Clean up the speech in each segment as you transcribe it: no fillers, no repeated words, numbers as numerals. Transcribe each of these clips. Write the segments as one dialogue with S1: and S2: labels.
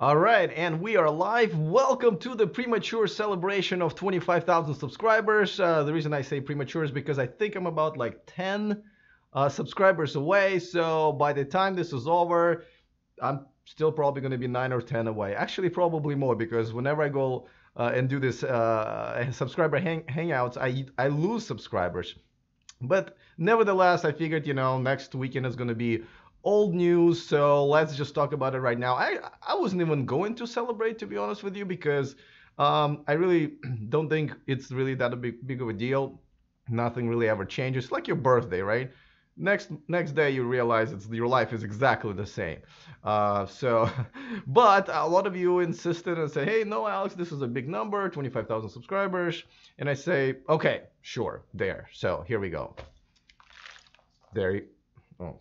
S1: All right, and we are live. Welcome to the premature celebration of 25,000 subscribers. The reason I say premature is because I think I'm about like 10 subscribers away. So by the time this is over, I'm still probably going to be 9 or 10 away. Actually, probably more because whenever I go and do this subscriber hangouts, I lose subscribers. But nevertheless, I figured, next weekend is going to be old news, so let's just talk about it right now. I wasn't even going to celebrate, to be honest with you, because I really don't think it's really that a big of a deal. Nothing really ever changes. Like your birthday, right? Next day you realize your life is exactly the same. So, but a lot of you insisted and say, hey, no, Alex, this is a big number, 25,000 subscribers. And I say, okay, sure, there. So here we go. There. Oh,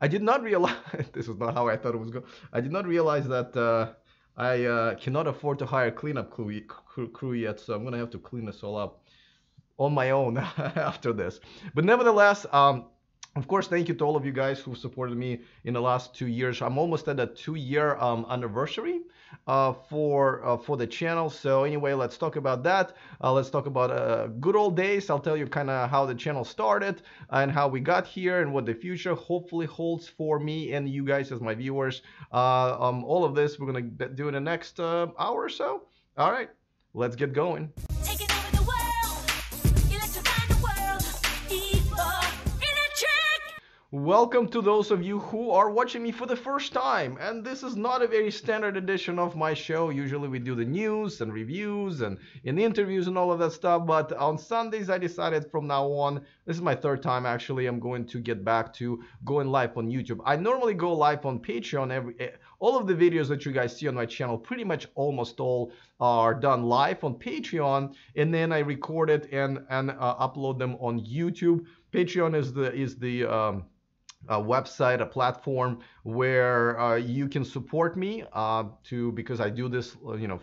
S1: I did not realize this is not how I thought it was going. I did not realize that I cannot afford to hire a cleanup crew yet, so I'm gonna have to clean this all up on my own after this. But nevertheless, of course, thank you to all of you guys who supported me in the last 2 years. I'm almost at a 2-year anniversary for the channel. So anyway, let's talk about that. Let's talk about good old days. I'll tell you kind of how the channel started and how we got here and what the future hopefully holds for me and you guys as my viewers. All of this we're gonna do in the next hour or so. All right, let's get going. Welcome to those of you who are watching me for the first time, and this is not a very standard edition of my show. Usually we do the news and reviews and in interviews and all of that stuff, but on Sundays I decided from now on, this is my third time actually, I'm going to get back to going live on YouTube. I normally go live on Patreon. All of the videos that you guys see on my channel, pretty much almost all are done live on Patreon, and then I record it and upload them on YouTube. Patreon is the a website, a platform where you can support me because I do this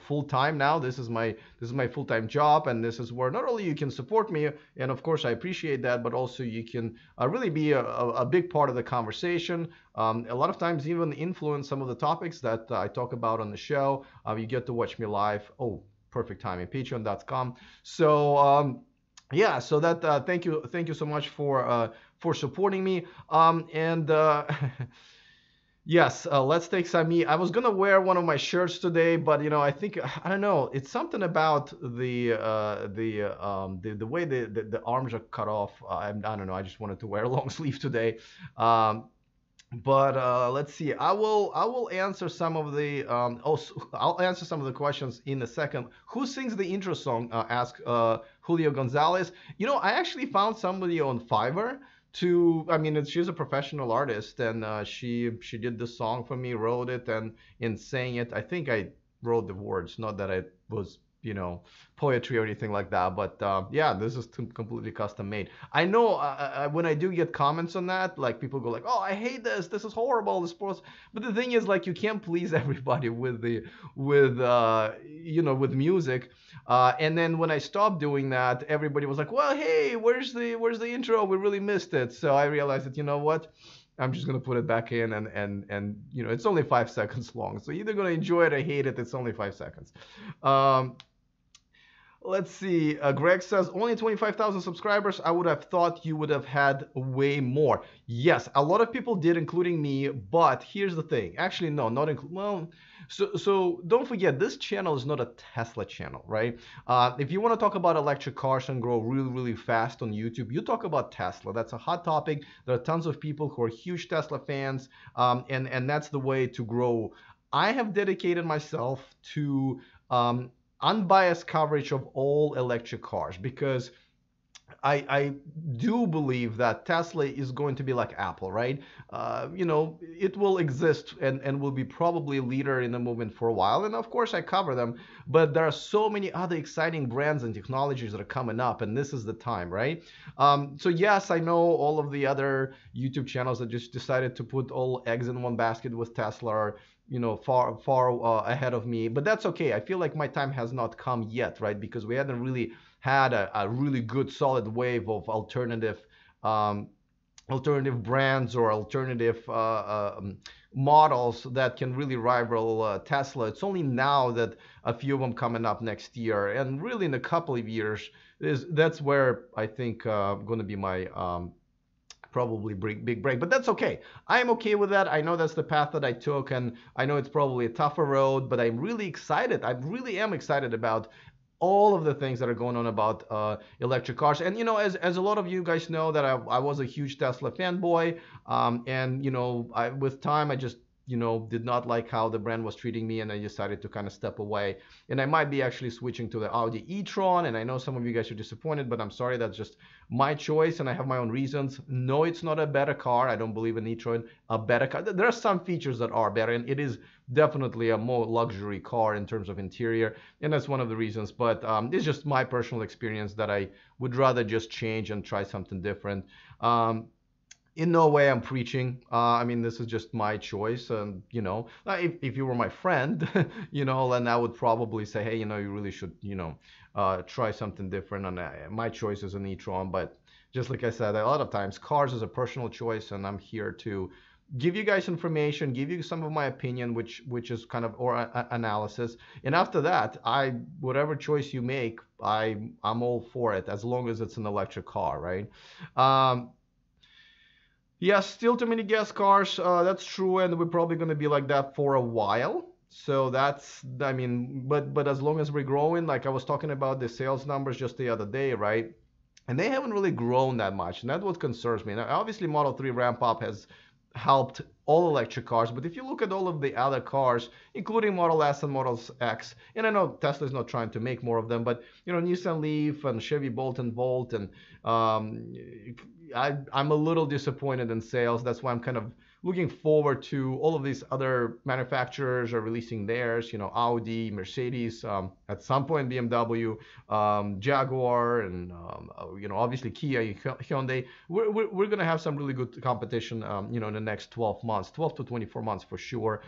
S1: full time now. This is my full-time job, and this is where not only you can support me, and of course I appreciate that, but also you can really be a big part of the conversation. A lot of times even influence some of the topics that I talk about on the show. You get to watch me live. Oh, perfect timing. Patreon.com. So yeah, so that thank you so much for supporting me. Yes, let's take some. I was gonna wear one of my shirts today, but I think I don't know. It's something about the way the arms are cut off. I don't know. I just wanted to wear a long sleeve today. But let's see. I will answer some of the I'll answer some of the questions in a second. Who sings the intro song? Ask Julio Gonzalez. I actually found somebody on Fiverr she's a professional artist, and she did the song for me, wrote it and sang it. I think I wrote the words, not that it was poetry or anything like that, but yeah, this is completely custom made. I know when I do get comments on that, like people go like, oh, I hate this is horrible, this sports. But the thing is, like, you can't please everybody with music, and then when I stopped doing that, everybody was like, well, hey, where's the intro, we really missed it. So I realized that, you know what, I'm just gonna put it back in, and it's only 5 seconds long, so you're either gonna enjoy it or hate it. It's only 5 seconds. Let's see. Greg says, only 25,000 subscribers. I would have thought you would have had way more. Yes, a lot of people did, including me. But here's the thing. Actually, no, not including. Well, so don't forget, this channel is not a Tesla channel, right? If you want to talk about electric cars and grow really, really fast on YouTube, you talk about Tesla. That's a hot topic. There are tons of people who are huge Tesla fans, and that's the way to grow. I have dedicated myself to unbiased coverage of all electric cars because I do believe that Tesla is going to be like Apple, right? It will exist and will be probably a leader in the movement for a while. And of course I cover them, but there are so many other exciting brands and technologies that are coming up, and this is the time, right? So yes, I know all of the other YouTube channels that just decided to put all eggs in one basket with Tesla are far ahead of me, but that's okay. I feel like my time has not come yet, right? Because we hadn't really had a really good solid wave of alternative brands or alternative models that can really rival Tesla. It's only now that a few of them coming up next year, and really in a couple of years, that's where I think going to be my probably big break, but that's okay. I'm okay with that. I know that's the path that I took, and I know it's probably a tougher road, but I'm really excited. I really am excited about all of the things that are going on about electric cars. And as a lot of you guys know, that I was a huge Tesla fanboy, and with time I just did not like how the brand was treating me, and I decided to kind of step away. And I might be actually switching to the Audi e-tron, and I know some of you guys are disappointed, but I'm sorry, that's just my choice, and I have my own reasons. No, it's not a better car. I don't believe in e-tron a better car. There are some features that are better, and it is definitely a more luxury car in terms of interior, and that's one of the reasons. But it's just my personal experience that I would rather just change and try something different. In no way I'm preaching. I mean, this is just my choice. And, if you were my friend, then I would probably say, hey, you really should, try something different. And my choice is an e-tron. But just like I said, a lot of times cars is a personal choice, and I'm here to give you guys information, give you some of my opinion, which is kind of analysis. And after that, whatever choice you make, I'm all for it, as long as it's an electric car, right? Yeah, still too many gas cars. That's true, and we're probably going to be like that for a while. So I mean, but as long as we're growing, like I was talking about the sales numbers just the other day, right? And they haven't really grown that much, and that's what concerns me. Now, obviously, Model 3 ramp up has helped all electric cars, but if you look at all of the other cars, including Model S and Model X, and I know Tesla is not trying to make more of them, but Nissan Leaf and Chevy Bolt and Volt, and I'm a little disappointed in sales. That's why I'm kind of looking forward to all of these other manufacturers are releasing theirs, Audi, Mercedes, at some point BMW, Jaguar, and obviously Kia, Hyundai. We're going to have some really good competition, in the next 12 months, 12 to 24 months for sure.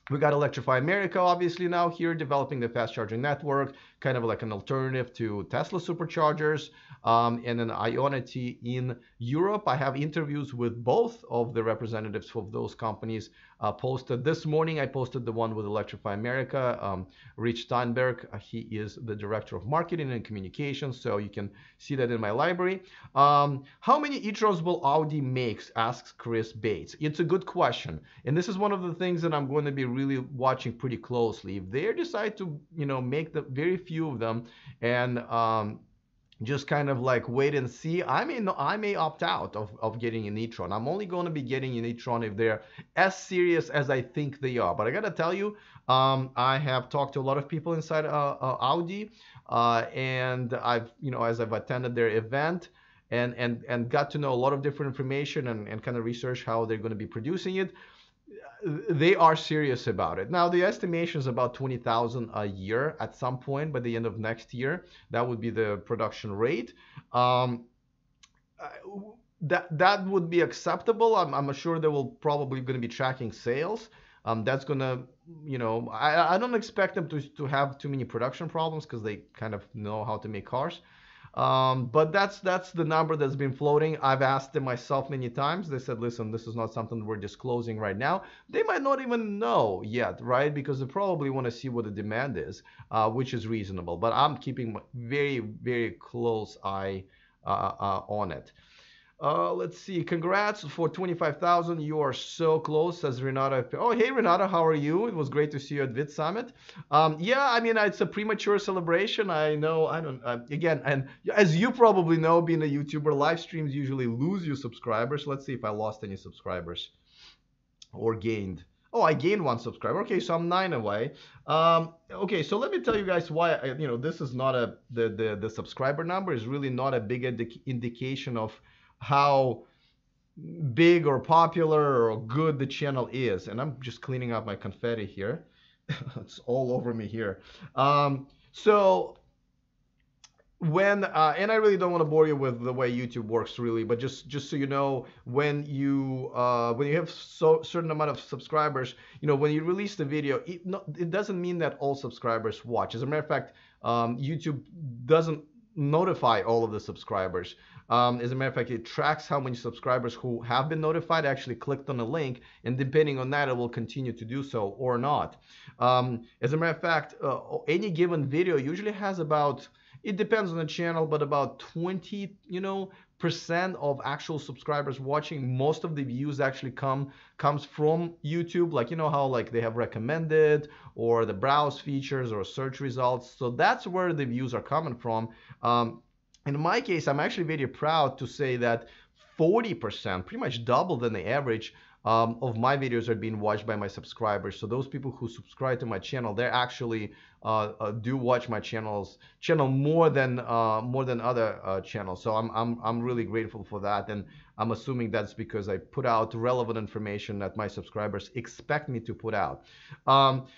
S1: We got Electrify America, obviously, now here developing the fast charging network, kind of like an alternative to Tesla superchargers, and then Ionity in Europe. I have interviews with both of the representatives of those companies posted. This morning, I posted the one with Electrify America. Rich Steinberg, he is the director of marketing and communications, so you can see that in my library. How many e-trons will Audi make, asks Chris Bates. It's a good question, and this is one of the things that I'm going to be really watching pretty closely. If they decide to make the very few of them and just kind of like wait and see, I may opt out of getting an e-tron. I'm only going to be getting an e-tron if they're as serious as I think they are. But I gotta tell you, I have talked to a lot of people inside Audi, and I've as I've attended their event and got to know a lot of different information and kind of research how they're going to be producing it. They are serious about it. Now, the estimation is about 20,000 a year at some point by the end of next year. That would be the production rate. That would be acceptable. I'm sure they will probably going to be tracking sales. That's going to, I don't expect them to have too many production problems because they kind of know how to make cars. But that's the number that's been floating. I've asked them myself many times. They said, listen, this is not something we're disclosing right now. They might not even know yet, right? Because they probably want to see what the demand is, which is reasonable. But I'm keeping very, very close eye on it. Let's see. Congrats for 25,000. You are so close, says Renata. Oh, hey, Renata, how are you? It was great to see you at Vid Summit. Yeah, I mean, it's a premature celebration. I know, again, and as you probably know, being a YouTuber, live streams usually lose you subscribers. Let's see if I lost any subscribers or gained. Oh, I gained 1 subscriber. Okay, so I'm 9 away. Okay, so let me tell you guys why, this is not the subscriber number is really not a big indication of how big or popular or good the channel is. And I'm just cleaning up my confetti here. It's all over me here. So when and I really don't want to bore you with the way YouTube works really, but just so you know, when you have certain amount of subscribers, when you release the video, it doesn't mean that all subscribers watch. As a matter of fact, YouTube doesn't notify all of the subscribers. As a matter of fact, it tracks how many subscribers who have been notified actually clicked on the link, and depending on that, it will continue to do so or not. As a matter of fact, any given video usually has about, it depends on the channel, but about 20, percent of actual subscribers watching. Most of the views actually comes from YouTube, like how like they have recommended or the browse features or search results. So that's where the views are coming from. In my case, I'm actually very proud to say that 40%, pretty much double than the average, of my videos are being watched by my subscribers. So those people who subscribe to my channel, they actually do watch my channel more than other channels. So I'm really grateful for that, and I'm assuming that's because I put out relevant information that my subscribers expect me to put out.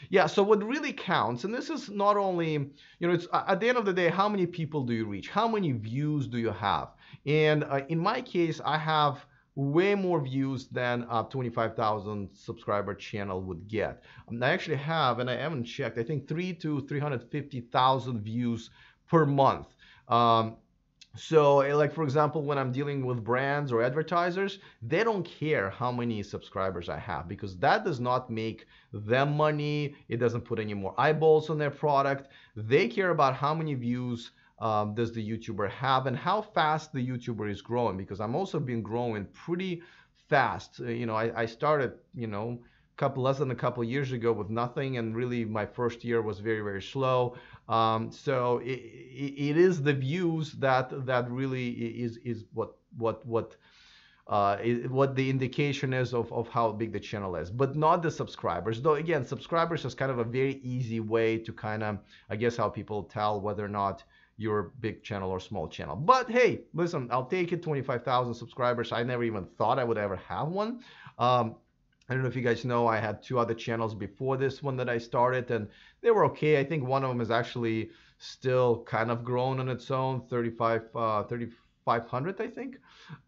S1: Yeah. So what really counts, and this is not only, it's at the end of the day, how many people do you reach? How many views do you have? And in my case, I have way more views than a 25,000 subscriber channel would get. I actually have, and I haven't checked, I think 300 to 350,000 views per month. So like, for example, when I'm dealing with brands or advertisers, they don't care how many subscribers I have, because that does not make them money. It doesn't put any more eyeballs on their product. They care about how many views does the YouTuber have and how fast the YouTuber is growing, because I'm also been growing pretty fast. I started, less than a couple years ago with nothing, and really my first year was very, very slow. So it is the views that really is what the indication is of how big the channel is, but not the subscribers. Though again, subscribers is kind of a very easy way to kind of, I guess, how people tell whether or not you're a big channel or small channel. But hey, listen, I'll take it. 25,000 subscribers. I never even thought I would ever have one. I don't know if you guys know, I had 2 other channels before this one that I started, and they were okay. I think one of them is actually still kind of grown on its own, 3,500, I think.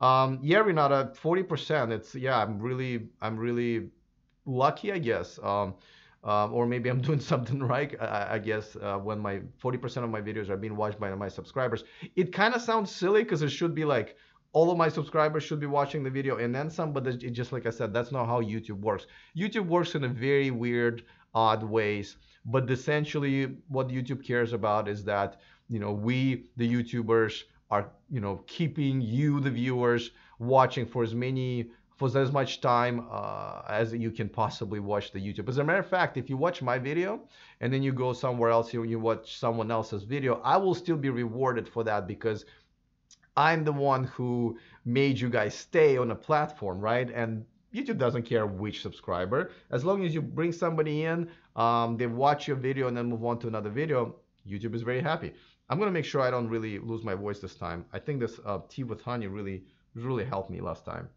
S1: Yeah, Renata, 40%. It's, yeah, I'm really lucky, I guess. Or maybe I'm doing something right, I guess, when my 40% of my videos are being watched by my subscribers. It kind of sounds silly because it should be like all of my subscribers should be watching the video and then some, but it just, like I said, that's not how YouTube works. YouTube works in a very weird, odd ways, but essentially what YouTube cares about is that, we, the YouTubers, are, keeping you, the viewers, watching for as much time as you can possibly watch the YouTube. As a matter of fact, if you watch my video and then you go somewhere else, you watch someone else's video, I will still be rewarded for that, because I'm the one who made you guys stay on a platform, right? And YouTube doesn't care which subscriber. As long as you bring somebody in, they watch your video and then move on to another video, YouTube is very happy. I'm gonna make sure I don't really lose my voice this time. I think this tea with honey really helped me last time.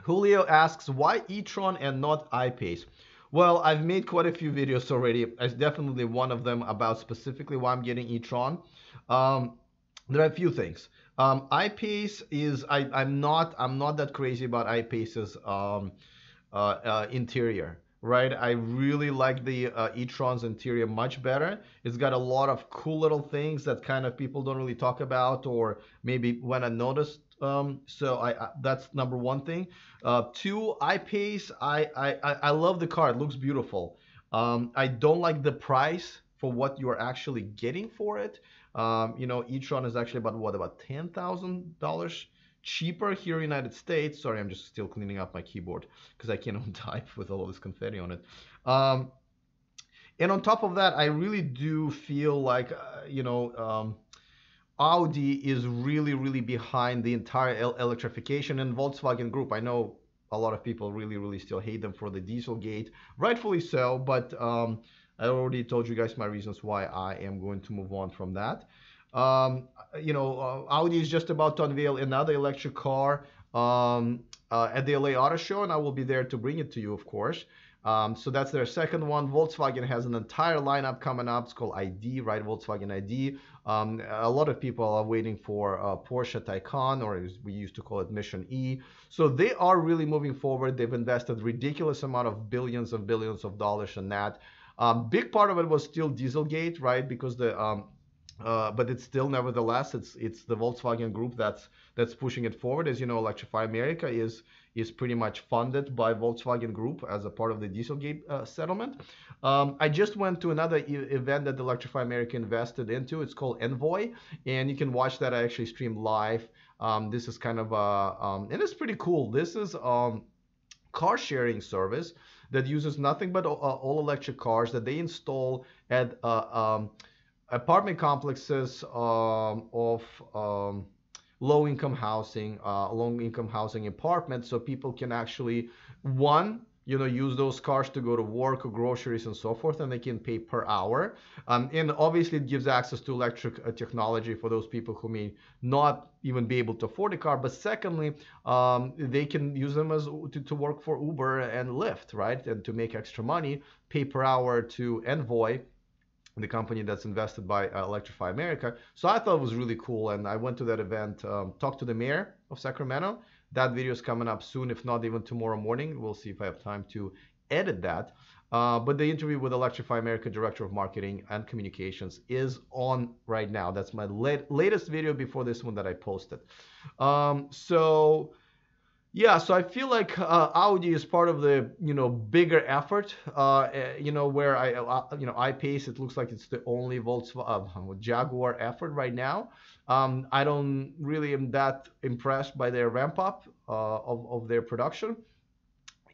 S1: Julio asks, why e-tron and not I-Pace? Well, I've made quite a few videos already. It's definitely one of them about specifically why I'm getting e-tron. There are a few things. I-Pace is, I'm not that crazy about I-Pace's interior, right? I really like the e-tron's interior much better. It's got a lot of cool little things that kind of people don't really talk about, or maybe when I noticed. So that's number one thing. 2, I-Pace, I love the car. It looks beautiful. I don't like the price for what you are actually getting for it. e-tron is actually about $10,000 cheaper here in the United States. Sorry, I'm just still cleaning up my keyboard because I cannot type with all this confetti on it. And on top of that, I really do feel like, Audi is really behind the entire electrification, and Volkswagen Group. I know a lot of people really still hate them for the Dieselgate, rightfully so, but I already told you guys my reasons why I am going to move on from that. Audi is just about to unveil another electric car at the LA Auto Show, and I will be there to bring it to you, of course. So that's their second one. Volkswagen has an entire lineup coming up. It's called ID, right? Volkswagen ID. A lot of people are waiting for Porsche Taycan, or as we used to call it, Mission E. So they are really moving forward. They've invested ridiculous amount of billions of dollars in that. Big part of it was still Dieselgate, right? Because the but it's still, nevertheless, it's the Volkswagen Group that's pushing it forward. As you know, Electrify America is pretty much funded by Volkswagen Group as a part of the Dieselgate settlement. I just went to another event that Electrify America invested into. It's called Envoy, and you can watch that. I actually streamed live. This is kind of and it's pretty cool. This is car sharing service that uses nothing but all electric cars that they install at apartment complexes of low-income housing apartments, so people can actually, one, use those cars to go to work or groceries and so forth, and they can pay per hour. And obviously it gives access to electric technology for those people who may not even be able to afford a car. But secondly, they can use them as to work for Uber and Lyft, right? And to make extra money, pay per hour to Envoy, the company that's invested by Electrify America. So I thought it was really cool, and I went to that event, talked to the mayor of Sacramento. That video is coming up soon, if not even tomorrow morning. We'll see if I have time to edit that. But the interview with Electrify America Director of Marketing and Communications is on right now. That's my latest video before this one that I posted. Yeah, so I feel like Audi is part of the bigger effort. Where I-Pace, it looks like it's the only Volkswagen Jaguar effort right now. I don't really am that impressed by their ramp up of their production,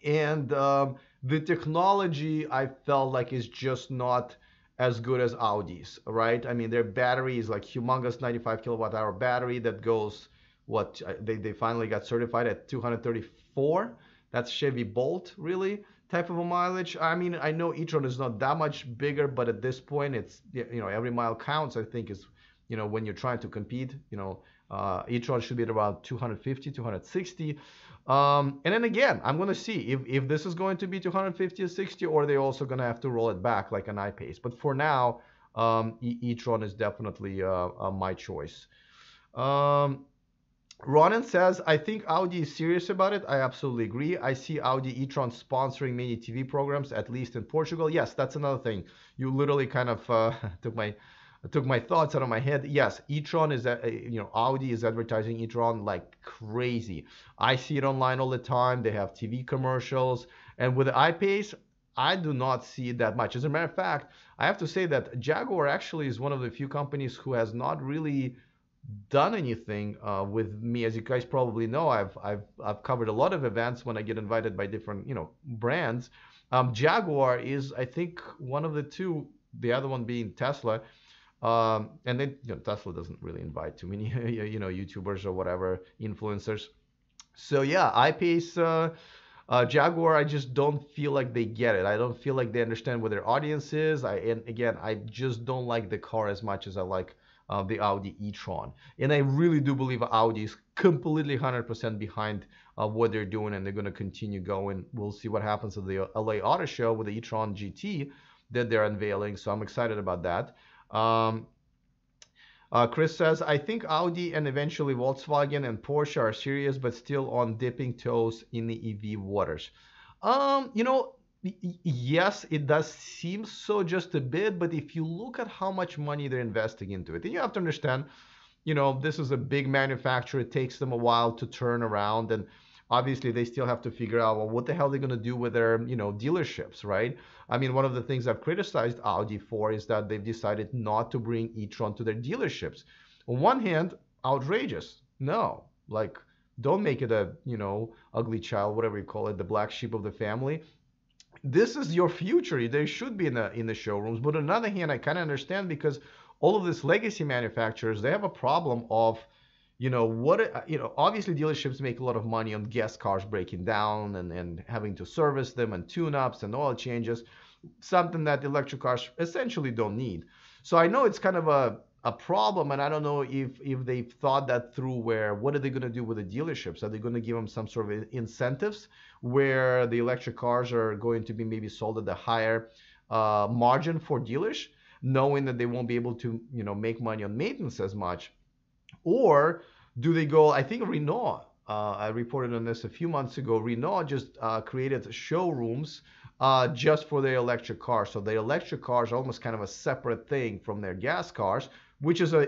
S1: and the technology I felt like is just not as good as Audi's, right? I mean, their battery is like humongous 95 kilowatt hour battery that goes, what they finally got certified at 234. That's Chevy Bolt, really, type of a mileage. I mean, I know e-tron is not that much bigger, but at this point, it's, every mile counts. I think is, when you're trying to compete, e-tron should be at around 250, 260. And then again, I'm going to see if this is going to be 250 or 60, or they're also going to have to roll it back like an I-Pace. But for now, e-tron is definitely my choice. Ronan says, I think Audi is serious about it. I absolutely agree. I see Audi e-tron sponsoring many TV programs, at least in Portugal. Yes, that's another thing. You literally kind of took my thoughts out of my head. Yes, e-tron is, Audi is advertising e-tron like crazy. I see it online all the time. They have TV commercials. And with the I-Pace, I do not see it that much. As a matter of fact, I have to say that Jaguar actually is one of the few companies who has not really done anything with me. As you guys probably know, I've covered a lot of events when I get invited by different brands. Jaguar is, I think, one of the two, the other one being Tesla. And then Tesla doesn't really invite too many YouTubers or whatever, influencers. So yeah, I-Pace, Jaguar, I just don't feel like they get it. I don't feel like they understand what their audience is. And again, I just don't like the car as much as I like the Audi e-tron. And I really do believe Audi is completely 100% behind what they're doing, and they're going to continue going. We'll see what happens at the LA Auto Show with the e-tron GT that they're unveiling, so I'm excited about that. Chris says, I think Audi and eventually Volkswagen and Porsche are serious, but still on dipping toes in the EV waters. Yes, it does seem so just a bit, but if you look at how much money they're investing into it, and you have to understand, this is a big manufacturer. It takes them a while to turn around, and obviously they still have to figure out, well, what the hell they're going to do with their, dealerships, right? I mean, one of the things I've criticized Audi for is that they've decided not to bring e-tron to their dealerships. On one hand, outrageous. No, like, don't make it a, ugly child, whatever you call it, the black sheep of the family. This is your future. They should be in the showrooms. But on the other hand, I kind of understand, because all of these legacy manufacturers, they have a problem of, obviously dealerships make a lot of money on guest cars breaking down and having to service them and tune-ups and oil changes, something that electric cars essentially don't need. So I know it's kind of a problem, and I don't know if they've thought that through, where what are they going to do with the dealerships? Are they going to give them some sort of incentives where the electric cars are going to be maybe sold at a higher margin for dealers, knowing that they won't be able to make money on maintenance as much? Or do they go, I think Renault, I reported on this a few months ago, Renault just created showrooms just for their electric cars. So their electric cars are almost kind of a separate thing from their gas cars, which is a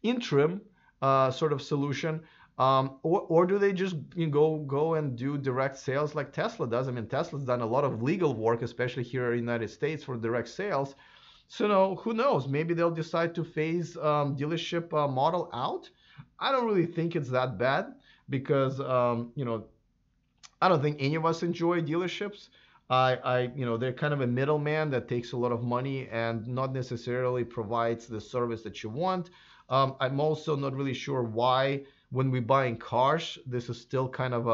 S1: interim sort of solution. Or do they just go and do direct sales like Tesla does? I mean, Tesla's done a lot of legal work, especially here in the United States, for direct sales. So no, who knows? Maybe they'll decide to phase dealership model out. I don't really think it's that bad because I don't think any of us enjoy dealerships. They're kind of a middleman that takes a lot of money and not necessarily provides the service that you want. I'm also not really sure why, when we're buying cars, this is still kind of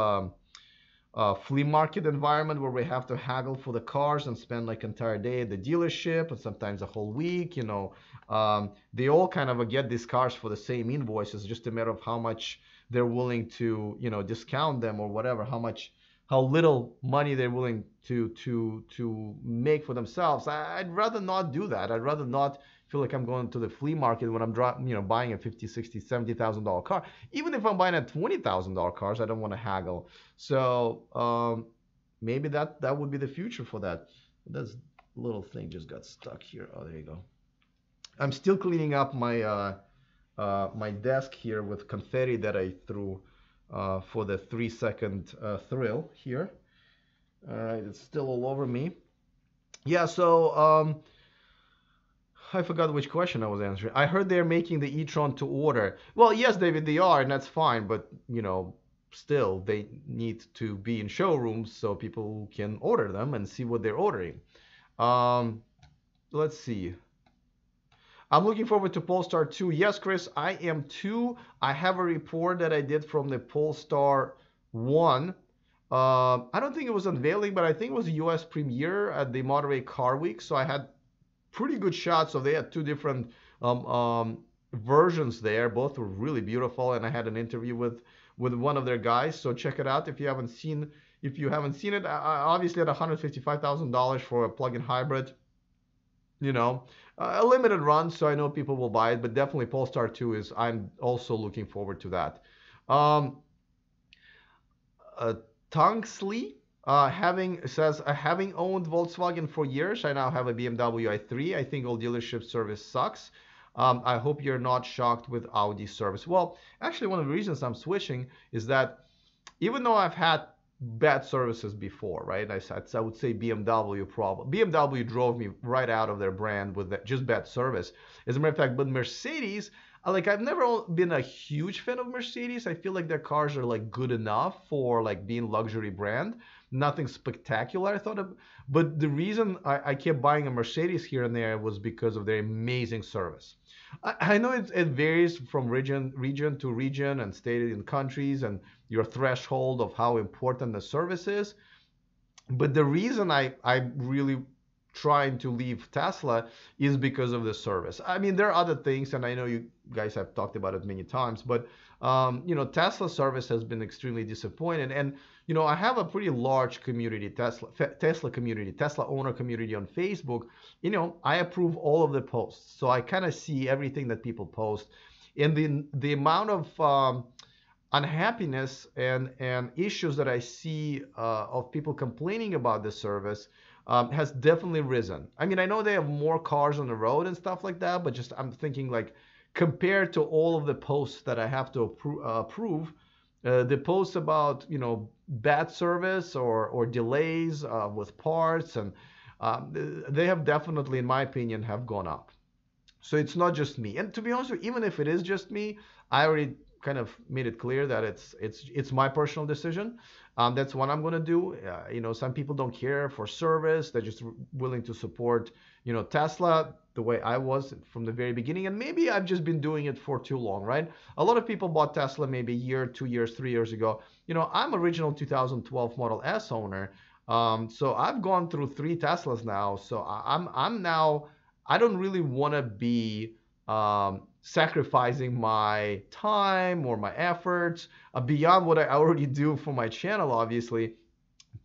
S1: a flea market environment where we have to haggle for the cars and spend like entire day at the dealership and sometimes a whole week. They all kind of get these cars for the same invoices, just a matter of how much they're willing to discount them or whatever, how little money they're willing to make for themselves. I'd rather not do that. I'd rather not feel like I'm going to the flea market when I'm buying a $50,000, $60,000, $70,000 car. Even if I'm buying a $20,000 cars, I don't want to haggle. So maybe that would be the future for that. This little thing just got stuck here. Oh, there you go. I'm still cleaning up my my desk here with confetti that I threw for the 3-second thrill here. All right, it's still all over me. Yeah, so I forgot which question I was answering. I heard they're making the e-tron to order. Well, yes, David, they are, and that's fine, but still they need to be in showrooms so people can order them and see what they're ordering. Let's see. I'm looking forward to Polestar 2. Yes, Chris, I am too. I have a report that I did from the Polestar 1. I don't think it was unveiling, but I think it was a US premiere at the Monterey Car Week. So I had pretty good shots. So they had two different versions there. Both were really beautiful, and I had an interview with one of their guys. So check it out if you haven't seen it. Obviously at $155,000 for a plug-in hybrid. A limited run, so I know people will buy it, but definitely Polestar 2 I'm also looking forward to that. Tungsley says, having owned Volkswagen for years, I now have a BMW i3. I think all dealership service sucks. I hope you're not shocked with Audi service. Well, actually, one of the reasons I'm switching is that even though I've had bad services before, right? I would say BMW probably. BMW drove me right out of their brand with just bad service. As a matter of fact, but Mercedes, I've never been a huge fan of Mercedes. I feel like their cars are like good enough for like being luxury brand. Nothing spectacular, I thought of. But the reason I kept buying a Mercedes here and there was because of their amazing service. I know it varies from region to region and state in countries and your threshold of how important the service is. But the reason I'm really trying to leave Tesla is because of the service. I mean, there are other things, and I know you guys have talked about it many times, but Tesla service has been extremely disappointing. And I have a pretty large community, Tesla community, Tesla owner community on Facebook. I approve all of the posts, so I kind of see everything that people post, and the amount of unhappiness and issues that I see of people complaining about the service has definitely risen. I mean, I know they have more cars on the road and stuff like that, but just I'm thinking like compared to all of the posts that I have to approve, the posts about bad service or delays with parts, and they have definitely, in my opinion, have gone up. So it's not just me. And to be honest with you, even if it is just me, I already kind of made it clear that it's my personal decision. That's what I'm going to do. Some people don't care for service. They're just willing to support, Tesla the way I was from the very beginning. And maybe I've just been doing it for too long, right? A lot of people bought Tesla maybe a year, 2 years, 3 years ago. I'm original 2012 Model S owner. So I've gone through 3 Teslas now. So I'm now, I don't really want to be sacrificing my time or my efforts beyond what I already do for my channel, obviously,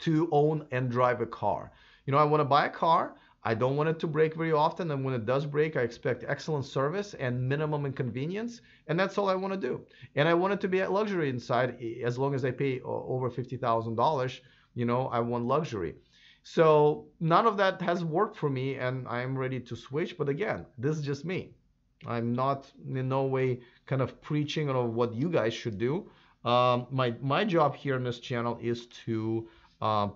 S1: to own and drive a car. I want to buy a car. I don't want it to break very often, and when it does break, I expect excellent service and minimum inconvenience, and that's all I want to do. And I want it to be a luxury inside. As long as I pay over $50,000, I want luxury. So none of that has worked for me, and I'm ready to switch. But again, this is just me. I'm not in no way kind of preaching on what you guys should do. My job here on this channel is to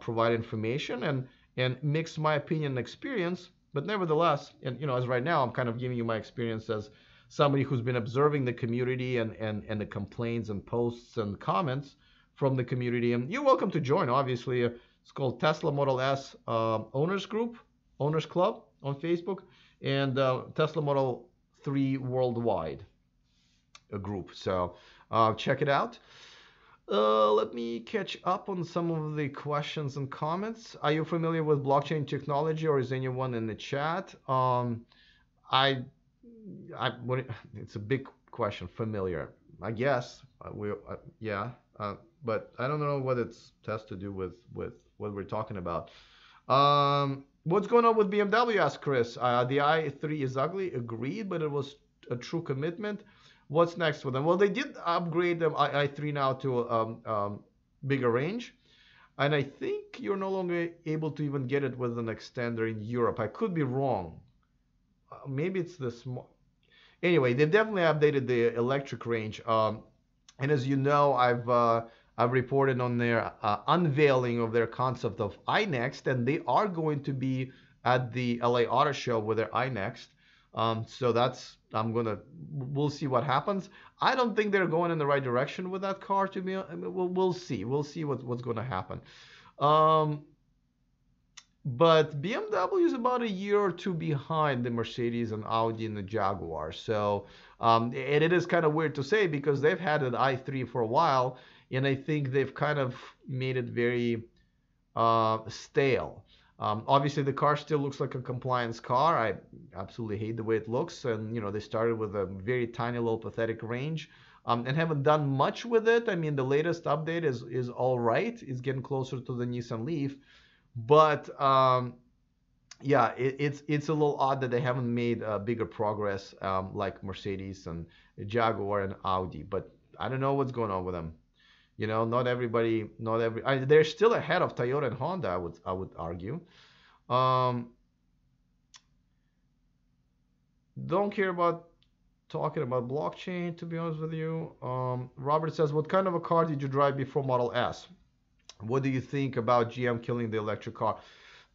S1: provide information and mix my opinion and experience. But nevertheless, and as right now, I'm kind of giving you my experience as somebody who's been observing the community and the complaints and posts and comments from the community. And you're welcome to join. Obviously, it's called Tesla Model S Owners Group, Owners Club on Facebook, and Tesla Model 3 Worldwide group. So check it out. Let me catch up on some of the questions and comments. Are you familiar with blockchain technology, or is anyone in the chat? It's a big question. Familiar, I guess. Yeah, but I don't know what it has to do with what we're talking about. What's going on with BMW? Asked Chris. The i3 is ugly. Agreed, but it was a true commitment. What's next for them? Well, they did upgrade the i3 now to a bigger range, and I think you're no longer able to even get it with an extender in Europe. I could be wrong. Maybe it's the small. Anyway, they've definitely updated the electric range. And as you know, I've reported on their unveiling of their concept of iNext, and they are going to be at the LA Auto Show with their iNext. So we'll see what happens. I don't think they're going in the right direction with that car. To be, we'll see. We'll see what's going to happen. But BMW is about a year or two behind the Mercedes and Audi and the Jaguar. So, and it is kind of weird to say because they've had an i3 for a while, and I think they've kind of made it very stale. Obviously, the car still looks like a compliance car. I absolutely hate the way it looks. And, they started with a very tiny little pathetic range and haven't done much with it. I mean, the latest update is all right. It's getting closer to the Nissan Leaf. But yeah, it's a little odd that they haven't made bigger progress like Mercedes and Jaguar and Audi. But I don't know what's going on with them. They're still ahead of Toyota and Honda, I would argue. Don't care about talking about blockchain, to be honest with you. Robert says, what kind of a car did you drive before Model S? What do you think about GM killing the electric car?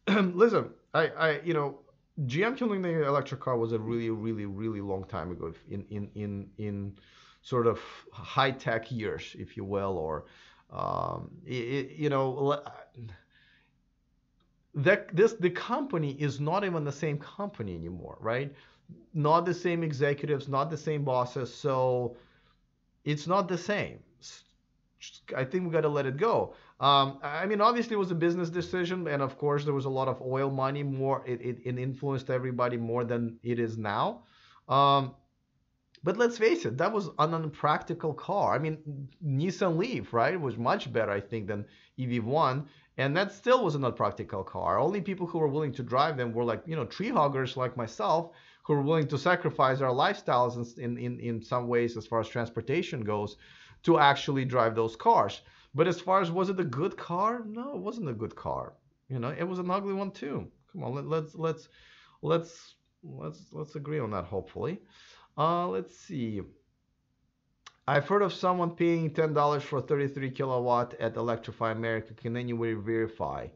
S1: Listen, GM killing the electric car was a really, really, really long time ago in sort of high-tech years, if you will, or the company is not even the same company anymore, right? Not the same executives, not the same bosses, so it's not the same. I think we got to let it go. I mean, obviously it was a business decision, and of course there was a lot of oil money. It influenced everybody more than it is now. But let's face it, that was an unpractical car. I mean, Nissan Leaf, right? It was much better, I think, than EV1, and that still was an unpractical car. Only people who were willing to drive them were like, tree huggers like myself, who were willing to sacrifice our lifestyles in some ways as far as transportation goes to actually drive those cars. But as far as was it a good car? No, it wasn't a good car. It was an ugly one too. Come on, let's agree on that. Hopefully, let's see. I've heard of someone paying $10 for 33 kilowatt at Electrify America. Can anybody verify?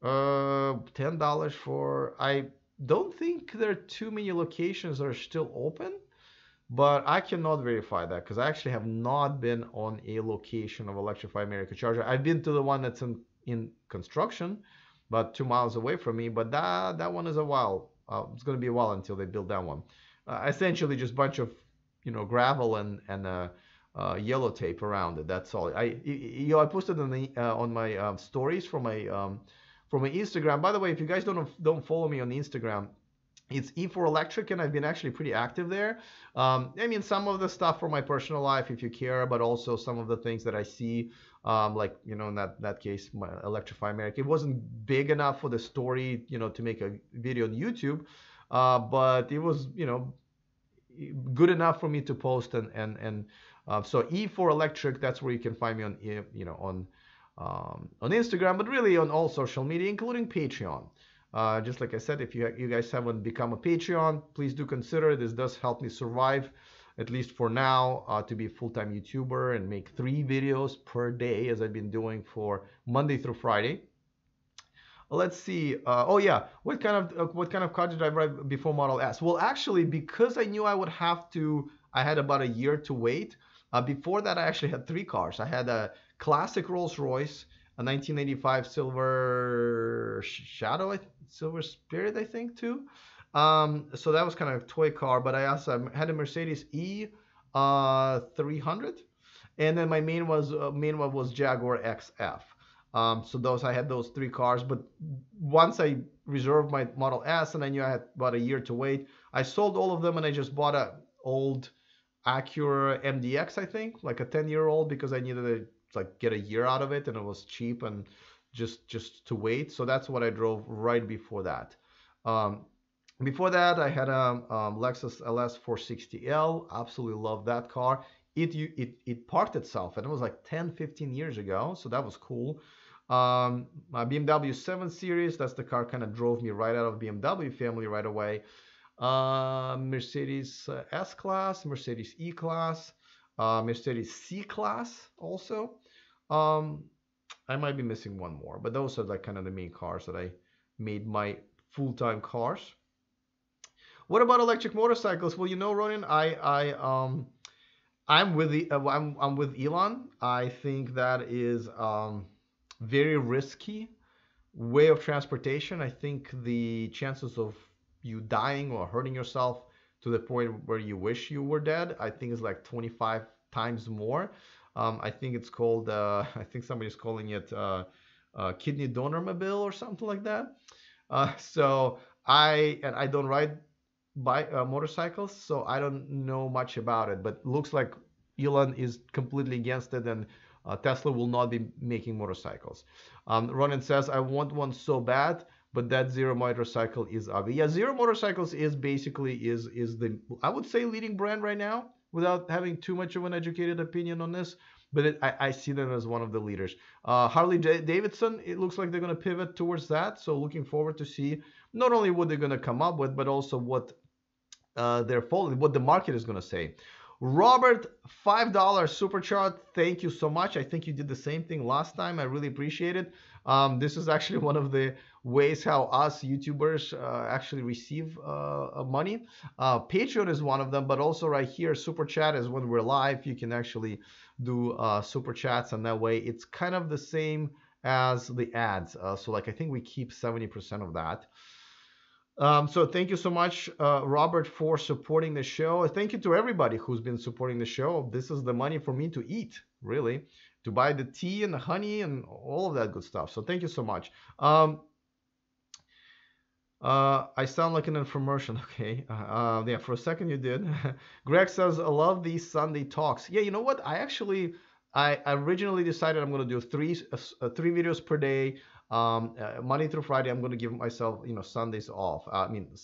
S1: $10 for. I don't think there are too many locations that are still open. But I cannot verify that because I actually have not been on a location of Electrify America charger. I've been to the one that's in construction, about 2 miles away from me. But that one is a while. It's going to be a while until they build that one. Essentially, just a bunch of gravel and yellow tape around it. That's all. I posted on my stories from my Instagram. By the way, if you guys don't follow me on Instagram, it's E4Electric, and I've been actually pretty active there. I mean, some of the stuff for my personal life, if you care, but also some of the things that I see, like, in that case, my Electrify America. It wasn't big enough for the story, to make a video on YouTube, but it was, good enough for me to post. So E4Electric, that's where you can find me on Instagram, but really on all social media, including Patreon. Just like I said, if you guys haven't become a Patreon, please do consider. This does help me survive, at least for now, to be a full-time YouTuber and make 3 videos per day, as I've been doing for Monday through Friday. Let's see. Oh yeah, what kind of car did I drive before Model S? Well, actually, because I knew I would have to, I had about a year to wait. Before that, I actually had 3 cars. I had a classic Rolls-Royce, a 1985 Silver Shadow, Silver Spirit, I think, too. So that was kind of a toy car. But I also had a Mercedes E 300, and then my main one was Jaguar XF. So I had those 3 cars, but once I reserved my Model S and I knew I had about a year to wait, I sold all of them and I just bought a old Acura MDX, I think, like a 10-year-old, because I needed to like get a year out of it, and it was cheap and just to wait. So that's what I drove right before that. Before that, I had a Lexus LS 460L. Absolutely love that car. It parked itself, and it was like 10-15 years ago, so that was cool. My BMW 7 Series, that's the car kind of drove me right out of BMW family right away. Mercedes S-Class, Mercedes E-Class, Mercedes C-Class also. I might be missing one more, but those are like kind of the main cars that I made my full-time cars. What about electric motorcycles? Well, you know, Ronin, I'm with Elon. I think that is very risky way of transportation. I think the chances of you dying or hurting yourself to the point where you wish you were dead, I think is like 25 times more. I think it's called, I think somebody's calling it kidney donor mobile or something like that. So I don't ride motorcycles, so I don't know much about it, but looks like Elon is completely against it, and Tesla will not be making motorcycles. Ronan says, I want one so bad, but that Zero motorcycle is ugly. Yeah, Zero motorcycles is basically is the, I would say, leading brand right now, without having too much of an educated opinion on this, but I see them as one of the leaders. Harley Davidson, it looks like they're going to pivot towards that, so looking forward to see not only what they're going to come up with, but also what they're following, what the market is going to say. Robert, $5 super chat. Thank you so much. I think you did the same thing last time. I really appreciate it. This is actually one of the ways how us YouTubers actually receive money. Patreon is one of them, but also right here, super chat is when we're live. You can actually do super chats, and that way it's kind of the same as the ads. So like I think we keep 70% of that. So thank you so much, Robert, for supporting the show. Thank you to everybody who's been supporting the show. This is the money for me to eat, really, to buy the tea and the honey and all of that good stuff. So thank you so much. I sound like an infomercial. Okay. Yeah, for a second you did. Greg says, I love these Sunday talks. Yeah, you know what? I originally decided I'm going to do three videos per day. Monday through Friday, I'm going to give myself, Sundays off.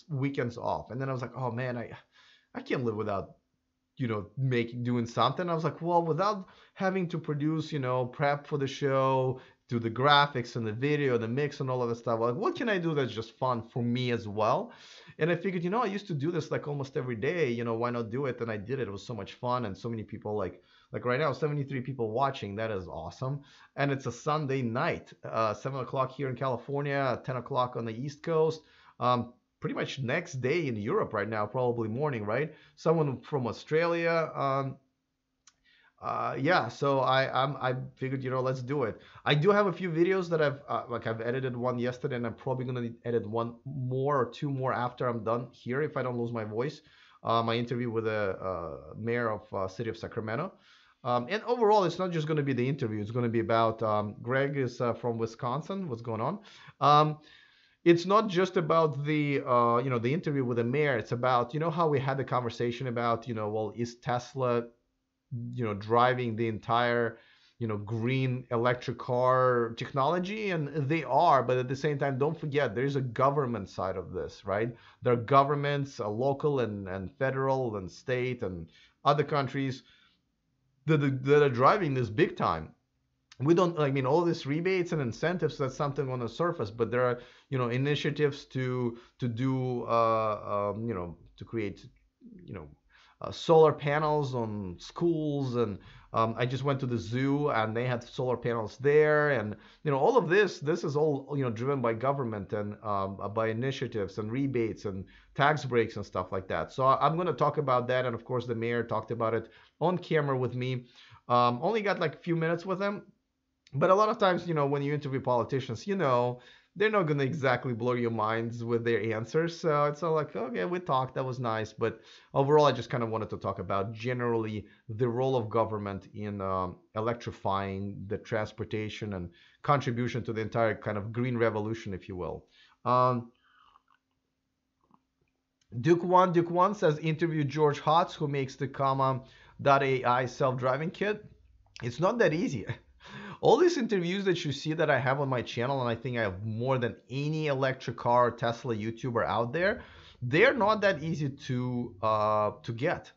S1: Weekends off. And then I was like, oh man, I can't live without, doing something. I was like, well, without having to produce, prep for the show, do the graphics and the video, the mix and all of that stuff. Like, what can I do that's just fun for me as well? And I figured, I used to do this like almost every day, why not do it? And I did it. It was so much fun. And so many people like right now, 73 people watching. That is awesome. And it's a Sunday night, 7 o'clock here in California, 10 o'clock on the East Coast. Pretty much next day in Europe right now, probably morning, right? Someone from Australia. Yeah, so I figured, let's do it. I do have a few videos that I've edited one yesterday, and I'm probably gonna edit one more or 2 more after I'm done here, if I don't lose my voice. My interview with the mayor of city of Sacramento. And overall, it's not just going to be the interview. It's going to be about Greg is from Wisconsin. What's going on? It's not just about the the interview with the mayor. It's about how we had the conversation about well, is Tesla driving the entire green electric car technology, and they are, but at the same time, don't forget there's a government side of this, right? There are governments, local and federal and state and other countries that are driving this big time. we don't, I mean, all these rebates and incentives, that's something on the surface, but there are, initiatives to do, to create, you know, solar panels on schools, and I just went to the zoo and they had solar panels there, and all of this is all driven by government and by initiatives and rebates and tax breaks and stuff like that. So I'm going to talk about that, and of course the mayor talked about it on camera with me. Only got like a few minutes with him, but a lot of times, when you interview politicians, they're not going to exactly blow your minds with their answers. So it's all like, okay, we talked, that was nice. But overall, I just kind of wanted to talk about generally the role of government in electrifying the transportation and contribution to the entire kind of green revolution, if you will. Duke One says, interview George Hotz, who makes the AI self-driving kit. It's not that easy. All these interviews that you see that I have on my channel, and I think I have more than any electric car Tesla YouTuber out there, they're not that easy to get.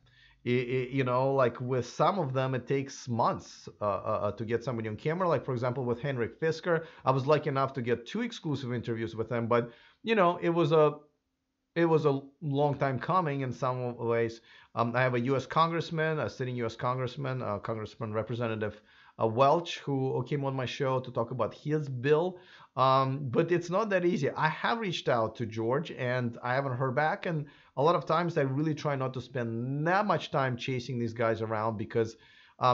S1: Like with some of them, it takes months to get somebody on camera. Like, for example, with Henrik Fisker, I was lucky enough to get 2 exclusive interviews with him, but it was a long time coming in some ways. I have a U.S. congressman, a sitting U.S. congressman, Congressman Representative Welch, who came on my show to talk about his bill. But it's not that easy. I have reached out to George and I haven't heard back. And a lot of times I really try not to spend that much time chasing these guys around, because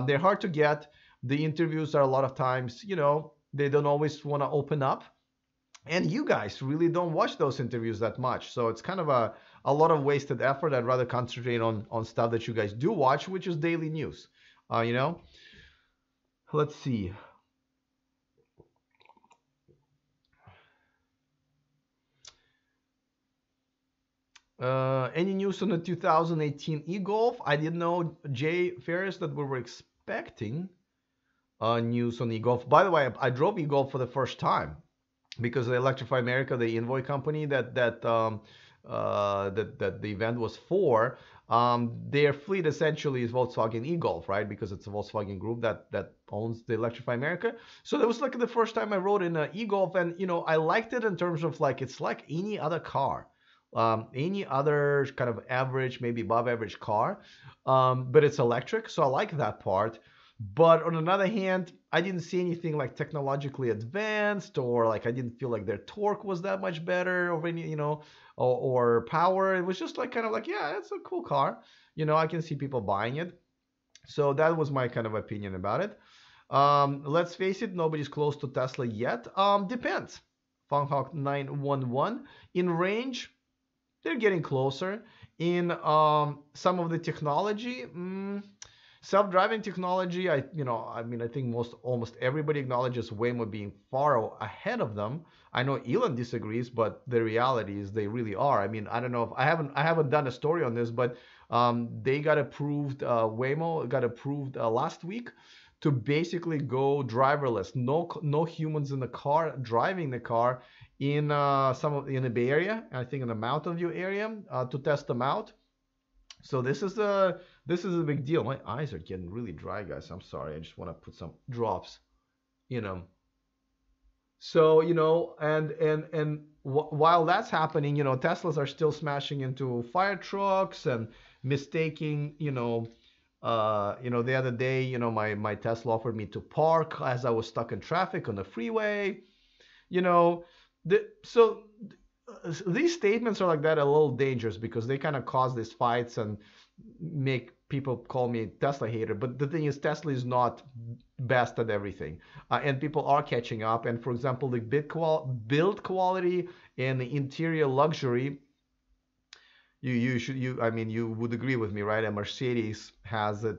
S1: they're hard to get. The interviews are a lot of times, they don't always want to open up. And you guys really don't watch those interviews that much. So it's kind of a lot of wasted effort. I'd rather concentrate on stuff that you guys do watch, which is daily news. Let's see. Any news on the 2018 e-Golf? I didn't know, Jay Ferris, that we were expecting news on e-Golf. By the way, I drove e-Golf for the first time because the Electrify America, the Envoy company that the event was for, their fleet essentially is Volkswagen e-Golf, right? Because it's a Volkswagen group that owns the Electrify America. So that was like the first time I rode in an e-Golf, and I liked it in terms of like, it's like any other car, any other kind of average, maybe above average car, but it's electric, so I like that part. But on another hand, I didn't see anything like technologically advanced, or like I didn't feel like their torque was that much better, or any, or power. It was just like kind of like, yeah, it's a cool car. I can see people buying it. So that was my kind of opinion about it. Let's face it, nobody's close to Tesla yet. Depends. Funhawk 911 in range, they're getting closer. In some of the technology, self-driving technology, I think almost everybody acknowledges Waymo being far ahead of them. I know Elon disagrees, but the reality is they really are. I mean, I don't know if I haven't done a story on this, but they got approved. Waymo got approved last week to basically go driverless, no humans in the car driving the car in in the Bay Area, I think in the Mountain View area, to test them out. So this is a big deal. My eyes are getting really dry, guys. I'm sorry. I just want to put some drops, So, and while that's happening, Teslas are still smashing into fire trucks and mistaking, the other day, my Tesla offered me to park as I was stuck in traffic on the freeway. So these statements are like that a little dangerous, because they kind of cause these fights and make people call me a Tesla hater. But the thing is, Tesla is not best at everything, and people are catching up. And for example, the build quality and the interior luxury, you would agree with me, right? A Mercedes has a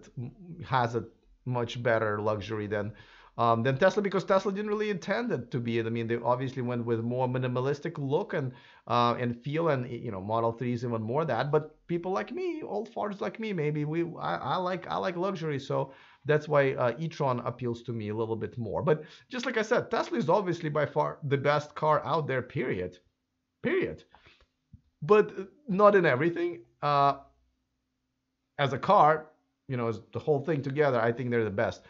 S1: much better luxury than Tesla, because Tesla didn't really intend it to be. I mean, they obviously went with more minimalistic look and feel, and Model 3 is even more that. But people like me, old farts like me, maybe I like luxury, so that's why e-tron appeals to me a little bit more. But just like I said, Tesla is obviously by far the best car out there. Period. But not in everything. As a car, as the whole thing together, I think they're the best.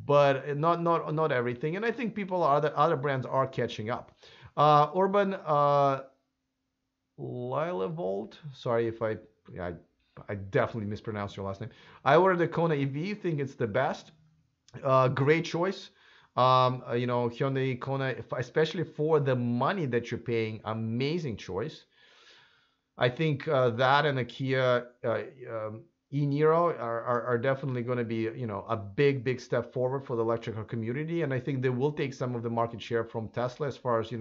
S1: but not everything. And I think people other brands are catching up. Urban Lilevold. Sorry if yeah, I definitely mispronounced your last name. I ordered the Kona EV. Think it's the best. Great choice. Hyundai Kona, especially for the money that you're paying, amazing choice. I think that and a Kia e-Niro are definitely going to be, a big step forward for the electrical community, and I think they will take some of the market share from Tesla as far as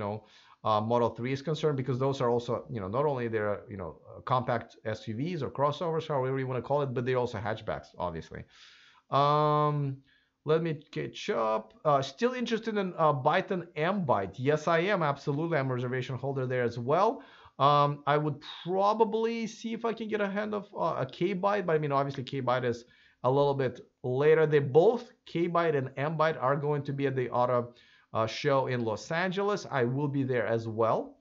S1: Model 3 is concerned, because those are also, not only they're compact SUVs or crossovers, however you want to call it, but they're also hatchbacks, obviously. Let me catch up. Still interested in Byton M-Byte? Yes, I am. Absolutely. I'm a reservation holder there as well. I would probably see if I can get a hand of a K-Byte, but I mean, obviously K-Byte is a little bit later. They both, K-Byte and M-Byte, are going to be at the auto show in Los Angeles. I will be there as well.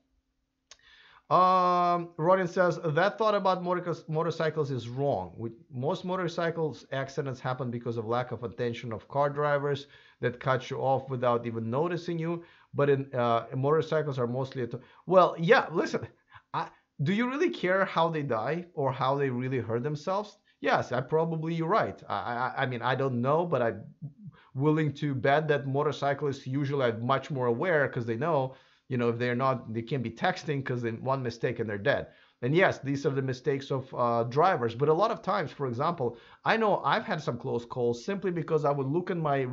S1: Rodin says, that thought about motorcycles is wrong. Most motorcycles accidents happen because of lack of attention of car drivers that cut you off without even noticing you. But in motorcycles are mostly, well, yeah, listen, do you really care how they die or how they really hurt themselves? Yes, you're right. I mean, I don't know, but I'm willing to bet that motorcyclists usually are much more aware because they know, if they're not, they can't be texting because then one mistake and they're dead. And yes, these are the mistakes of drivers. But a lot of times, for example, I know I've had some close calls simply because I would look in my,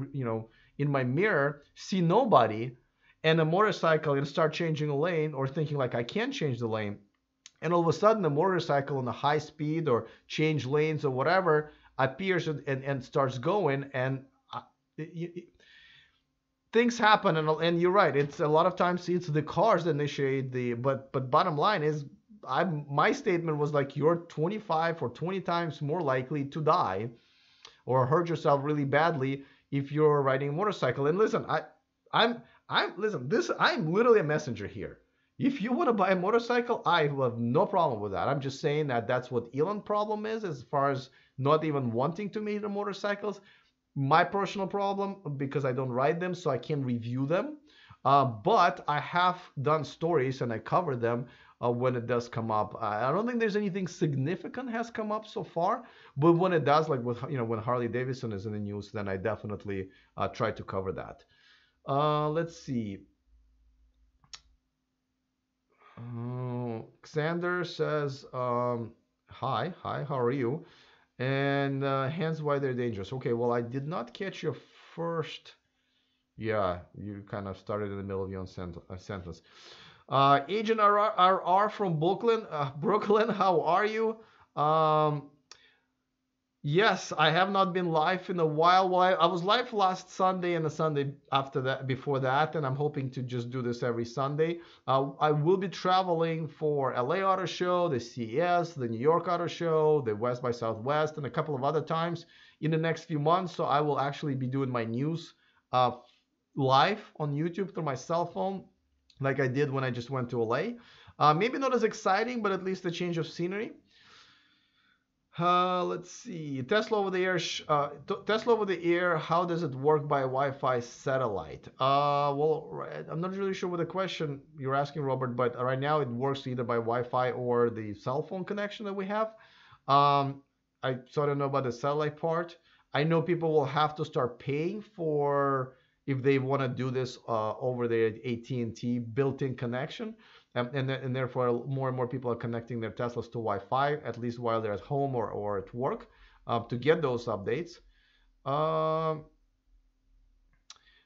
S1: in my mirror, see nobody, and a motorcycle and start changing a lane or thinking like I can change the lane. And all of a sudden, a motorcycle on a high speed or change lanes or whatever appears and starts going, and things happen. And you're right. It's a lot of times it's the cars that initiate but bottom line is, my statement was like, you're 25 or 20 times more likely to die or hurt yourself really badly if you're riding a motorcycle. And listen, I'm literally a messenger here. If you want to buy a motorcycle, I have no problem with that. I'm just saying that that's what Elon's problem is as far as not even wanting to make the motorcycles. My personal problem, because I don't ride them, so I can't review them. But I have done stories and I cover them when it does come up. I don't think there's anything significant has come up so far, but when it does, like with when Harley Davidson is in the news, then I definitely try to cover that. Let's see. Xander says, hi, how are you? And hands why they're dangerous. Okay, well, I did not catch your first. Yeah, you kind of started in the middle of your sentence. Agent RR from Brooklyn. Brooklyn, how are you? Yes, I have not been live in a while. Well, I was live last Sunday and the Sunday before that, and I'm hoping to just do this every Sunday. I will be traveling for LA Auto Show, the CES, the New York Auto Show, the West by Southwest, and a couple of other times in the next few months. So I will actually be doing my news live on YouTube through my cell phone, like I did when I just went to LA. Maybe not as exciting, but at least a change of scenery. Let's see. Tesla over the air. How does it work by Wi-Fi satellite? Well, I'm not really sure what the question you're asking, Robert, but right now it works either by Wi-Fi or the cell phone connection that we have. I sort of know about the satellite part. I know people will have to start paying for if they want to do this over the AT&T built-in connection. And therefore, more and more people are connecting their Teslas to Wi-Fi, at least while they're at home or at work, to get those updates.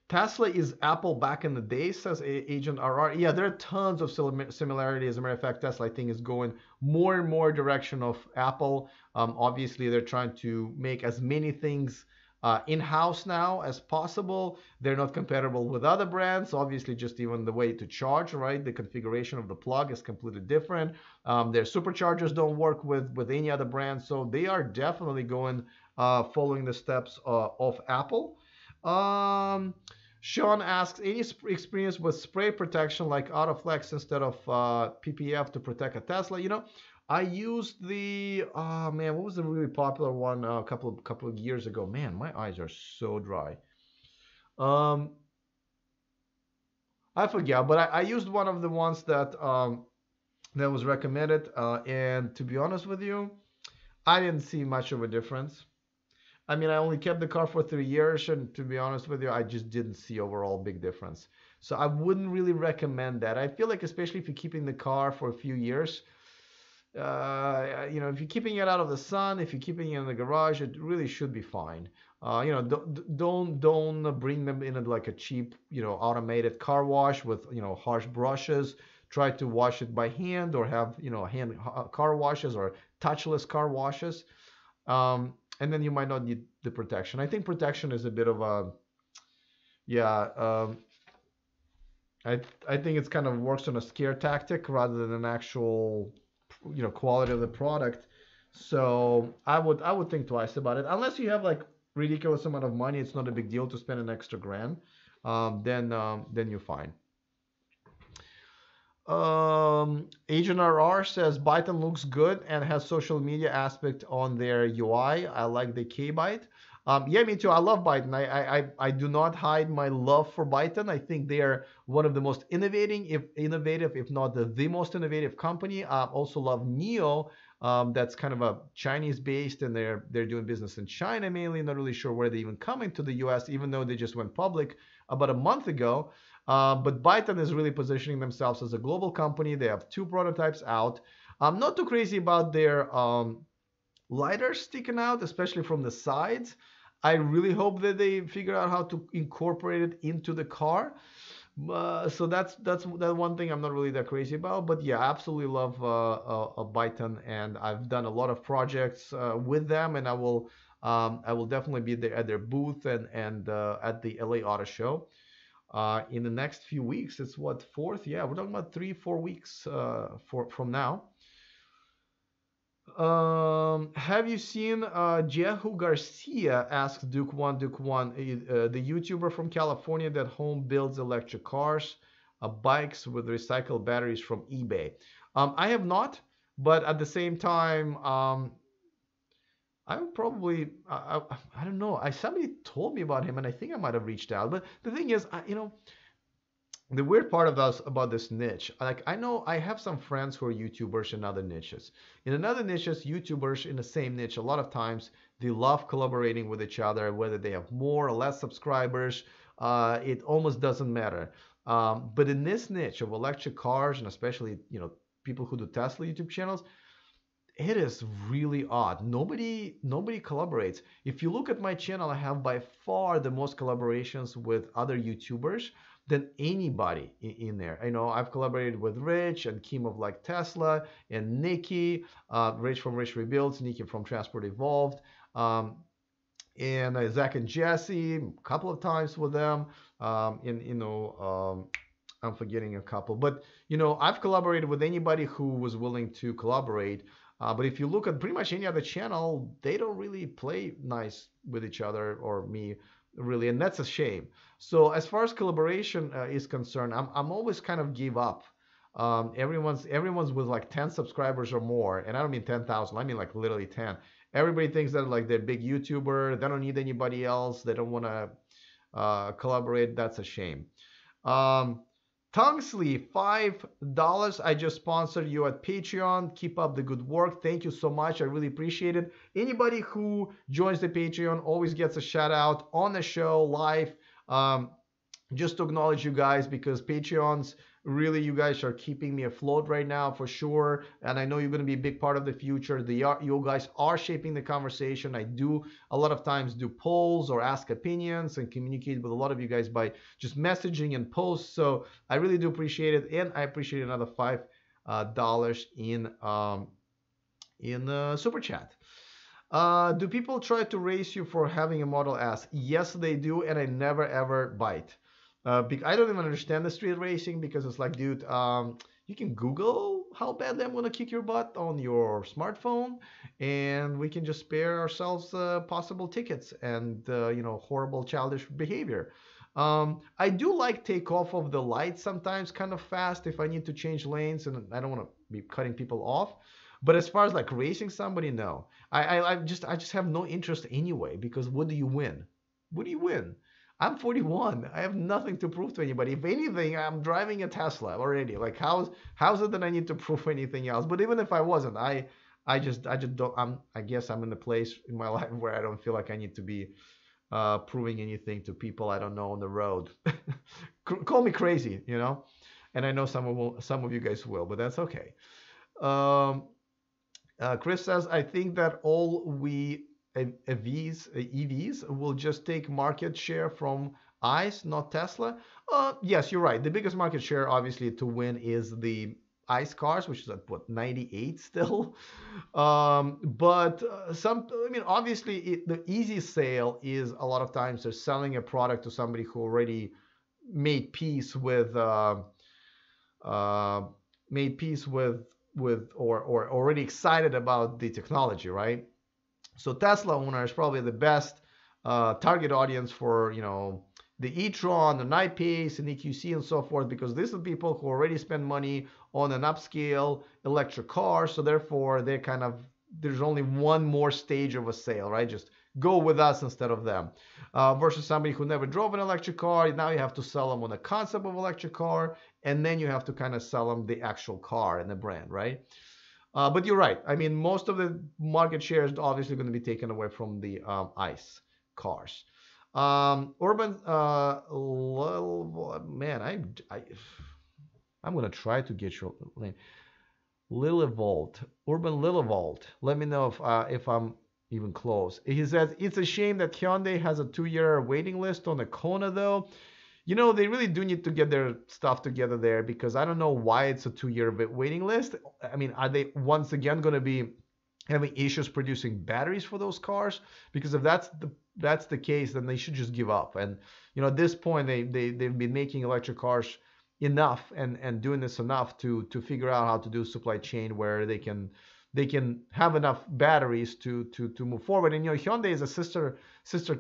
S1: Tesla is Apple back in the day, says Agent RR. Yeah, there are tons of similarities. As a matter of fact, Tesla, I think, is going more and more direction of Apple. Obviously, they're trying to make as many things in-house now as possible. They're not compatible with other brands. Obviously, just even the way to charge, right? The configuration of the plug is completely different. Their superchargers don't work with any other brand. So they are definitely going, following the steps of Apple. Sean asks, any experience with spray protection like Autoflex instead of PPF to protect a Tesla? I used the what was the really popular one a couple of years ago? Man, my eyes are so dry. Um, I forget, but I used one of the ones that was recommended, and to be honest with you, I didn't see much of a difference. I mean, I only kept the car for 3 years, and to be honest with you, I just didn't see overall big difference. So I wouldn't really recommend that. I feel like, especially if you're keeping the car for a few years, if you're keeping it out of the sun, if you're keeping it in the garage, it really should be fine. Don't bring them in like a cheap, automated car wash with, harsh brushes. Try to wash it by hand or have, hand car washes or touchless car washes. And then you might not need the protection. I think protection is a bit of a, yeah. I think it's kind of works on a scare tactic rather than an actual, quality of the product. So I would think twice about it. Unless you have like ridiculous amount of money, it's not a big deal to spend an extra grand. Then you're fine. Agent RR says Byton looks good and has social media aspect on their UI. I like the K Byte. Yeah, me too. I love Byton. I do not hide my love for Byton. I think they are one of the most innovative, if not the most innovative company. I also love Neo. That's kind of a Chinese based, and they're doing business in China mainly. Not really sure where they're even coming to the US, even though they just went public about a month ago. But Byton is really positioning themselves as a global company. They have two prototypes out. I'm not too crazy about their lidar sticking out, especially from the sides. I really hope that they figure out how to incorporate it into the car. So that's that one thing I'm not really that crazy about. But yeah, I absolutely love Byton, and I've done a lot of projects with them, and I will definitely be there at their booth and at the LA Auto Show in the next few weeks. It's what, fourth? Yeah, we're talking about 3-4 weeks from now. Have you seen Jehu Garcia asks Duke One, the YouTuber from California that home builds electric cars, bikes with recycled batteries from eBay? I have not, but at the same time, I would probably, I don't know. Somebody told me about him, and I think I might have reached out. But the thing is, the weird part of us about this niche, like I know I have some friends who are YouTubers in other niches. In another niches, YouTubers in the same niche, a lot of times they love collaborating with each other, whether they have more or less subscribers. It almost doesn't matter. But in this niche of electric cars, and especially people who do Tesla YouTube channels, it is really odd. Nobody collaborates. If you look at my channel, I have by far the most collaborations with other YouTubers than anybody in there. I know I've collaborated with Rich and Kim of like Tesla and Nikki, Rich from Rich Rebuilds, Nikki from Transport Evolved, and Zach and Jesse, a couple of times with them. I'm forgetting a couple, but I've collaborated with anybody who was willing to collaborate. But if you look at pretty much any other channel, they don't really play nice with each other or me, really, and that's a shame. So as far as collaboration is concerned, I'm always kind of give up. Everyone's with like 10 subscribers or more, and I don't mean 10,000. I mean like literally 10. Everybody thinks that like they're big YouTuber. They don't need anybody else. They don't want to collaborate. That's a shame. Tungsley, $5. I just sponsored you at Patreon. Keep up the good work. Thank you so much. I really appreciate it. Anybody who joins the Patreon always gets a shout out on the show live. Just to acknowledge you guys, because Patreons, really, you guys are keeping me afloat right now for sure. And I know you're going to be a big part of the future. You guys are shaping the conversation. I do a lot of times do polls or ask opinions and communicate with a lot of you guys by just messaging and posts. So I really do appreciate it. And I appreciate another $5 in super chat. Do people try to race you for having a Model S? Yes, they do. And I never ever bite. I don't even understand the street racing, because it's like, dude, you can Google how badly I'm going to kick your butt on your smartphone, and we can just spare ourselves possible tickets and horrible childish behavior. I do like take off of the lights sometimes kind of fast if I need to change lanes and I don't want to be cutting people off. But as far as like racing somebody, no. I just have no interest anyway, because what do you win? What do you win? I'm 41. I have nothing to prove to anybody. If anything, I'm driving a Tesla already. Like how's it that I need to prove anything else? But even if I wasn't, I just don't. I guess I'm in a place in my life where I don't feel like I need to be proving anything to people I don't know on the road. Call me crazy, you know. And I know some of you guys will, but that's okay. Um, Chris says, I think that all EVs will just take market share from ICE, not Tesla. Yes, you're right. The biggest market share, obviously, to win is the ICE cars, which is at what, 98 still. But I mean, obviously, the easy sale is a lot of times they're selling a product to somebody who already made peace with uh, made peace with or already excited about the technology, right? So Tesla owner is probably the best target audience for the e-tron, the I-Pace, and EQC, and so forth, because these are people who already spend money on an upscale electric car. So therefore, they kind of there's only one more stage of a sale, right? Just go with us instead of them. Versus somebody who never drove an electric car, now you have to sell them on the concept of electric car, and then you have to kind of sell them the actual car and the brand, right? But you're right. I mean, most of the market share is obviously going to be taken away from the ICE cars. Urban, man, I'm going to try to get your name. Lillivalt, Urban Lillivalt. Let me know if I'm even close. He says, it's a shame that Hyundai has a 2-year waiting list on the Kona, though. You know, they really do need to get their stuff together there, because I don't know why it's a 2-year waiting list. I mean, are they once again going to be having issues producing batteries for those cars? Because if that's the case, then they should just give up. And at this point, they've been making electric cars enough and doing this enough to figure out how to do supply chain where they can have enough batteries to move forward. And Hyundai is a sister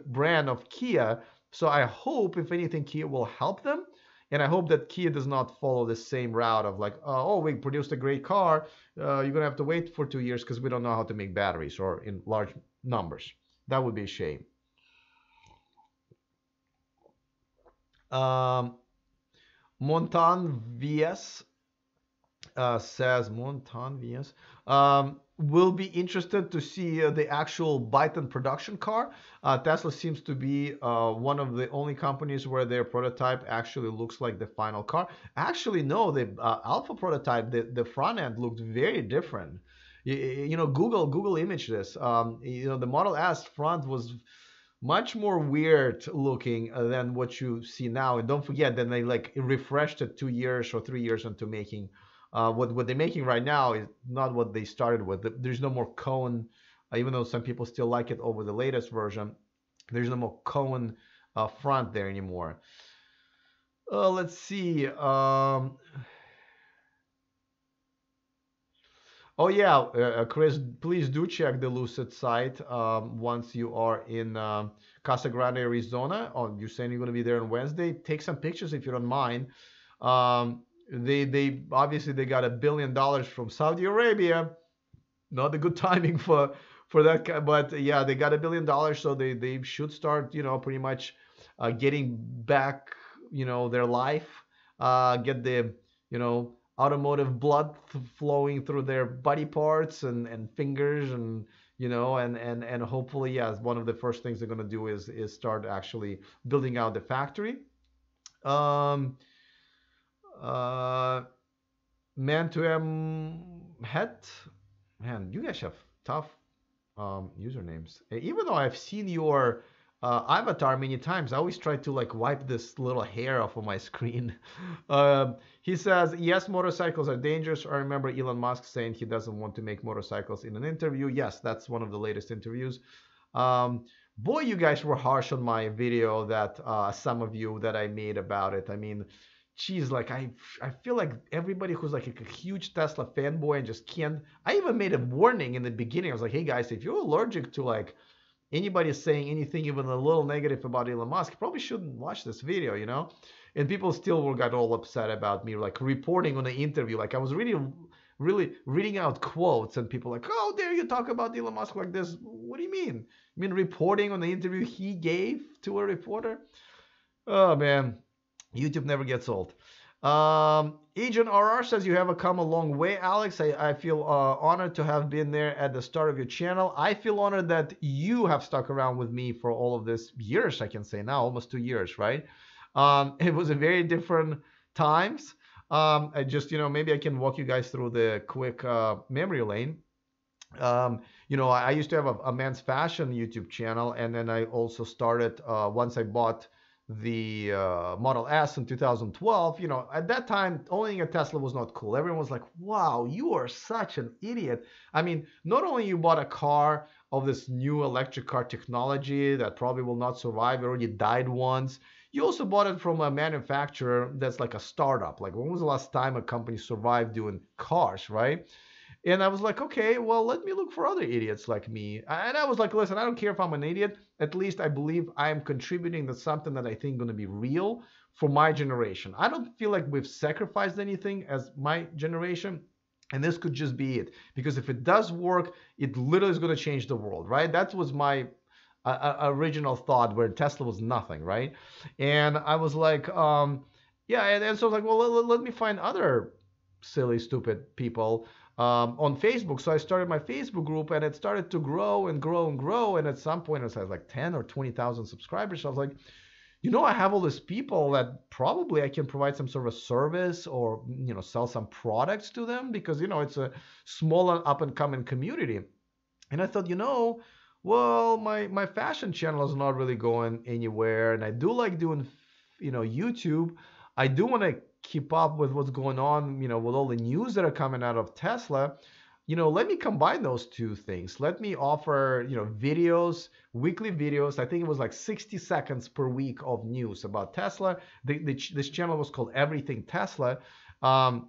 S1: brand of Kia. So I hope, if anything, Kia will help them. And I hope that Kia does not follow the same route of like, oh, we produced a great car. You're going to have to wait for 2 years because we don't know how to make batteries or in large numbers. That would be a shame. Montan VS says, Montan VS, will be interested to see the actual Byton production car. Tesla seems to be one of the only companies where their prototype actually looks like the final car. Actually, no, the Alpha prototype, the front end looked very different. Google imaged this. The Model S front was much more weird looking than what you see now. And don't forget that they like refreshed it 2 years or 3 years into making. What they're making right now is not what they started with. There's no more cone, even though some people still like it over the latest version. There's no more cone front there anymore. Let's see. Oh yeah, Chris, please do check the Lucid site once you are in Casa Grande, Arizona. Oh, you're saying you're going to be there on Wednesday? Take some pictures if you don't mind. They obviously they got $1 billion from Saudi Arabia. Not a good timing for that, but yeah, they got $1 billion, so they should start pretty much getting back their life, get the automotive blood flowing through their body parts and fingers and and hopefully, yeah, one of the first things they're going to do is start actually building out the factory. Man to het. Man, you guys have tough usernames. Even though I've seen your avatar many times, I always try to like wipe this little hair off of my screen. He says, yes, motorcycles are dangerous. I remember Elon Musk saying he doesn't want to make motorcycles in an interview. Yes, that's one of the latest interviews. Boy, you guys were harsh on my video that some of you that I made about it. I mean, geez, like I feel like everybody who's like a huge Tesla fanboy and just can't. I even made a warning in the beginning. I was like, hey guys, if you're allergic to like anybody saying anything even a little negative about Elon Musk, you probably shouldn't watch this video, And people still got all upset about me like reporting on the interview. Like I was really reading out quotes and people like, how dare you talk about Elon Musk like this? What do you mean? You mean reporting on the interview he gave to a reporter? Oh man, YouTube never gets old. Agent RR says you have come a long way, Alex. I feel honored to have been there at the start of your channel. I feel honored that you have stuck around with me for all of this years, I can say now, almost 2 years, right? It was a very different times. I just, maybe I can walk you guys through the quick memory lane. I used to have a men's fashion YouTube channel, and then I also started once I bought the Model S in 2012. At that time, owning a Tesla was not cool. Everyone was like, "Wow, you are such an idiot." I mean, not only you bought a car of this new electric car technology that probably will not survive, it already died once. You also bought it from a manufacturer that's like a startup. Like, when was the last time a company survived doing cars, right? And I was like, okay, well, let me look for other idiots like me. And I was like, listen, I don't care if I'm an idiot. At least I believe I am contributing to something that I think is going to be real for my generation. I don't feel like we've sacrificed anything as my generation. And this could just be it. Because if it does work, it literally is going to change the world, right? That was my original thought, where Tesla was nothing, right? And I was like, yeah. And so I was like, well, let me find other silly, stupid people on Facebook. So I started my Facebook group, and it started to grow and grow and grow. And at some point, it had like 10 or 20,000 subscribers. So I was like, I have all these people that probably I can provide some sort of service, or, sell some products to them, because, it's a small and up and coming community. And I thought, well, my fashion channel is not really going anywhere. And I do like doing, YouTube. I do want to keep up with what's going on, with all the news that are coming out of Tesla. Let me combine those two things. Let me offer, videos, weekly videos. I think it was like 60 seconds per week of news about Tesla. This channel was called Everything Tesla. And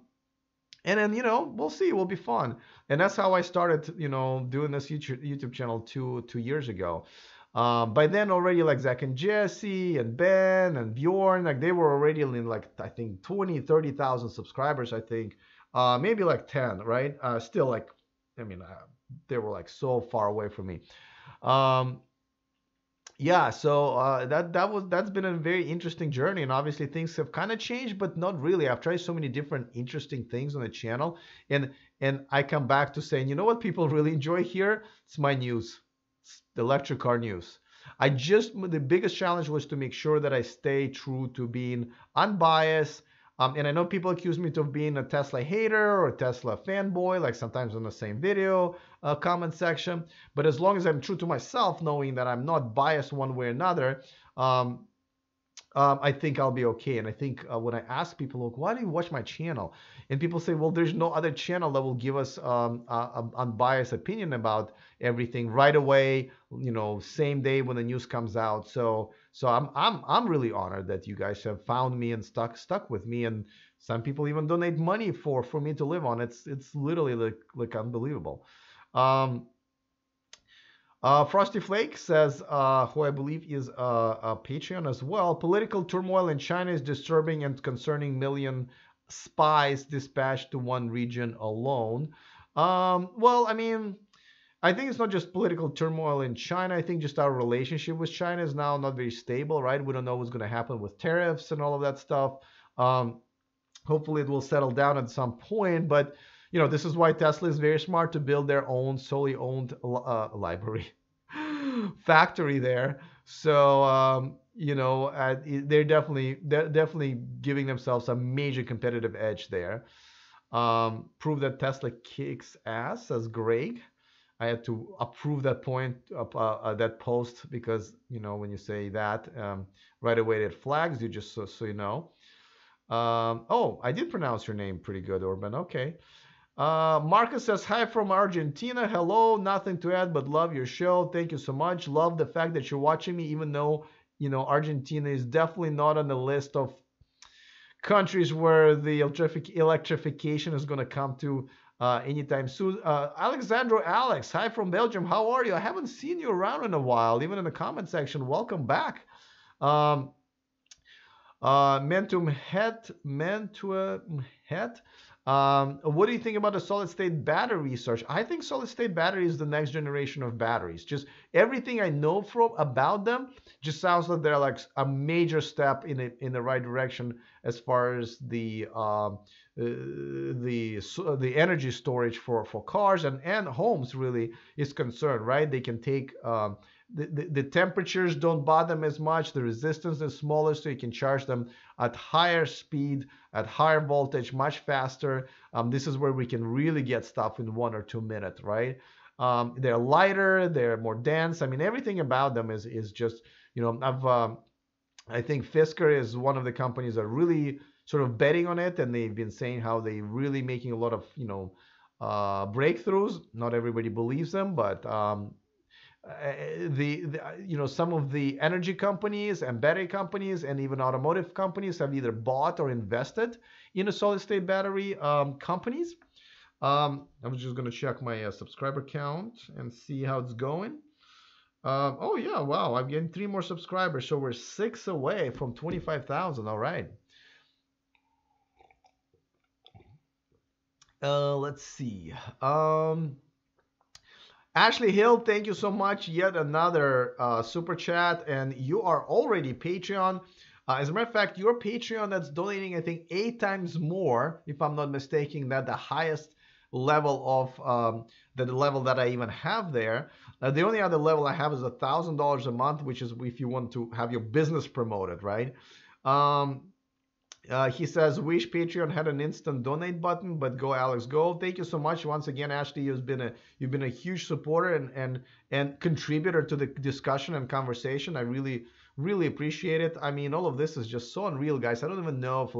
S1: then, we'll see. It will be fun. And that's how I started, doing this YouTube channel two years ago. By then already, like, Zach and Jesse and Ben and Bjorn, like, they were already in, like, I think 20, 30,000 subscribers, I think. Maybe like 10, right? Still, like, I mean, they were like so far away from me. Yeah, so that's been a very interesting journey, and obviously things have kind of changed, but not really. I've tried so many different interesting things on the channel, and I come back to saying, you know what people really enjoy here? It's my news, it's the electric car news. The biggest challenge was to make sure that I stay true to being unbiased. And I know people accuse me of being a Tesla hater or a Tesla fanboy, like sometimes in the same video comment section. But as long as I'm true to myself, knowing that I'm not biased one way or another, I think I'll be okay. And I think when I ask people, look, why do you watch my channel? And people say, well, there's no other channel that will give us an unbiased opinion about everything right away, same day when the news comes out. So I'm really honored that you guys have found me and stuck with me. And some people even donate money for me to live on. It's literally like unbelievable. Frosty Flake says, who I believe is a Patreon as well, political turmoil in China is disturbing and concerning million spies dispatched to one region alone. Well, I mean, I think it's not just political turmoil in China. I think just our relationship with China is now not very stable, right? We don't know what's going to happen with tariffs and all of that stuff. Hopefully it will settle down at some point, but this is why Tesla is very smart to build their own solely owned library factory there. So they're definitely giving themselves a major competitive edge there. Prove that Tesla kicks ass, says Greg. I had to approve that point, that post, because when you say that, right away it flags you, just so you know. Oh, I did pronounce your name pretty good, Orban. Okay. Marcus says, hi from Argentina. Hello, nothing to add, but love your show. Thank you so much. Love the fact that you're watching me, even though, Argentina is definitely not on the list of countries where the electrification is going to come to anytime soon. Alexandro Alex, hi from Belgium. How are you? I haven't seen you around in a while, even in the comment section. Welcome back. Mentum Het. What do you think about the solid state battery research? I think solid state battery is the next generation of batteries. Just everything I know about them just sounds like they're like a major step in the right direction as far as the energy storage for cars and homes really is concerned, right? They can take the temperatures don't bother them as much. The resistance is smaller, so you can charge them at higher speed, at higher voltage, much faster. This is where we can really get stuff in 1 or 2 minutes, right? They're lighter, they're more dense. I mean, everything about them is just, I think Fisker is one of the companies that are really sort of betting on it, and they've been saying how they really making a lot of, breakthroughs. Not everybody believes them, but some of the energy companies and battery companies and even automotive companies have either bought or invested in a solid state battery companies. I'm just going to check my subscriber count and see how it's going. Oh yeah, wow, I'm getting 3 more subscribers, so we're 6 away from 25,000. All right. Let's see. Ashley Hill, thank you so much. Yet another super chat, and you are already Patreon. As a matter of fact, your Patreon that's donating, I think, 8 times more, if I'm not mistaken, than the highest level of the level that I even have there. The only other level I have is $1,000 a month, which is if you want to have your business promoted, right? He says, wish Patreon had an instant donate button, but go Alex, go. Thank you so much once again, Ashley. You've been a huge supporter and contributor to the discussion and conversation. I really appreciate it. I mean, all of this is just so unreal, guys. I don't even know if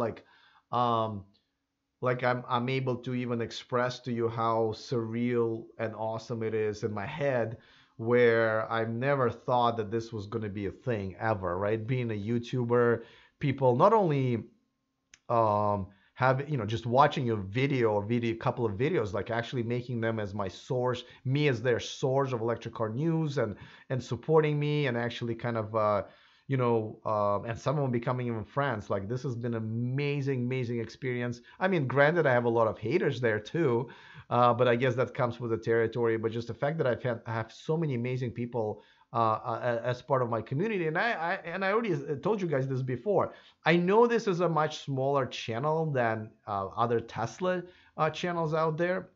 S1: I'm able to even express to you how surreal and awesome it is in my head, where I've never thought that this was going to be a thing ever, right? Being a YouTuber, people not only just watching a couple of videos, like actually making them as my source, me as their source of electric car news and supporting me, and actually kind of and some of them becoming even friends. Like, this has been an amazing experience. I mean, granted, I have a lot of haters there too, but I guess that comes with the territory. But just the fact that I have so many amazing people as part of my community, and I already told you guys this before. I know this is a much smaller channel than other Tesla channels out there.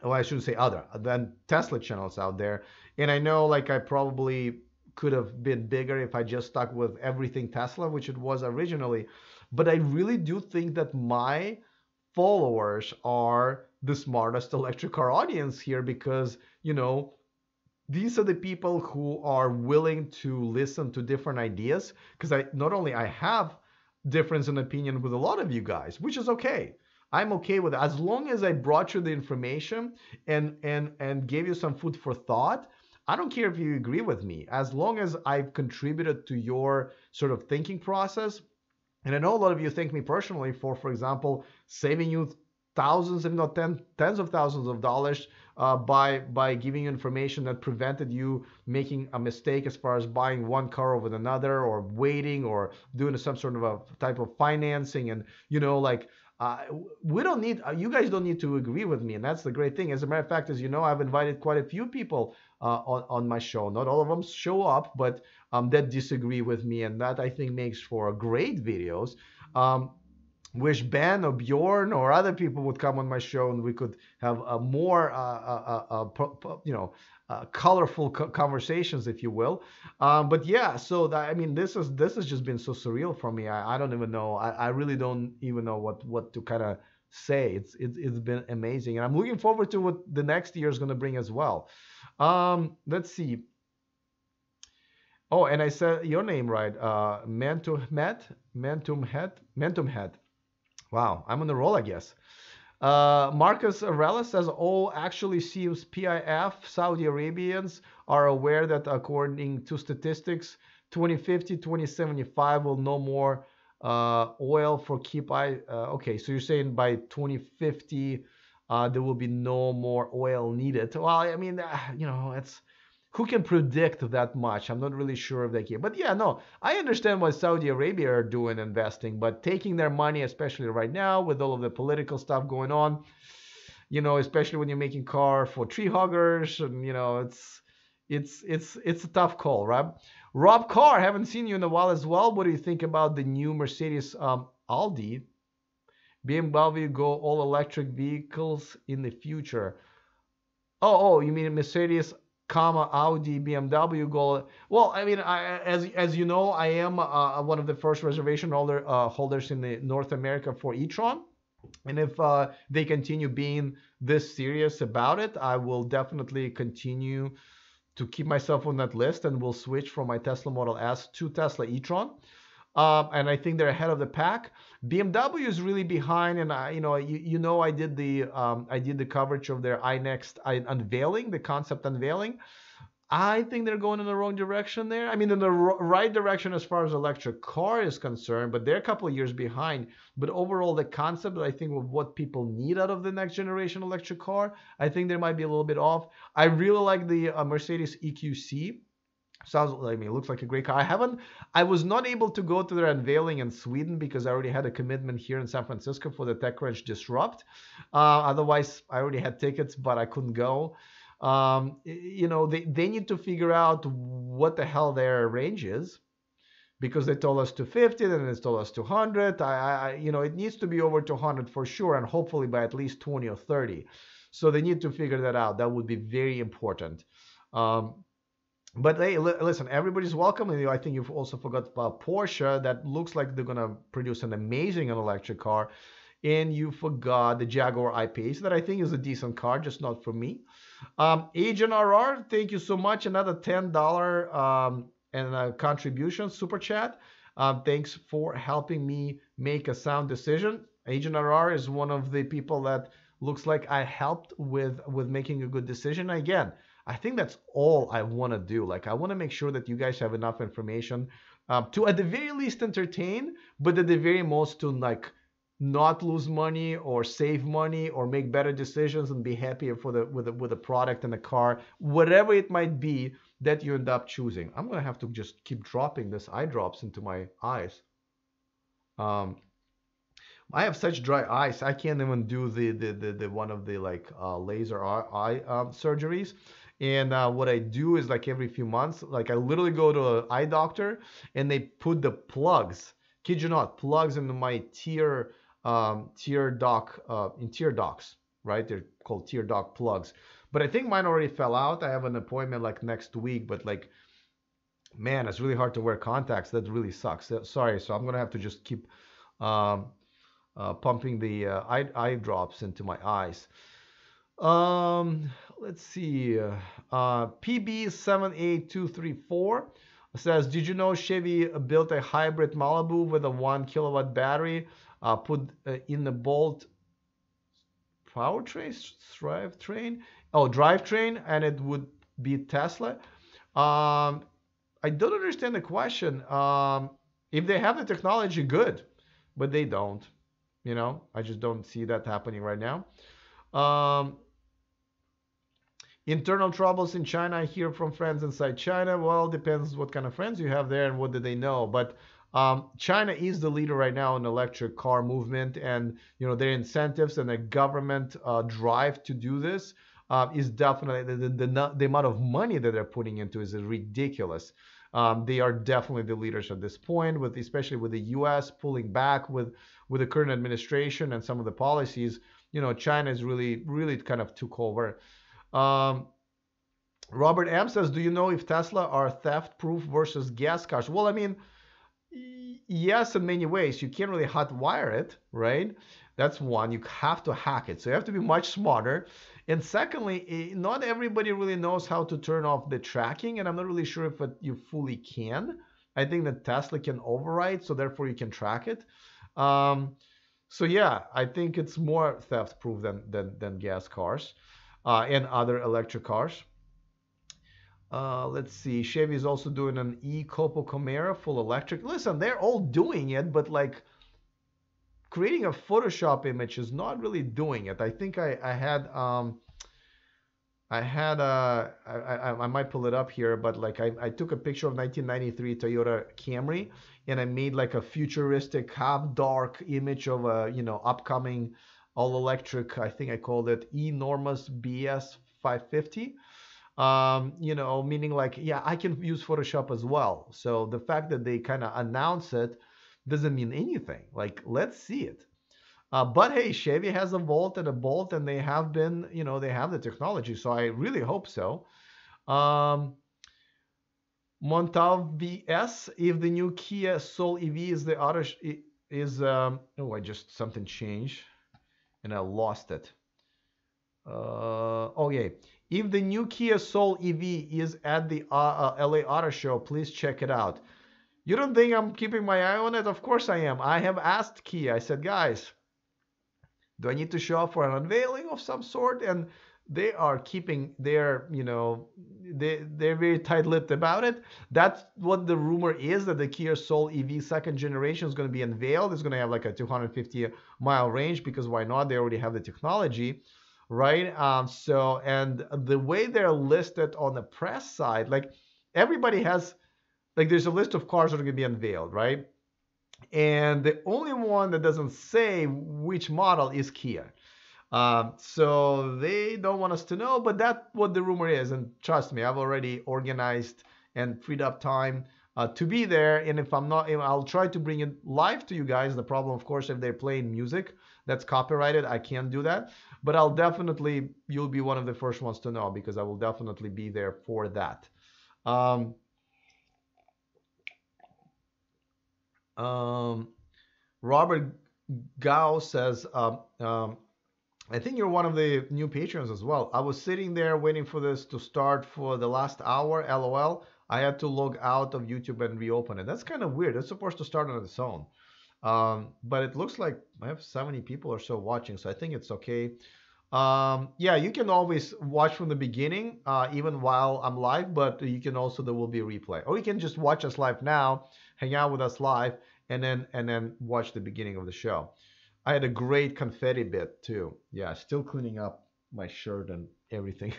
S1: Well, I shouldn't say other than Tesla channels out there. And I know, like, I probably could have been bigger if I just stuck with everything Tesla, which it was originally. But I really do think that my followers are the smartest electric car audience here, because these are the people who are willing to listen to different ideas, because I have difference in opinion with a lot of you guys, which is okay. I'm okay with it, as long as I brought you the information and gave you some food for thought. I don't care if you agree with me, as long as I've contributed to your sort of thinking process. And I know a lot of you thank me personally for example, saving you thousands, if not tens of thousands of dollars by giving you information that prevented you making a mistake as far as buying one car over another, or waiting, or doing some sort of a type of financing. And we don't need, you guys don't need to agree with me, and that's the great thing. As a matter of fact, as you know, I've invited quite a few people on my show. Not all of them show up, but that disagree with me, and that I think makes for great videos. Wish Ben or Bjorn or other people would come on my show, and we could have a more colorful conversations, if you will. But yeah, so I mean, this has just been so surreal for me. I don't even know. I really don't even know what to kind of say. It's been amazing, and I'm looking forward to what the next year is going to bring as well. Let's see. Oh, and I said your name right. Mentum Head. Wow, I'm on the roll, I guess. Marcus Arella says, oh, actually seems PIF Saudi Arabians are aware that according to statistics, 2050, 2075 will no more oil for okay, so you're saying by 2050 there will be no more oil needed. Well, I mean, who can predict that much? I'm not really sure if they can. But yeah, no, I understand what Saudi Arabia are doing investing, but taking their money, especially right now with all of the political stuff going on, especially when you're making car for tree huggers, and it's a tough call, right? Rob Carr, haven't seen you in a while as well. What do you think about the new Mercedes Audi? BMW go all electric vehicles in the future. Oh, you mean Mercedes, Audi, BMW go? Well, I mean, as you know, I am one of the first reservation holders in the North America for e-tron. And if they continue being this serious about it, I will definitely continue to keep myself on that list, and will switch from my Tesla Model S to Tesla e-tron. And I think they're ahead of the pack. BMW is really behind, and I did the coverage of their iNext unveiling, the concept unveiling. I think they're going in the wrong direction there. I mean, in the right direction as far as electric car is concerned, but they're a couple of years behind. But overall, the concept, I think, of what people need out of the next generation electric car, I think they might be a little bit off. I really like the Mercedes EQC. It looks like a great car. I was not able to go to their unveiling in Sweden because I already had a commitment here in San Francisco for the TechCrunch Disrupt. Otherwise, I already had tickets, but I couldn't go. They need to figure out what the hell their range is, because they told us 250, then they told us 200. It needs to be over 200 for sure, and hopefully by at least 20 or 30. So they need to figure that out. That would be very important. But hey, listen, everybody's welcome. And I think you've also forgot about Porsche. That looks like they're going to produce an amazing electric car. And you forgot the Jaguar I-Pace, that I think is a decent car, just not for me. Agent RR, thank you so much. Another $10 and a contribution, super chat. Thanks for helping me make a sound decision. Agent RR is one of the people that looks like I helped with making a good decision. Again, I think that's all I want to do. Like, I want to make sure that you guys have enough information to, at the very least, entertain, but at the very most to not lose money or save money or make better decisions and be happier with the product and the car, whatever it might be that you end up choosing. I'm gonna have to just keep dropping this eye drops into my eyes. I have such dry eyes. I can't even do the one of the laser eye surgeries. And what I do is, every few months, I literally go to an eye doctor, and they put the plugs, kid you not, plugs into my tear ducts, right? They're called tear duct plugs. But I think mine already fell out. I have an appointment next week, but man, it's really hard to wear contacts. That really sucks. Sorry, so I'm gonna have to just keep pumping the eye drops into my eyes. Let's see. PB78234 says, did you know Chevy built a hybrid Malibu with a 1 kilowatt battery, put in the Bolt drivetrain, and it would be Tesla? I don't understand the question. If they have the technology, good, but they don't. I just don't see that happening right now. Internal troubles in China, I hear from friends inside China. Well, depends what kind of friends you have there and what do they know. But China is the leader right now in electric car movement, and their incentives and the government drive to do this is definitely the amount of money that they're putting into is ridiculous. They are definitely the leaders at this point, especially with the U.S. pulling back with the current administration and some of the policies. China is really kind of took over. Robert M says, do you know if Tesla are theft proof versus gas cars? Well, I mean, yes, in many ways. You can't really hot wire it, right? That's one. You have to hack it. So you have to be much smarter. And secondly, not everybody really knows how to turn off the tracking, and I'm not really sure if you fully can. I think that Tesla can override, so therefore you can track it. So yeah, I think it's more theft proof than gas cars. And other electric cars. Let's see. Chevy is also doing an e-Copo Camaro full electric. Listen, they're all doing it, but creating a Photoshop image is not really doing it. I think I had I had I might pull it up here, but like I took a picture of 1993 Toyota Camry and I made like a futuristic half dark image of a upcoming all electric. I think I called it enormous BS 550. Meaning like, yeah, I can use Photoshop as well. So the fact that they kind of announce it doesn't mean anything. Like, let's see it. But hey, Chevy has a Volt and a Bolt, and they have been, they have the technology. So I really hope so. Um, Montav VS, if the new Kia Soul EV is the auto is oh, I just something changed and I lost it. Oh yeah. If the new Kia Soul EV is at the LA Auto Show, please check it out. You don't think I'm keeping my eye on it? Of course I am. I have asked Kia. I said, guys, do I need to show up for an unveiling of some sort? And they are keeping their, they're very tight-lipped about it. That's what the rumor is, that the Kia Soul EV second generation is going to be unveiled. It's going to have like a 250-mile range, because why not? They already have the technology, right? So, and the way they're listed on the press side, like everybody has, like there's a list of cars that are going to be unveiled, right? And the only one that doesn't say which model is Kia. So they don't want us to know, but that's what the rumor is. And trust me, I've already organized and freed up time to be there. And if I'm not, I'll try to bring it live to you guys. The problem, of course, if they're playing music that's copyrighted, I can't do that. But I'll definitely, you'll be one of the first ones to know, because I will definitely be there for that. Robert Gao says, I think you're one of the new patrons as well. I was sitting there waiting for this to start for the last hour. LOL. I had to log out of YouTube and reopen it. That's kind of weird. It's supposed to start on its own. But it looks like I have 70 people or so watching, so I think it's okay. Yeah, you can always watch from the beginning, even while I'm live, but you can also, there will be a replay. Or you can just watch us live now, hang out with us live, and then watch the beginning of the show. I had a great confetti bit too. Yeah, still cleaning up my shirt and everything.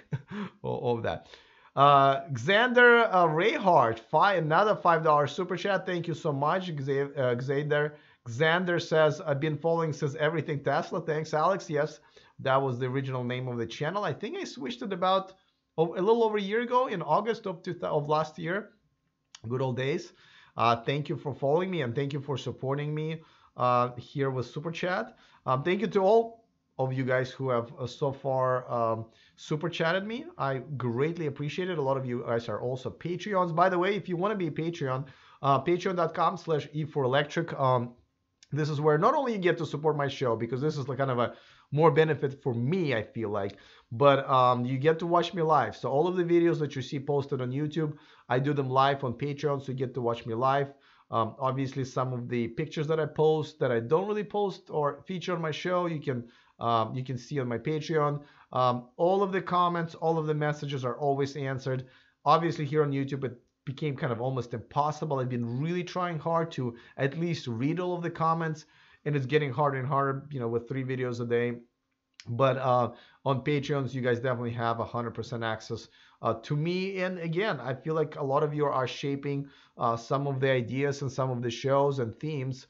S1: all of that. Xander Rayhart, another $5 super chat. Thank you so much, Xander. Xander says, I've been following since everything Tesla. Thanks, Alex. Yes, that was the original name of the channel. I think I switched it about a little over a year ago, in August of last year. Good old days. Thank you for following me, and thank you for supporting me here with Super Chat. Thank you to all of you guys who have so far Super Chatted me. I greatly appreciate it. A lot of you guys are also Patreons. By the way, if you want to be a Patreon, patreon.com/e4electric. This is where not only you get to support my show, because this is like kind of a more benefit for me, I feel like, but you get to watch me live. So all of the videos that you see posted on YouTube, I do them live on Patreon, so you get to watch me live. Obviously, some of the pictures that I post that I don't really post or feature on my show, you can see on my Patreon. All of the comments, all of the messages are always answered. Obviously, here on YouTube, it became kind of almost impossible. I've been really trying hard to at least read all of the comments, and it's getting harder and harder, with 3 videos a day. But on Patreons, you guys definitely have 100% access to me. And again, I feel like a lot of you are shaping some of the ideas and some of the shows and themes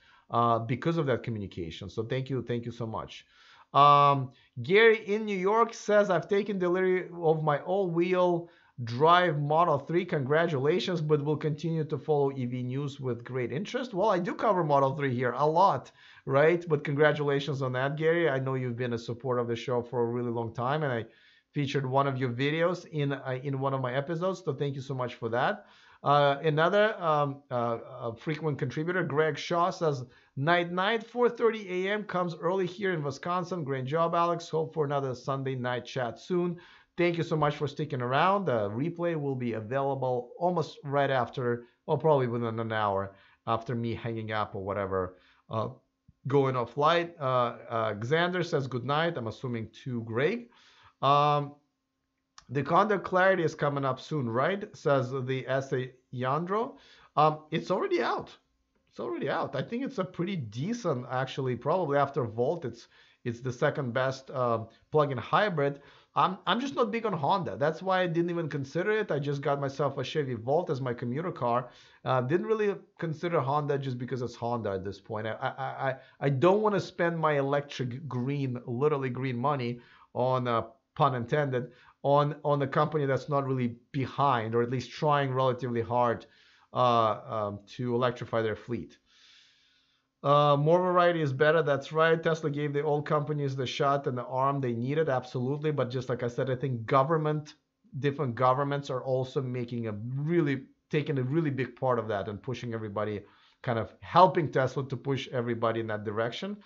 S1: because of that communication. So thank you so much. Gary in New York says, I've taken delivery of my all-wheel drive Model 3. Congratulations, but will continue to follow EV news with great interest. Well, I do cover Model 3 here a lot, right? But congratulations on that, Gary. I know you've been a supporter of the show for a really long time, and I featured one of your videos in one of my episodes, so thank you so much for that. Another frequent contributor, Greg Shaw, says, night, 4:30 a.m. comes early here in Wisconsin. Great job, Alex. Hope for another Sunday night chat soon. Thank you so much for sticking around. The replay will be available almost right after, well, probably within an hour after me hanging up or whatever, going off light. Xander says good night. I'm assuming to Greg. The Honda Clarity is coming up soon, right? Says the essay Yandro. It's already out. It's already out. I think it's a pretty decent, actually. Probably after Volt, it's the second best plug-in hybrid. I'm just not big on Honda. That's why I didn't even consider it. I just got myself a Chevy Volt as my commuter car. Didn't really consider Honda just because it's Honda at this point. I don't want to spend my electric green, literally green money on, pun intended, on a company that's not really behind, or at least trying relatively hard to electrify their fleet. More variety is better. That's right. Tesla gave the old companies the shot and the arm they needed, absolutely. But just like I said, I think different governments are also taking a really big part of that and pushing everybody, kind of helping Tesla to push everybody in that direction.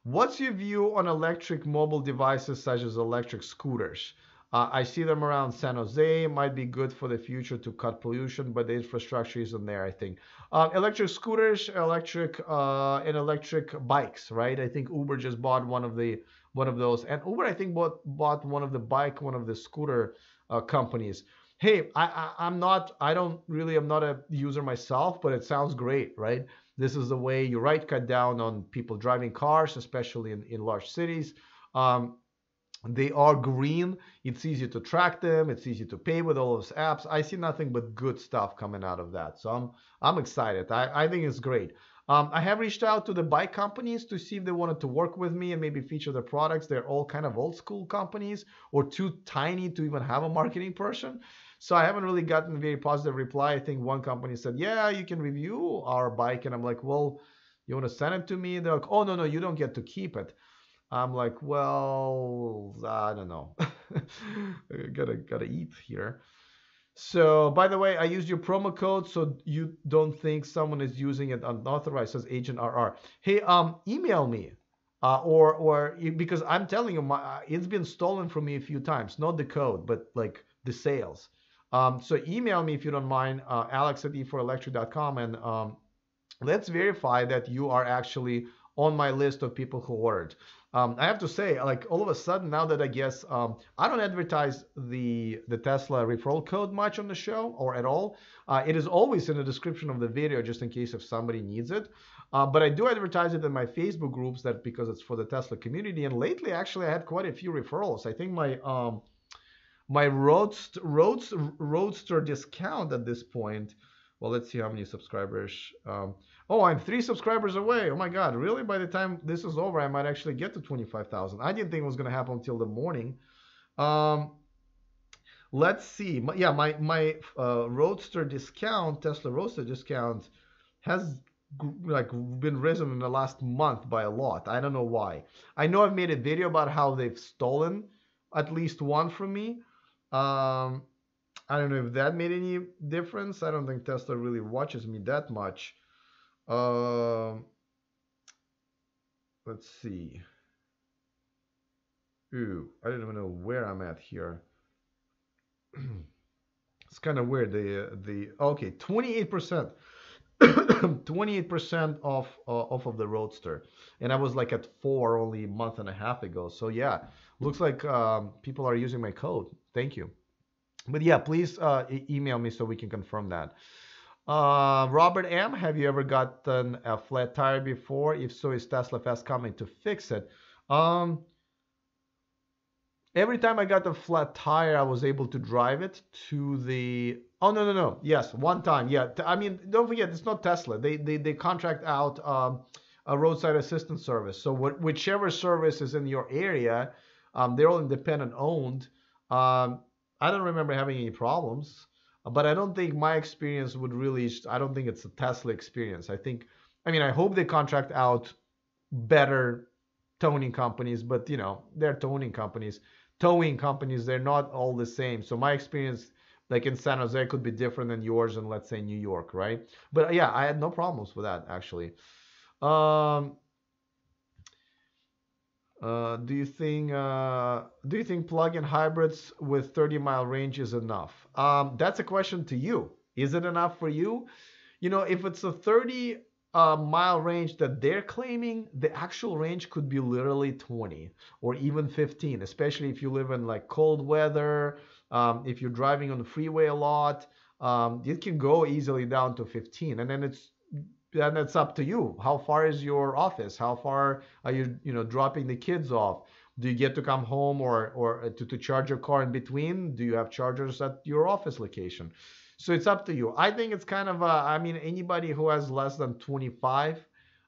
S1: What's your view on electric mobile devices such as electric scooters? I see them around San Jose. Might be good for the future to cut pollution, but the infrastructure isn't there, I think. Electric scooters, and electric bikes, right? I think Uber just bought one of those, and Uber, I think, bought one of the scooter companies. Hey, I'm not a user myself, but it sounds great, right? This is the way you cut down on people driving cars, especially in large cities. They are green. It's easy to track them. It's easy to pay with all those apps. I see nothing but good stuff coming out of that. So I'm excited. I think it's great. I have reached out to the bike companies to see if they wanted to work with me and maybe feature their products. They're all kind of old school companies or too tiny to even have a marketing person. So I haven't really gotten a very positive reply. I think one company said, yeah, you can review our bike. And I'm like, well, you want to send it to me? They're like, oh, no, you don't get to keep it. I'm like, well, I don't know. gotta eat here. So, by the way, I used your promo code, so you don't think someone is using it unauthorized, says Agent RR. Hey, email me, because I'm telling you, it's been stolen from me a few times. Not the code, but like the sales. So email me if you don't mind, alex@e4electric.com, and let's verify that you are actually on my list of people who ordered. I have to say, like, all of a sudden, now that I guess I don't advertise the Tesla referral code much on the show or at all. It is always in the description of the video just in case if somebody needs it. But I do advertise it in my Facebook groups because it's for the Tesla community. And lately, actually, I had quite a few referrals. I think my Roadster discount at this point. Well, let's see how many subscribers. Oh, I'm 3 subscribers away. Oh my God, really? By the time this is over, I might actually get to 25,000. I didn't think it was going to happen until the morning. Let's see. My Roadster discount, Tesla Roadster discount, has been risen in the last month by a lot. I don't know why. I know I've made a video about how they've stolen at least one from me. I don't know if that made any difference. I don't think Tesla really watches me that much. Let's see. Ooh, I don't even know where I'm at here. It's kind of weird. Okay, 28%. 28% off of the Roadster, and I was like at 4 only a month and a half ago. So yeah, looks like people are using my code. Thank you. But yeah, please email me so we can confirm that. Robert M, have you ever gotten a flat tire before? If so, is Tesla Fast coming to fix it? Every time I got a flat tire, I was able to drive it to the... Oh, no. Yes, one time. Yeah, I mean, don't forget, it's not Tesla. They contract out a roadside assistance service. So whichever service is in your area, they're all independent owned. I don't remember having any problems, but I don't think my experience would really... I don't think it's a Tesla experience. I hope they contract out better towing companies, but they're towing companies. They're not all the same. So my experience, like in San Jose, could be different than yours in, let's say, New York, right? But yeah, I had no problems with that, actually. Do you think plug-in hybrids with 30-mile range is enough? That's a question to you. Is it enough for you? If it's a 30-mile range that they're claiming, the actual range could be literally 20 or even 15, especially if you live in like cold weather, if you're driving on the freeway a lot. it can go easily down to 15, and then it's up to you. How far is your office? How far are you, dropping the kids off? Do you get to come home or to charge your car in between? Do you have chargers at your office location? So it's up to you. I think it's kind of, I mean, anybody who has less than 25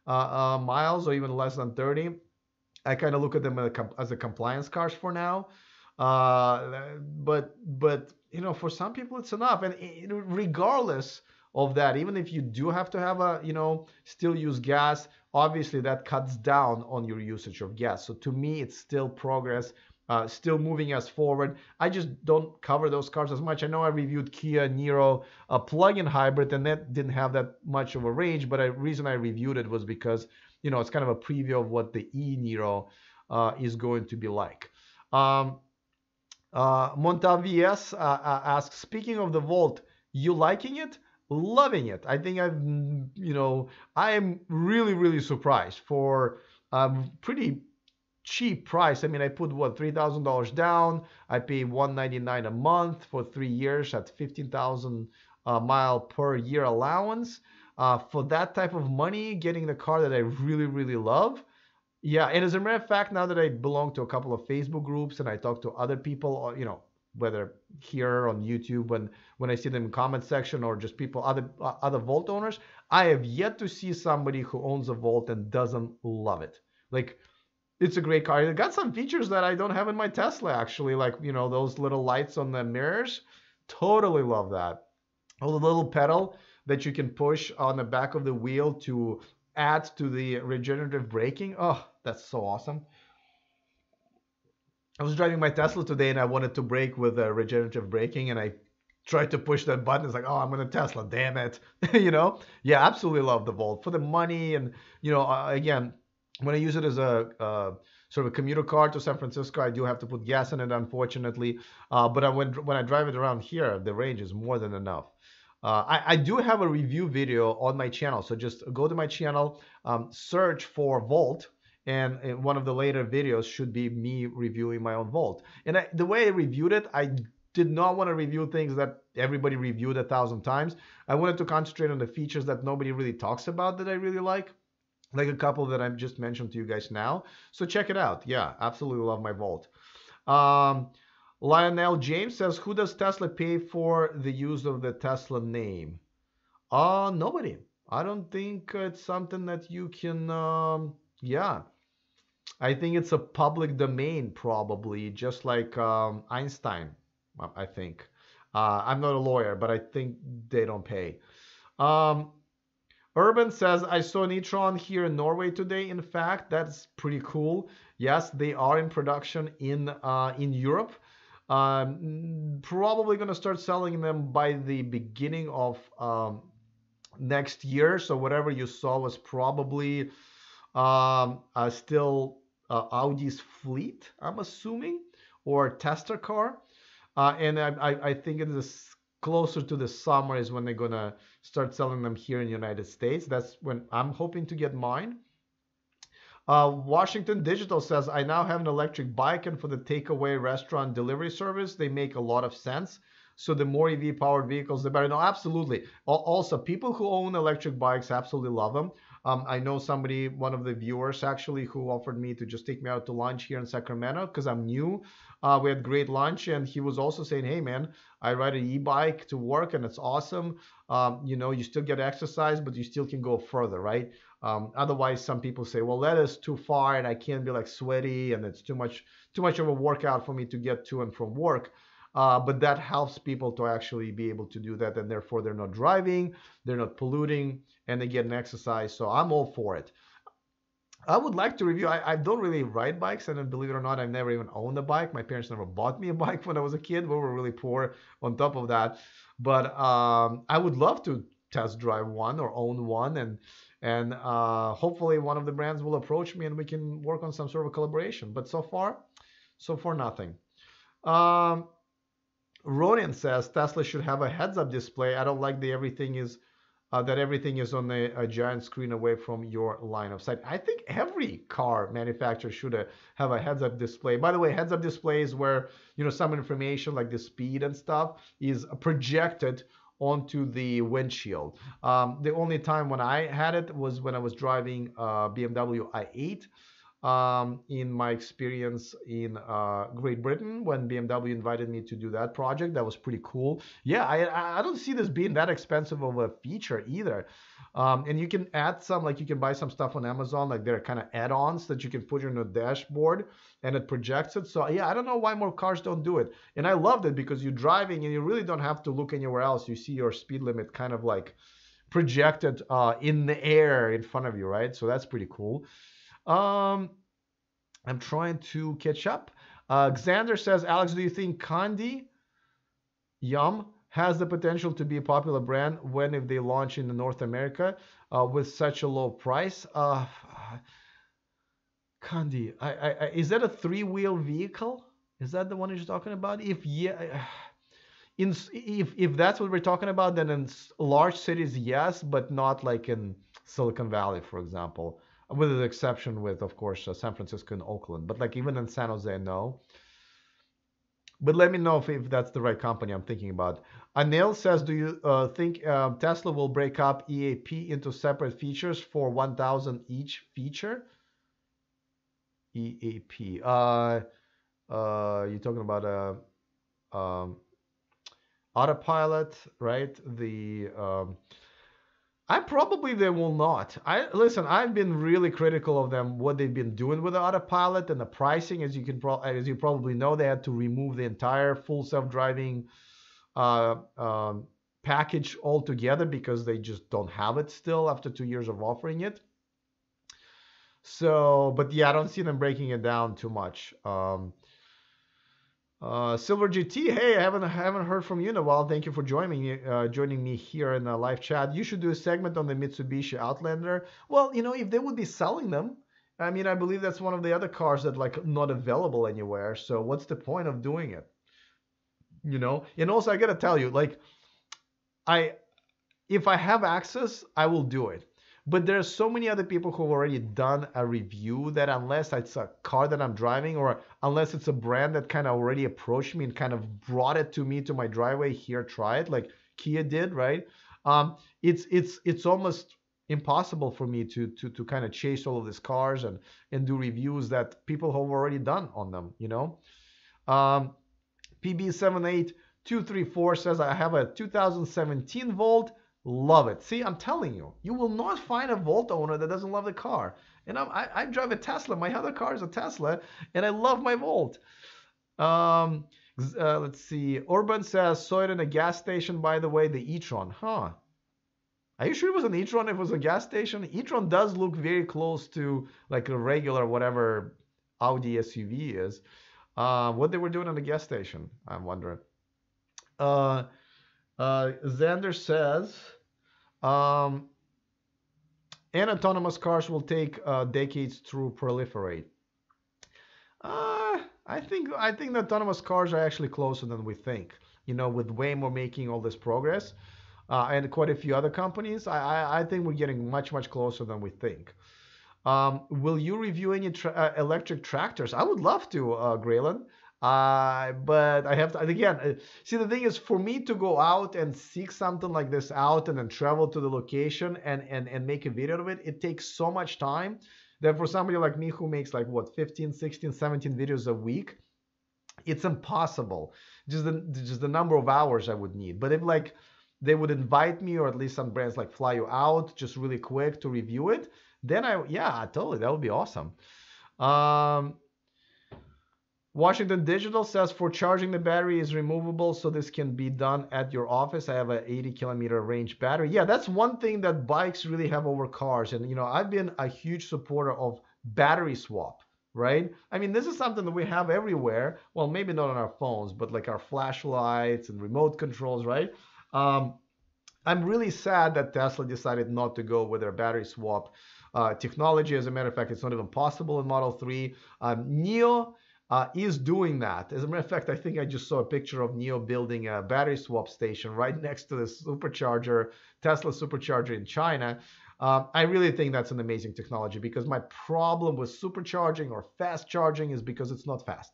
S1: miles or even less than 30, I kind of look at them as a compliance cars for now. But for some people it's enough, and regardless of that, even if you do have to have still use gas, obviously that cuts down on your usage of gas. So to me, it's still progress, still moving us forward. I just don't cover those cars as much. I know I reviewed Kia Niro, a plug-in hybrid, and that didn't have that much of a range, but the reason I reviewed it was because it's kind of a preview of what the e-Niro is going to be like. Montavies asks, speaking of the Volt, you liking it? Loving it. I think I am really, really surprised for a pretty cheap price. I mean, I put what, $3,000 down. I pay $199 a month for 3 years at 15,000 mile per year allowance. For that type of money, getting the car that I really, really love. Yeah, and as a matter of fact, now that I belong to a couple of Facebook groups and I talk to other people, whether here on YouTube, when I see them in comment section, or just people, other Volt owners, I have yet to see somebody who owns a Volt and doesn't love it. Like, it's a great car. It got some features that I don't have in my Tesla, actually, like, those little lights on the mirrors. Totally love that. Oh, the little pedal that you can push on the back of the wheel to add to the regenerative braking. Oh, that's so awesome. I was driving my Tesla today and I wanted to brake with regenerative braking, and I tried to push that button. It's like, oh, I'm in a Tesla, damn it. Yeah, absolutely love the Volt for the money. And again, when I use it as a sort of a commuter car to San Francisco, I do have to put gas in it, unfortunately. But when I drive it around here, the range is more than enough. I do have a review video on my channel, so just go to my channel, search for Volt, and one of the later videos should be me reviewing my own Volt. And the way I reviewed it, I did not want to review things that everybody reviewed 1,000 times. I wanted to concentrate on the features that nobody really talks about that I really like a couple that I've just mentioned to you guys now. So check it out. Yeah, absolutely love my Volt. Lionel James says, who does Tesla pay for the use of the Tesla name? Nobody. I don't think it's something that you can, yeah. I think it's a public domain, probably, just like Einstein, I think. I'm not a lawyer, but I think they don't pay. Urban says, I saw an e-tron here in Norway today. In fact, that's pretty cool. Yes, they are in production in Europe. Probably going to start selling them by the beginning of next year. So whatever you saw was probably still Audi's fleet, I'm assuming, or tester car. And I think it is closer to the summer is when they're going to start selling them here in the United States. That's when I'm hoping to get mine. Washington Digital says, I now have an electric bike, and for the takeaway restaurant delivery service, they make a lot of sense. So the more EV powered vehicles, the better. No, absolutely. Also, people who own electric bikes absolutely love them. I know somebody, one of the viewers actually, who offered me to just take me out to lunch here in Sacramento because I'm new. We had great lunch, and he was also saying, hey man, I ride an e-bike to work and it's awesome. You still get exercise, but you still can go further, right? Otherwise, some people say, well, that is too far and I can't be like sweaty and it's too much of a workout for me to get to and from work. But that helps people to actually be able to do that, and therefore they're not driving, they're not polluting, and they get an exercise. So I'm all for it. I would like to review. I don't really ride bikes, and believe it or not, I've never even owned a bike. My parents never bought me a bike when I was a kid. We were really poor on top of that. But I would love to test drive one or own one, and hopefully one of the brands will approach me and we can work on some sort of a collaboration. But so far nothing. Ronan says Tesla should have a heads-up display. I don't like that everything is on a giant screen away from your line of sight. I think every car manufacturer should have a heads-up display. By the way, heads-up display is where some information like the speed and stuff is projected onto the windshield. The only time when I had it was when I was driving BMW i8. In my experience in Great Britain, when BMW invited me to do that project, that was pretty cool. Yeah, I don't see this being that expensive of a feature either. And you can add some, like you can buy some stuff on Amazon, like there are kind of add-ons that you can put in the dashboard and it projects it. So yeah, I don't know why more cars don't do it. And I loved it because you're driving and you really don't have to look anywhere else. You see your speed limit kind of like projected in the air in front of you, right? So that's pretty cool. I'm trying to catch up. Xander says, Alex, do you think Kandi Yum has the potential to be a popular brand when if they launch in North America with such a low price? Kandi, is that a three-wheel vehicle? Is that the one you're talking about? If yeah, if that's what we're talking about, then in large cities, yes, but not like in Silicon Valley, for example, with the exception with, of course, San Francisco and Oakland. But like even in San Jose, no. But let me know if that's the right company I'm thinking about. Anil says, do you think Tesla will break up EAP into separate features for 1,000 each feature? EAP. You're talking about autopilot, right? I probably they will not. Listen, I've been really critical of them, what they've been doing with the autopilot and the pricing. As you probably know, they had to remove the entire full self-driving package altogether because they just don't have it still after 2 years of offering it. So, but yeah, I don't see them breaking it down too much. Silver GT, hey, I haven't heard from you in a while. Thank you for joining me here in the live chat. You should do a segment on the Mitsubishi Outlander. Well, if they would be selling them, I mean, I believe that's one of the other cars that like not available anywhere. So what's the point of doing it? And also I gotta tell you, like, if I have access, I will do it. But there's so many other people who've already done a review that unless it's a car that I'm driving or unless it's a brand that kind of already approached me and kind of brought it to me to my driveway, here, try it, like Kia did, right? It's almost impossible for me to kind of chase all of these cars and do reviews that people have already done on them, PB78234 says, I have a 2017 Volt. Love it. See, I'm telling you, you will not find a Volt owner that doesn't love the car. And I drive a Tesla. My other car is a Tesla, and I love my Volt. Let's see. Urban says, saw it in a gas station, by the way, the e-tron. Huh. Are you sure it was an e-tron if it was a gas station? E-tron does look very close to like a regular whatever Audi SUV is. What they were doing in the gas station, I'm wondering. Xander says, and autonomous cars will take decades to proliferate. I think the autonomous cars are actually closer than we think. With Waymo making all this progress, and quite a few other companies, I think we're getting much closer than we think. Will you review any electric tractors? I would love to, Graylin. But I have to, again, see, the thing is, for me to go out and seek something like this out and then travel to the location and make a video of it, it takes so much time that for somebody like me who makes like what, 15, 16, 17 videos a week, it's impossible. Just the number of hours I would need. But if like they would invite me, or at least some brands like fly you out just really quick to review it, then yeah, totally, that would be awesome. Washington Digital says, for charging the battery is removable, so this can be done at your office. I have an 80-kilometer range battery. Yeah, that's one thing that bikes really have over cars. And, I've been a huge supporter of battery swap, right? I mean, this is something that we have everywhere. Well, maybe not on our phones, but like our flashlights and remote controls, right? I'm really sad that Tesla decided not to go with their battery swap technology. As a matter of fact, it's not even possible in Model 3. NIO is doing that. As a matter of fact, I think I just saw a picture of NIO building a battery swap station right next to the supercharger, Tesla supercharger in China. I really think that's an amazing technology, because my problem with supercharging or fast charging is because it's not fast.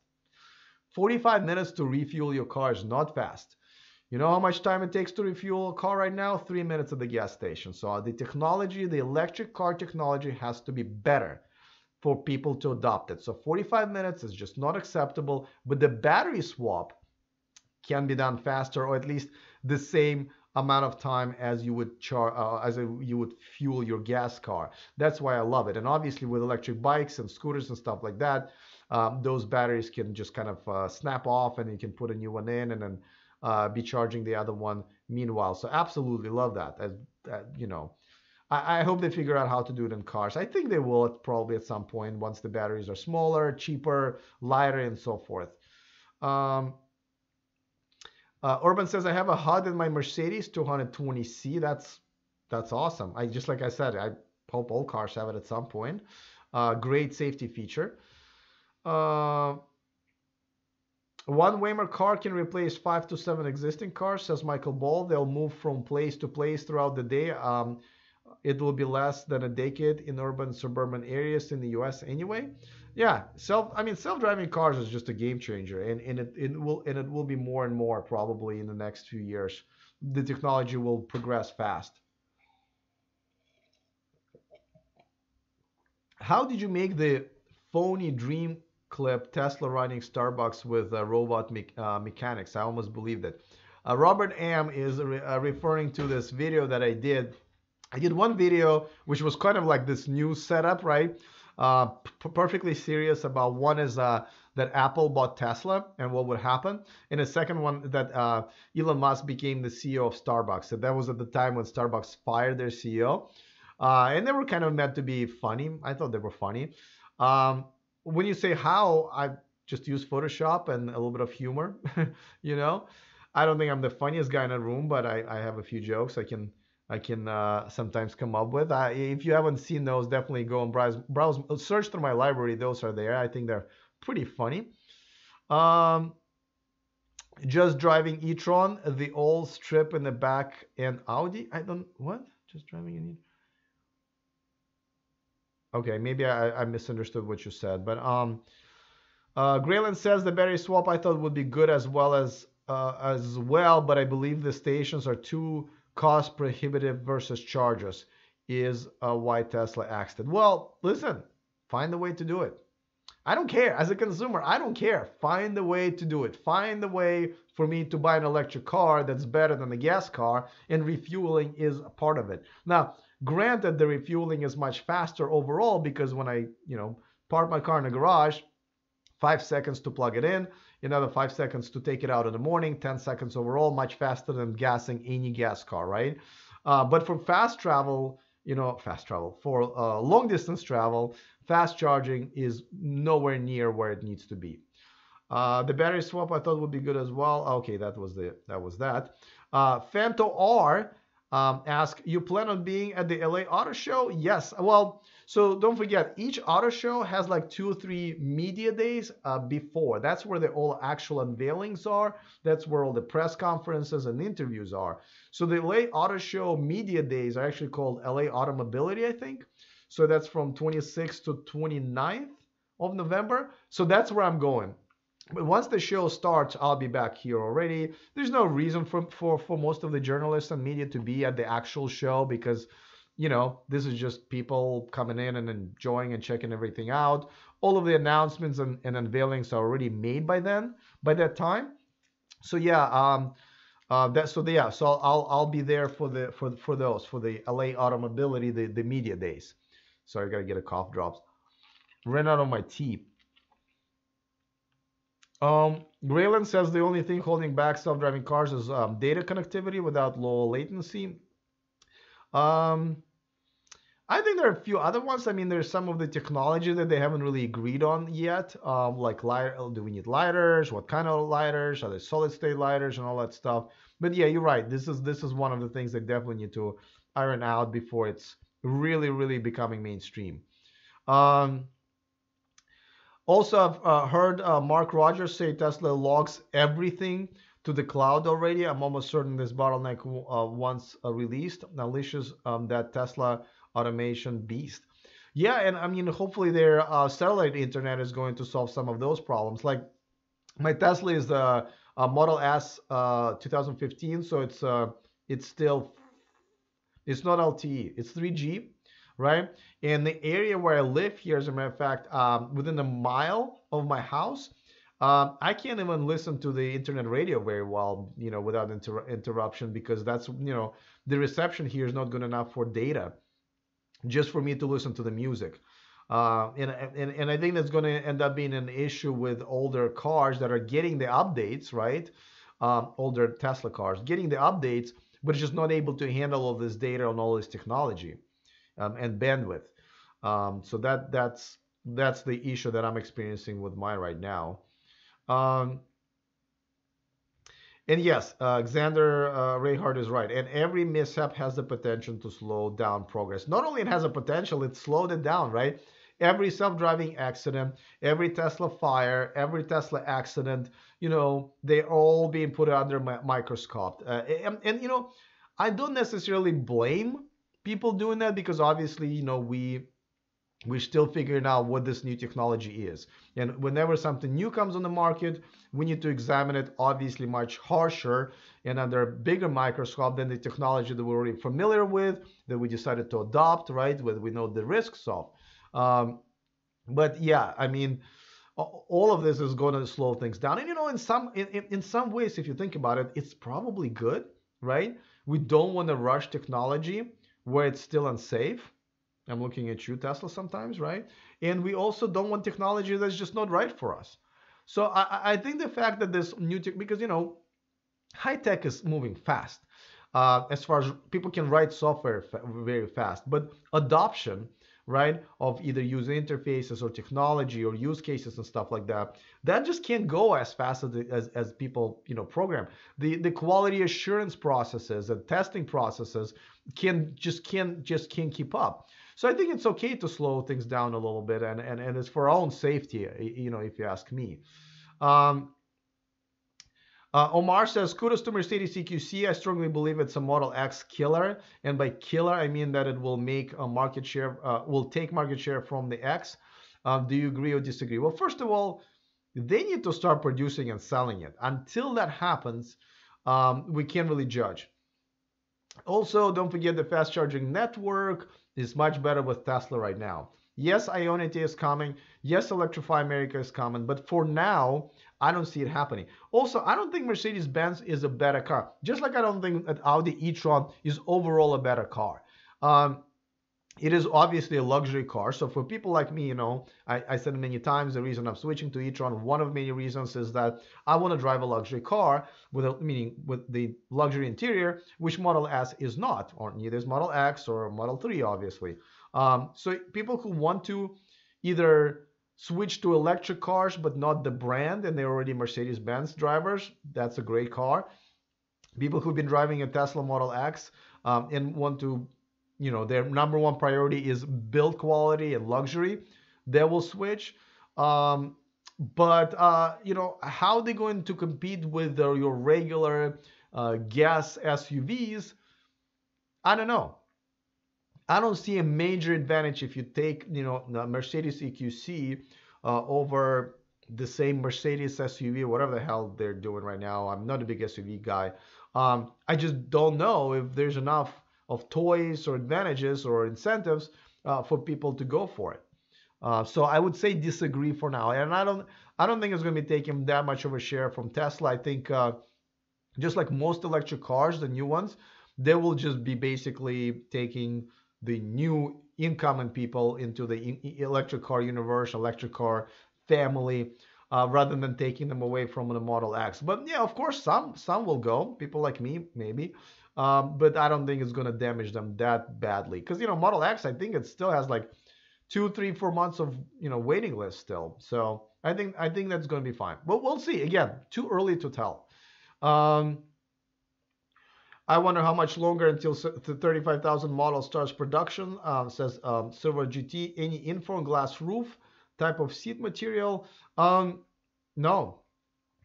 S1: 45 minutes to refuel your car is not fast. You know how much time it takes to refuel a car right now? 3 minutes at the gas station. So the technology, the electric car technology has to be better for people to adopt it. So 45 minutes is just not acceptable, but the battery swap can be done faster, or at least the same amount of time as you would you would fuel your gas car. That's why I love it. And obviously with electric bikes and scooters and stuff like that, those batteries can just kind of snap off, and you can put a new one in and then be charging the other one meanwhile. So absolutely love that. You know, I hope they figure out how to do it in cars. I think they will probably at some point once the batteries are smaller, cheaper, lighter, and so forth. Um, Urban says I have a HUD in my Mercedes 220C. That's awesome. I just like I said, I hope all cars have it at some point. Great safety feature. One Waymer car can replace 5 to 7 existing cars, says Michael Ball. They'll move from place to place throughout the day. It will be less than a decade in urban suburban areas in the US anyway. Yeah, self-driving cars is just a game changer, and it will be more and more probably in the next few years. The technology will progress fast. How did you make the phony dream clip Tesla running Starbucks with robot mechanics? I almost believed it. Robert M is referring to this video that I did. I did one video which was kind of like this new setup, right? Perfectly serious about one is that Apple bought Tesla and what would happen. And the second one that Elon Musk became the CEO of Starbucks. So that was at the time when Starbucks fired their CEO. And they were kind of meant to be funny. I thought they were funny. When you say how, I just use Photoshop and a little bit of humor, you know. I don't think I'm the funniest guy in the room, but I have a few jokes I can sometimes come up with. If you haven't seen those, definitely go and browse, search through my library. Those are there. I think they're pretty funny. Just driving e-tron, the old strip in the back and Audi. What? Just driving an e-tron. Okay, maybe I misunderstood what you said, but Grayland says the battery swap I thought would be good as well, but I believe the stations are too cost prohibitive versus chargers. Is why Tesla axed it. Well, listen, find a way to do it. I don't care. As a consumer, I don't care. Find a way to do it. Find a way for me to buy an electric car that's better than a gas car, and refueling is a part of it. Now, granted, the refueling is much faster overall because when I, park my car in the garage, 5 seconds to plug it in, another 5 seconds to take it out in the morning, 10 seconds overall, much faster than gassing any gas car, right? But for fast travel, for long distance travel, fast charging is nowhere near where it needs to be. The battery swap I thought would be good as well. Okay, that was that. Fanto R ask, you plan on being at the LA Auto Show? Yes. Well, so don't forget, each auto show has like 2 or 3 media days before. That's where all actual unveilings are. That's where all the press conferences and interviews are. So the LA Auto Show media days are actually called LA Automobility, I think. So that's from 26th to 29th of November. So that's where I'm going. But once the show starts, I'll be back here already. There's no reason for most of the journalists and media to be at the actual show because, this is just people coming in and enjoying and checking everything out. All of the announcements and unveilings are already made by that time. So yeah, so I'll be there for the LA Automobility, the media days. Sorry, I gotta get a cough drops. Ran out of my tea. Grayland says the only thing holding back self-driving cars is data connectivity without low latency. I think there are a few other ones. I mean, there's some of the technology that they haven't really agreed on yet. Like, do we need lighters? What kind of lighters? Are they solid-state lighters and all that stuff? But yeah, you're right. This is one of the things they definitely need to iron out before it's really, really becoming mainstream. Also, I've heard Mark Rogers say Tesla logs everything to the cloud already. I'm almost certain this bottleneck once released unleashes that Tesla automation beast. Yeah, and I mean, hopefully their satellite internet is going to solve some of those problems. Like my Tesla is Model S 2015, so it's still, it's not LTE, it's 3G, right? In the area where I live here, as a matter of fact, within a mile of my house, I can't even listen to the internet radio very well, without interruption, because that's, the reception here is not good enough for data, just for me to listen to the music. And I think that's going to end up being an issue with older cars that are getting the updates, right? Older Tesla cars getting the updates, but it's just not able to handle all this data and all this technology, and bandwidth. So that's the issue that I'm experiencing with mine right now. Um, and yes, Xander Reinhardt is right. And every mishap has the potential to slow down progress. Not only it has a potential, it slowed it down, right? Every self-driving accident, every Tesla fire, every Tesla accident, they're all being put under microscope. And I don't necessarily blame people doing that, because obviously, we're still figuring out what this new technology is. And whenever something new comes on the market, we need to examine it obviously much harsher and under a bigger microscope than the technology that we're already familiar with, that we decided to adopt, right? Whether we know the risks of. But yeah, I mean, all of this is going to slow things down. And in some ways, if you think about it, it's probably good, right? We don't want to rush technology where it's still unsafe. I'm looking at you, Tesla, sometimes, right? And we also don't want technology that's just not right for us. So I think the fact that this new tech, because high tech is moving fast, as far as people can write software very fast, but adoption, right, of either user interfaces or technology or use cases and stuff like that, that just can't go as fast as people program. The quality assurance processes and testing processes can't keep up. So I think it's okay to slow things down a little bit, and it's for our own safety, if you ask me. Omar says, kudos to Mercedes EQC. I strongly believe it's a Model X killer. And by killer, I mean that it will make a market share, will take market share from the X. Do you agree or disagree? Well, first of all, they need to start producing and selling it. Until that happens, we can't really judge. Also, don't forget the fast charging network is much better with Tesla right now. Yes, Ionity is coming. Yes, Electrify America is coming. But for now, I don't see it happening. Also, I don't think Mercedes-Benz is a better car. Just like I don't think that Audi e-tron is overall a better car. It is obviously a luxury car. So for people like me, I said many times, the reason I'm switching to e-tron, one of many reasons is that I want to drive a luxury car, meaning with the luxury interior, which Model S is not, or neither is Model X or Model 3, obviously. So people who want to either switch to electric cars, but not the brand, and they're already Mercedes-Benz drivers, that's a great car. People who've been driving a Tesla Model X and want to, their number one priority is build quality and luxury, they will switch. But how are they going to compete with your regular gas SUVs? I don't know. I don't see a major advantage if you take, the Mercedes EQC over the same Mercedes SUV, whatever the hell they're doing right now. I'm not a big SUV guy. I just don't know if there's enough of toys or advantages or incentives for people to go for it. So I would say disagree for now. And I don't think it's going to be taking that much of a share from Tesla. I think just like most electric cars, the new ones, they will just be basically taking the new incoming people into the electric car universe, electric car family, rather than taking them away from the Model X. But yeah, of course, some will go. People like me, maybe. But I don't think it's going to damage them that badly. Because, Model X, I think it still has like 2, 3, 4 months of, waiting list still. So I think that's going to be fine. But we'll see. Again, too early to tell. I wonder how much longer until the 35,000 model starts production, says Silver GT. Any info on glass roof, type of seat material? No.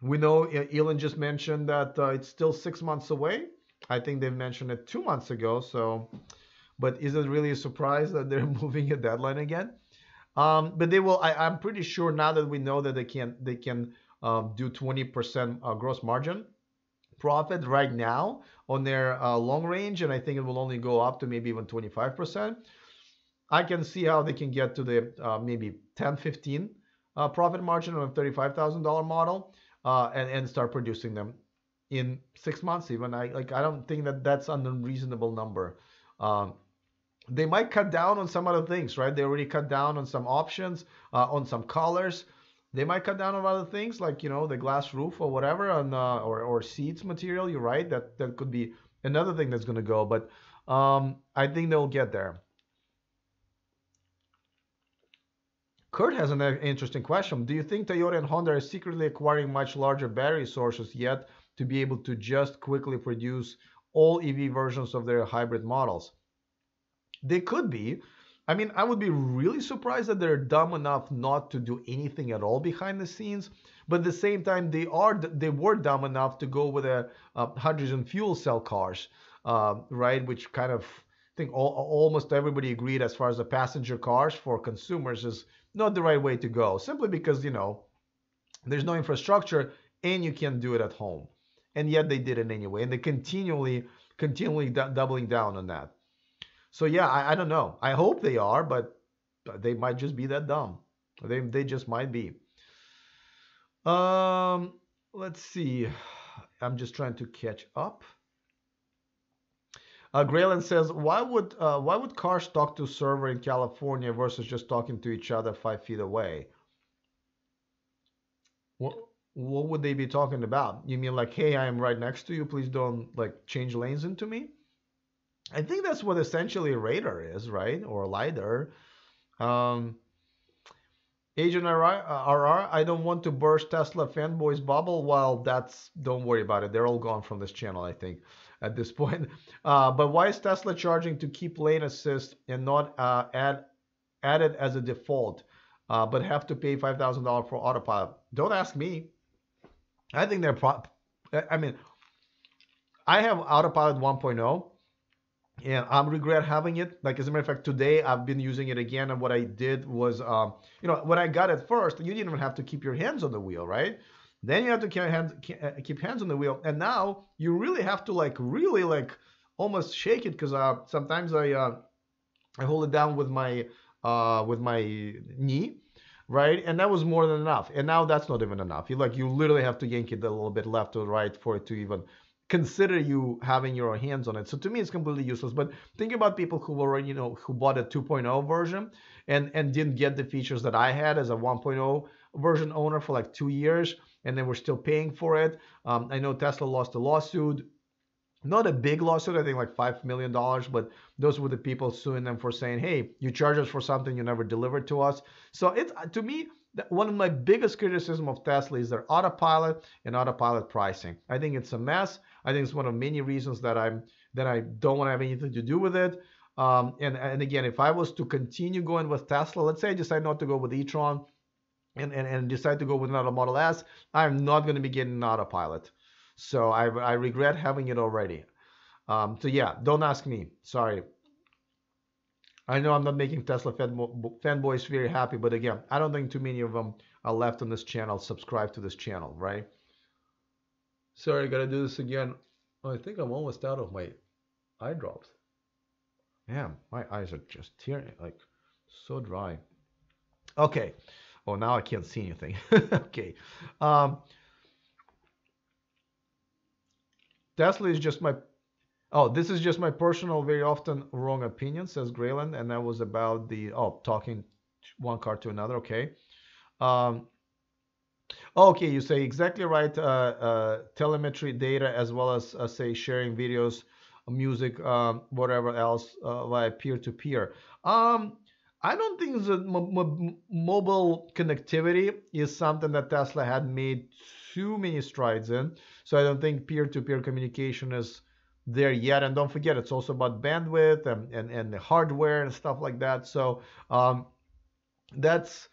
S1: We know Elon just mentioned that it's still 6 months away. I think they mentioned it 2 months ago. So, but is it really a surprise that they're moving a deadline again? But they will. I'm pretty sure now that we know that they can do 20% gross margin profit right now on their long range, and I think it will only go up to maybe even 25%. I can see how they can get to the maybe 10, 15 profit margin on a $35,000 model, and start producing them in 6 months even. I don't think that that's an unreasonable number. They might cut down on some other things, right? They already cut down on some options, on some colors. They might cut down on other things like, the glass roof or whatever, on or seats material. You're right. That could be another thing that's going to go, but I think they'll get there. Kurt has an interesting question. Do you think Toyota and Honda are secretly acquiring much larger battery sources yet to be able to just quickly produce all EV versions of their hybrid models? They could be. I mean, I would be really surprised that they're dumb enough not to do anything at all behind the scenes. But at the same time, they were dumb enough to go with a hydrogen fuel cell cars, right? Which kind of, I think almost everybody agreed, as far as the passenger cars for consumers, is not the right way to go. Simply because, there's no infrastructure and you can't do it at home. And yet they did it anyway. And they continually doubling down on that. So yeah, I don't know. I hope they are, but they might just be that dumb. They just might be. Let's see. I'm just trying to catch up. Grayland says, why would cars talk to a server in California versus just talking to each other 5 feet away? What would they be talking about? You mean like, hey, I am right next to you. Please don't change lanes into me? I think that's what essentially a radar is, right? Or a LiDAR. Agent RR, I don't want to burst Tesla fanboys bubble. Well, don't worry about it. They're all gone from this channel, I think, at this point. But why is Tesla charging to keep lane assist and not add it as a default, but have to pay $5,000 for autopilot? Don't ask me. I think I mean, I have autopilot 1.0. And I regret having it. As a matter of fact, today I've been using it again. And what I did was, when I got it first, you didn't even have to keep your hands on the wheel, right? Then you have to keep hands on the wheel. And now you really have to really almost shake it, because sometimes I hold it down with my knee, right? And that was more than enough. And now that's not even enough. You literally have to yank it a little bit left or right for it to even consider you having your hands on it. So to me, it's completely useless. But think about people who already, who bought a 2.0 version and didn't get the features that I had as a 1.0 version owner for 2 years, and they were still paying for it. I know Tesla lost a lawsuit. Not a big lawsuit, I think $5 million, but those were the people suing them for saying, hey, you charge us for something you never delivered to us. So it's, to me, one of my biggest criticism of Tesla is their autopilot and autopilot pricing. I think it's a mess. I think it's one of many reasons that I don't want to have anything to do with it. And again, if I was to continue going with Tesla, let's say I decide not to go with e-tron and decide to go with another Model S, I'm not going to be getting an autopilot. So I regret having it already. So yeah, don't ask me. Sorry. I know I'm not making Tesla fanboys very happy, but again, I don't think too many of them are left on this channel, subscribe to this channel, right? Sorry, I gotta do this again. Oh, I think I'm almost out of my eye drops. Man, my eyes are just tearing, so dry. Okay. Oh, now I can't see anything. Okay. Tesla is just my... Oh, this is just my personal, very often wrong opinion, says Grayland, and that was about the talking one car to another. Okay. Okay, you say exactly right. Telemetry data, as well as say sharing videos, music, whatever else via peer-to-peer. I don't think that mobile connectivity is something that Tesla had made too many strides in. So I don't think peer-to-peer communication is there yet. And don't forget, it's also about bandwidth and the hardware and stuff like that. So that's,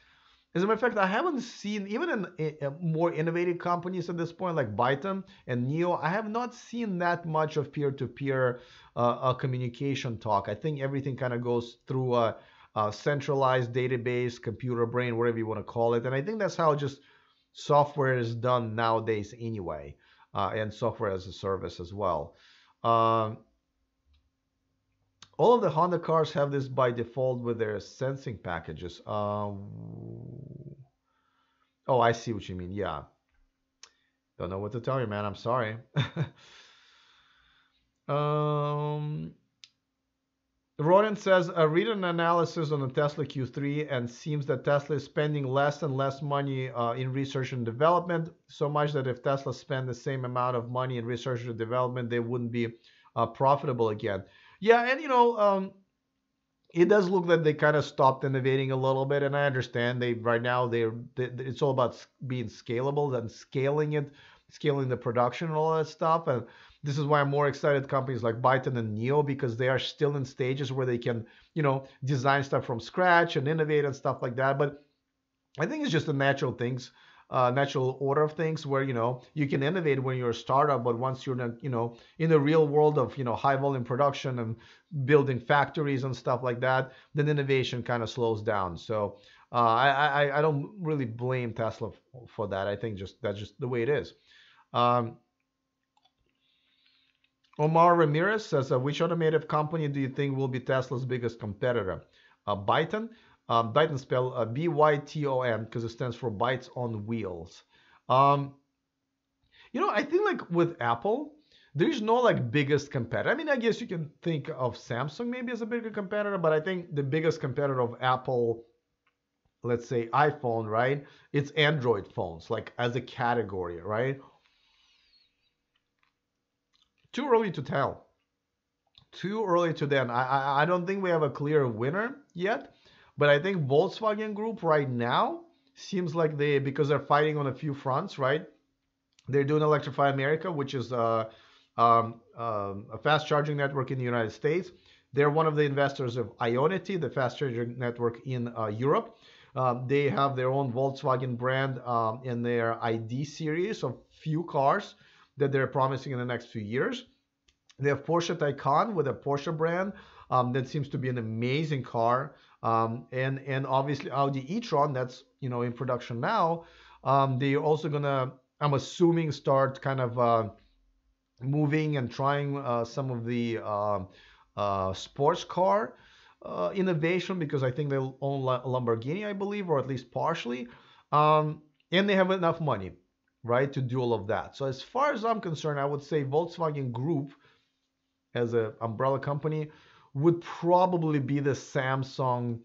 S1: as a matter of fact, I haven't seen, even in more innovative companies at this point, like Byton and Neo, I have not seen that much of peer-to-peer communication talk. I think everything kind of goes through a centralized database, computer brain, whatever you want to call it. And I think that's how just software is done nowadays anyway, and software as a service as well. Um, all of the Honda cars have this by default with their sensing packages. Oh, I see what you mean. Yeah. Don't know what to tell you, man. I'm sorry. um, Ronan says, read an analysis on the Tesla Q3 and seems that Tesla is spending less and less money in research and development, so much that if Tesla spent the same amount of money in research and development, they wouldn't be profitable again. Yeah, and it does look like they kind of stopped innovating a little bit, and I understand they right now it's all about being scalable and scaling the production and all that stuff. And this is why I'm more excited companies like Byton and Neo, because they are still in stages where they can design stuff from scratch and innovate and stuff like that. But I think it's just a natural order of things where you can innovate when you're a startup, but once you're in the real world of high volume production and building factories and stuff like that, then innovation kind of slows down. So I don't really blame Tesla for that. I think that's just the way it is. Omar Ramirez says, which automotive company do you think will be Tesla's biggest competitor? Byton. Byton spelled B-Y-T-O-N because it stands for Bytes on Wheels. I think like with Apple, there's no like biggest competitor. I mean, I guess you can think of Samsung maybe as a bigger competitor, but I think the biggest competitor of Apple, let's say iPhone, right? It's Android phones, like as a category, right? Too early to tell. Too early to then. I don't think we have a clear winner yet, but I think Volkswagen Group right now seems like because they're fighting on a few fronts, right? They're doing Electrify America, which is a fast charging network in the United States. They're one of the investors of Ionity, the fast charging network in Europe. They have their own Volkswagen brand in their ID series of few cars that they're promising in the next few years. They have Porsche Taycan with a Porsche brand that seems to be an amazing car, and obviously Audi e-tron that's in production now. They're also gonna, I'm assuming, start kind of moving and trying some of the sports car innovation, because I think they own Lamborghini, I believe, or at least partially, and they have enough money, right, to do all of that. So as far as I'm concerned, I would say Volkswagen Group as an umbrella company would probably be the Samsung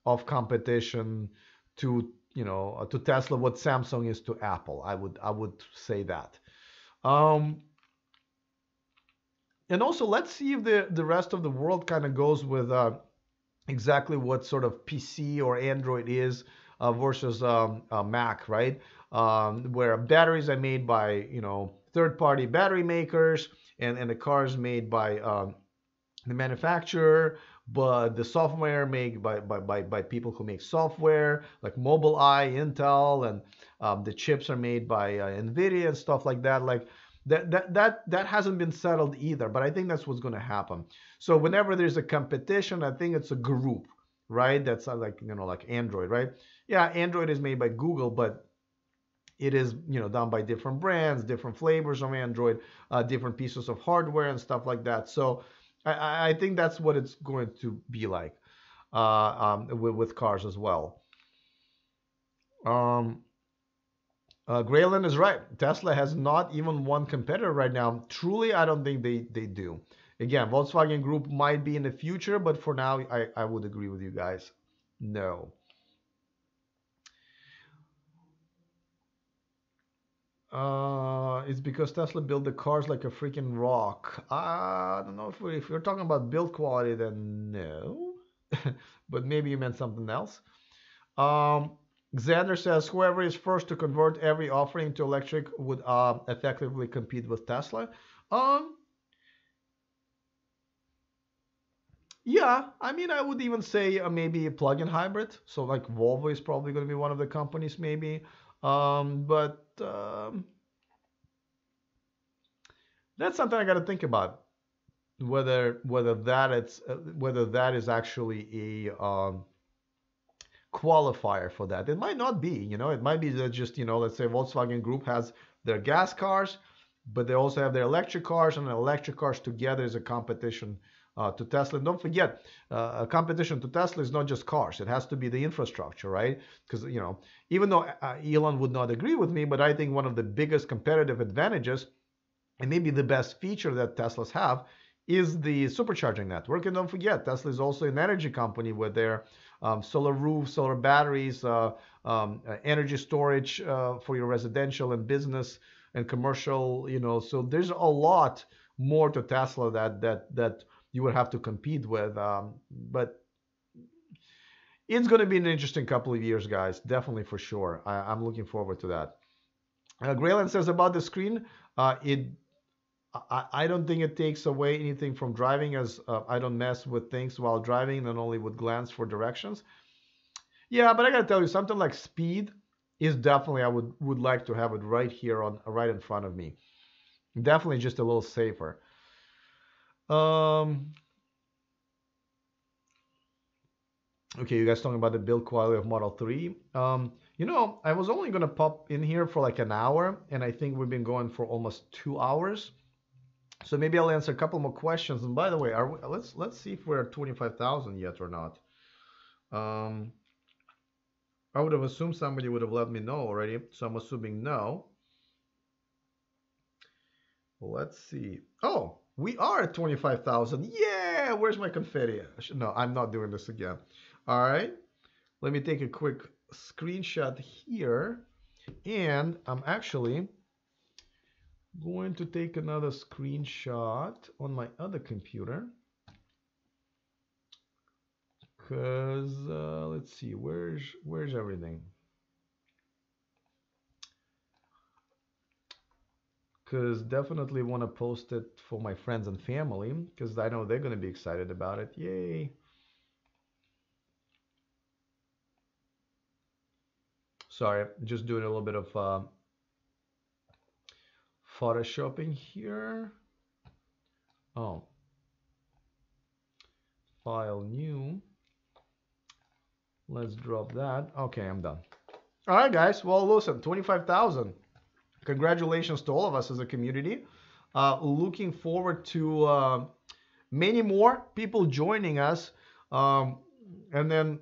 S1: of competition to to Tesla, what Samsung is to Apple. I would say that. And also, let's see if the rest of the world kind of goes with exactly what sort of PC or Android is versus Mac, right? Where batteries are made by third-party battery makers, and the cars made by the manufacturer, but the software made by people who make software, like Mobileye, Intel, and the chips are made by NVIDIA and stuff like that. Like that hasn't been settled either, but I think that's what's going to happen. So whenever there's a competition, I think it's a group, right? That's like like Android, right? Yeah, Android is made by Google, but it is done by different brands, different flavors of Android, different pieces of hardware and stuff like that. So I think that's what it's going to be like with cars as well. Grayland is right. Tesla has not even one competitor right now. Truly, I don't think they do. Again, Volkswagen Group might be in the future, but for now, I would agree with you guys. No. It's because Tesla built the cars like a freaking rock. I don't know if you're talking about build quality, then no. But maybe you meant something else. Xander says whoever is first to convert every offering to electric would effectively compete with Tesla. Yeah, I mean, I would even say maybe a plug-in hybrid. So like Volvo is probably going to be one of the companies, maybe. But that's something I got to think about. Whether that is actually qualifier for that. It might not be, you know, it might be that just, you know, let's say Volkswagen Group has their gas cars, but they also have their electric cars, and the electric cars together is a competition to Tesla. And don't forget, a competition to Tesla is not just cars. It has to be the infrastructure, right? Because, you know, even though Elon would not agree with me, but I think one of the biggest competitive advantages, and maybe the best feature that Teslas have, is the supercharging network. And don't forget, Tesla is also an energy company with their solar roofs, solar batteries, energy storage for your residential and business and commercial, you know. So there's a lot more to Tesla that you would have to compete with. But it's going to be an interesting couple of years, guys. Definitely, for sure. I'm looking forward to that. Grayland says about the screen, I don't think it takes away anything from driving, as I don't mess with things while driving and only would glance for directions. Yeah, but I gotta tell you, something like speed is definitely, I would like to have it right here on right in front of me. Definitely just a little safer. Okay, you guys talking about the build quality of Model 3. You know, I was only gonna pop in here for like an hour, and I think we've been going for almost 2 hours. So maybe I'll answer a couple more questions. And by the way, let's see if we're at 25,000 yet or not. I would have assumed somebody would have let me know already, so I'm assuming no. Let's see. Oh, we are at 25,000. Yeah, where's my confetti? No, I'm not doing this again. All right, let me take a quick screenshot here, and I'm actually going to take another screenshot on my other computer, because let's see, where's everything? Because definitely want to post it for my friends and family, because I know they're going to be excited about it. Yay. Sorry, just doing a little bit of photoshopping here. Oh, file new. Let's drop that. Okay, I'm done. All right, guys. Well, listen, 25,000. Congratulations to all of us as a community. Looking forward to many more people joining us. And then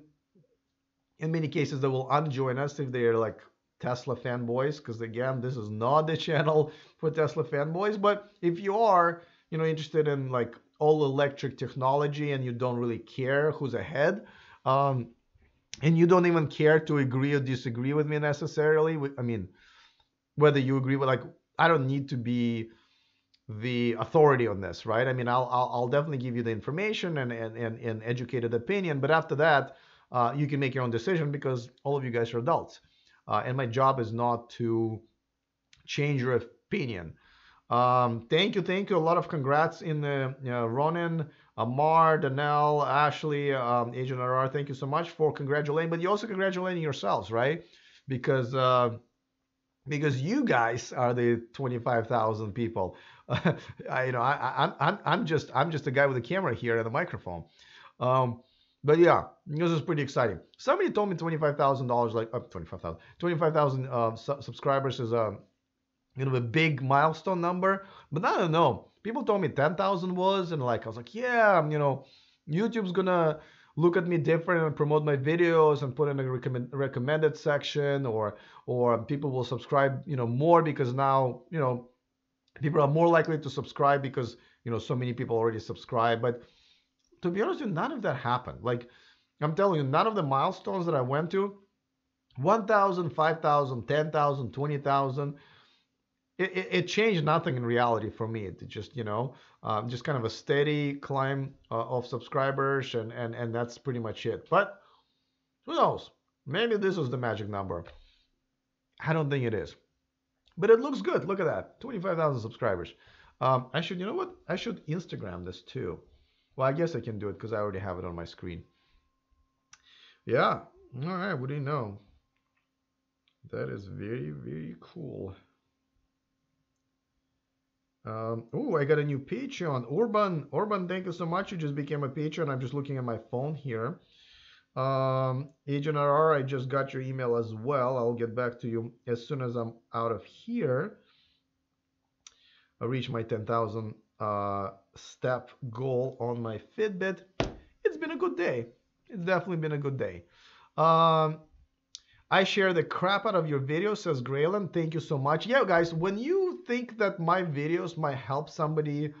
S1: in many cases, they will unjoin us if they're like Tesla fanboys, because again, this is not the channel for Tesla fanboys. But if you are, you know, interested in like all electric technology, and you don't really care who's ahead, and you don't even care to agree or disagree with me necessarily, I mean, whether you agree with, like, I don't need to be the authority on this, right? I mean, I'll definitely give you the information and educated opinion, but after that, you can make your own decision, because all of you guys are adults. And my job is not to change your opinion. Thank you. A lot of congrats in the Ronan, Amar, Danelle, Ashley, Agent RR. Thank you so much for congratulating, but you also congratulating yourselves, right? Because you guys are the 25,000 people. I'm just a guy with a camera here and a microphone. But yeah, this is pretty exciting. Somebody told me $25,000, like 25,000 subscribers is a a big milestone number. But I don't know. People told me 10,000 was, and like I was like, yeah, YouTube's gonna look at me different and promote my videos and put in a recommended section, or people will subscribe, more, because now, people are more likely to subscribe because, so many people already subscribe. But to be honest with you, none of that happened. Like, I'm telling you, none of the milestones that I went to, 1,000, 5,000, 10,000, 20,000, it changed nothing in reality for me. It just, just kind of a steady climb of subscribers, and that's pretty much it. But who knows? Maybe this is the magic number. I don't think it is. But it looks good. Look at that. 25,000 subscribers. I should, you know what? I should Instagram this too. Well, I guess I can do it because I already have it on my screen. Yeah. All right. What do you know? That is very, very cool. Oh, I got a new Patreon. Urban, thank you so much. You just became a Patreon. I'm just looking at my phone here. Agent RR, I just got your email as well. I'll get back to you as soon as I'm out of here. I reached my 10,000 step goal on my Fitbit. It's been a good day. It's definitely been a good day. Um, I share the crap out of your videos, says Graylan. Thank you so much. Yeah, guys, when you think that my videos might help somebody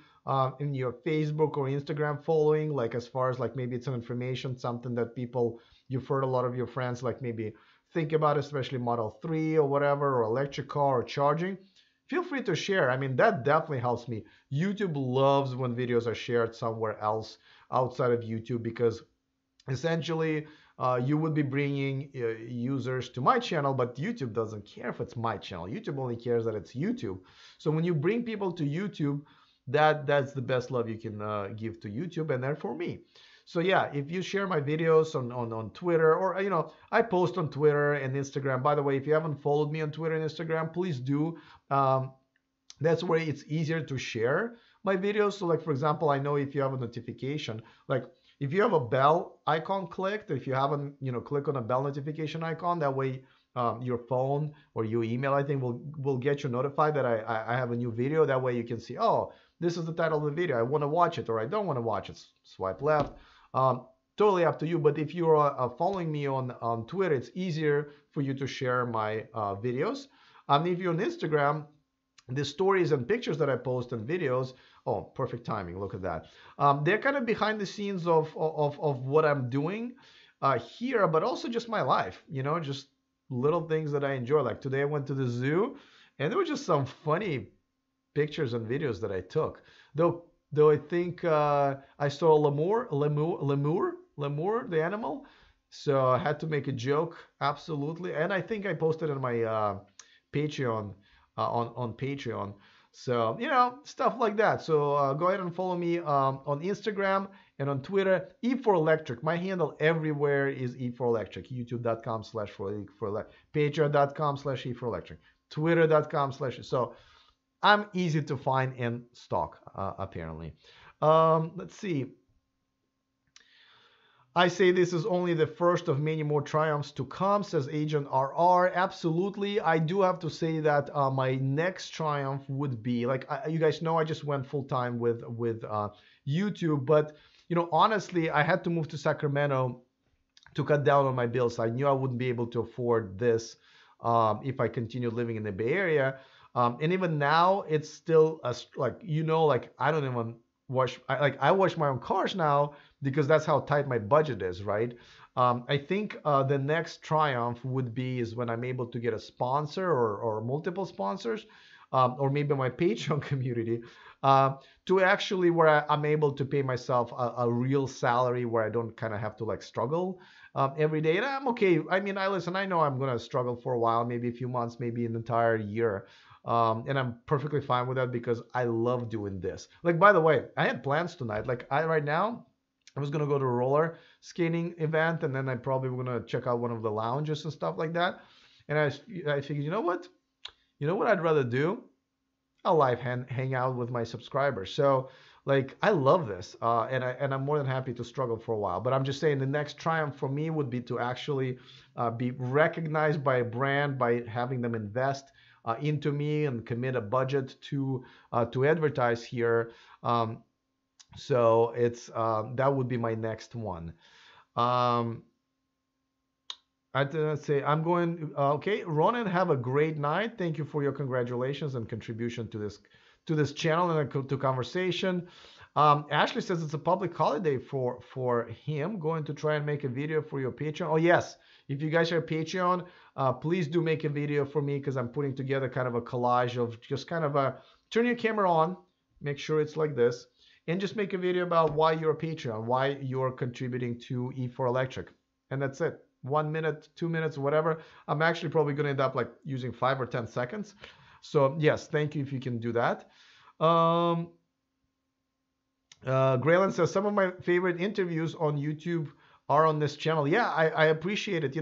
S1: in your Facebook or Instagram following, like as far as like maybe it's an information, something that people, you've heard a lot of your friends like maybe think about, especially Model 3 or whatever, or electric car or charging, feel free to share. I mean, that definitely helps me. YouTube loves when videos are shared somewhere else outside of YouTube because essentially you would be bringing users to my channel, but YouTube doesn't care if it's my channel. YouTube only cares that it's YouTube. So when you bring people to YouTube, that's the best love you can give to YouTube and therefore me. So yeah, if you share my videos on Twitter, or I post on Twitter and Instagram. By the way, if you haven't followed me on Twitter and Instagram, please do. That's where it's easier to share my videos. So like, for example, I know if you have a notification, like if you have a bell icon clicked, if you haven't, click on a bell notification icon, that way your phone or your email, I think, will get you notified that I have a new video. That way you can see, oh, this is the title of the video. I want to watch it or I don't want to watch it. Swipe left. Totally up to you. But if you're following me on Twitter, it's easier for you to share my videos. If you're on Instagram, the stories and pictures that I post and videos, oh, perfect timing. Look at that. They're kind of behind the scenes of what I'm doing here, but also just my life, just little things that I enjoy. Like today I went to the zoo and there were just some funny pictures and videos that I took. Though I think I saw a lemur, the animal. So I had to make a joke, absolutely. And I think I posted on my Patreon, on Patreon. So, stuff like that. So go ahead and follow me on Instagram and on Twitter, E4Electric. My handle everywhere is E4Electric. YouTube.com/for Patreon.com/E4Electric. Twitter.com/. So I'm easy to find and stalk, apparently. Let's see. I say this is only the first of many more triumphs to come, says Agent RR. Absolutely. I do have to say that my next triumph would be, like, you guys know I just went full-time with YouTube, but, honestly, I had to move to Sacramento to cut down on my bills. I knew I wouldn't be able to afford this if I continued living in the Bay Area. And even now, it's still, like, I don't even wash, I wash my own cars now because that's how tight my budget is, right? I think the next triumph would be is when I'm able to get a sponsor or multiple sponsors, or maybe my Patreon community, to actually where I'm able to pay myself a real salary where I don't kind of have to like struggle every day. And I'm okay. I mean, I know I'm going to struggle for a while, maybe a few months, maybe an entire year. And I'm perfectly fine with that because I love doing this. Like, by the way, I had plans tonight. Like right now, I was going to go to a roller skating event, and then I probably going to check out one of the lounges and stuff like that. And I figured, you know what I'd rather do? A live hang out with my subscribers. So like, I love this, and I'm more than happy to struggle for a while. But I'm just saying the next triumph for me would be to actually be recognized by a brand, by having them invest into me and commit a budget to advertise here. So it's that would be my next one. I'd say I'm going. Okay, Ronan, have a great night. Thank you for your congratulations and contribution to this channel and to conversation. Ashley says it's a public holiday for him. Going to try and make a video for your Patreon. Oh yes, if you guys are Patreon, please do make a video for me because I'm putting together kind of a collage of just kind of a turn your camera on, make sure it's like this, and just make a video about why you're a Patreon, why you're contributing to E4Electric, and that's it. 1 minute, 2 minutes, whatever. I'm actually probably going to end up like using 5 or 10 seconds. So yes, thank you if you can do that. Graylan says some of my favorite interviews on YouTube are on this channel. Yeah, I appreciate it.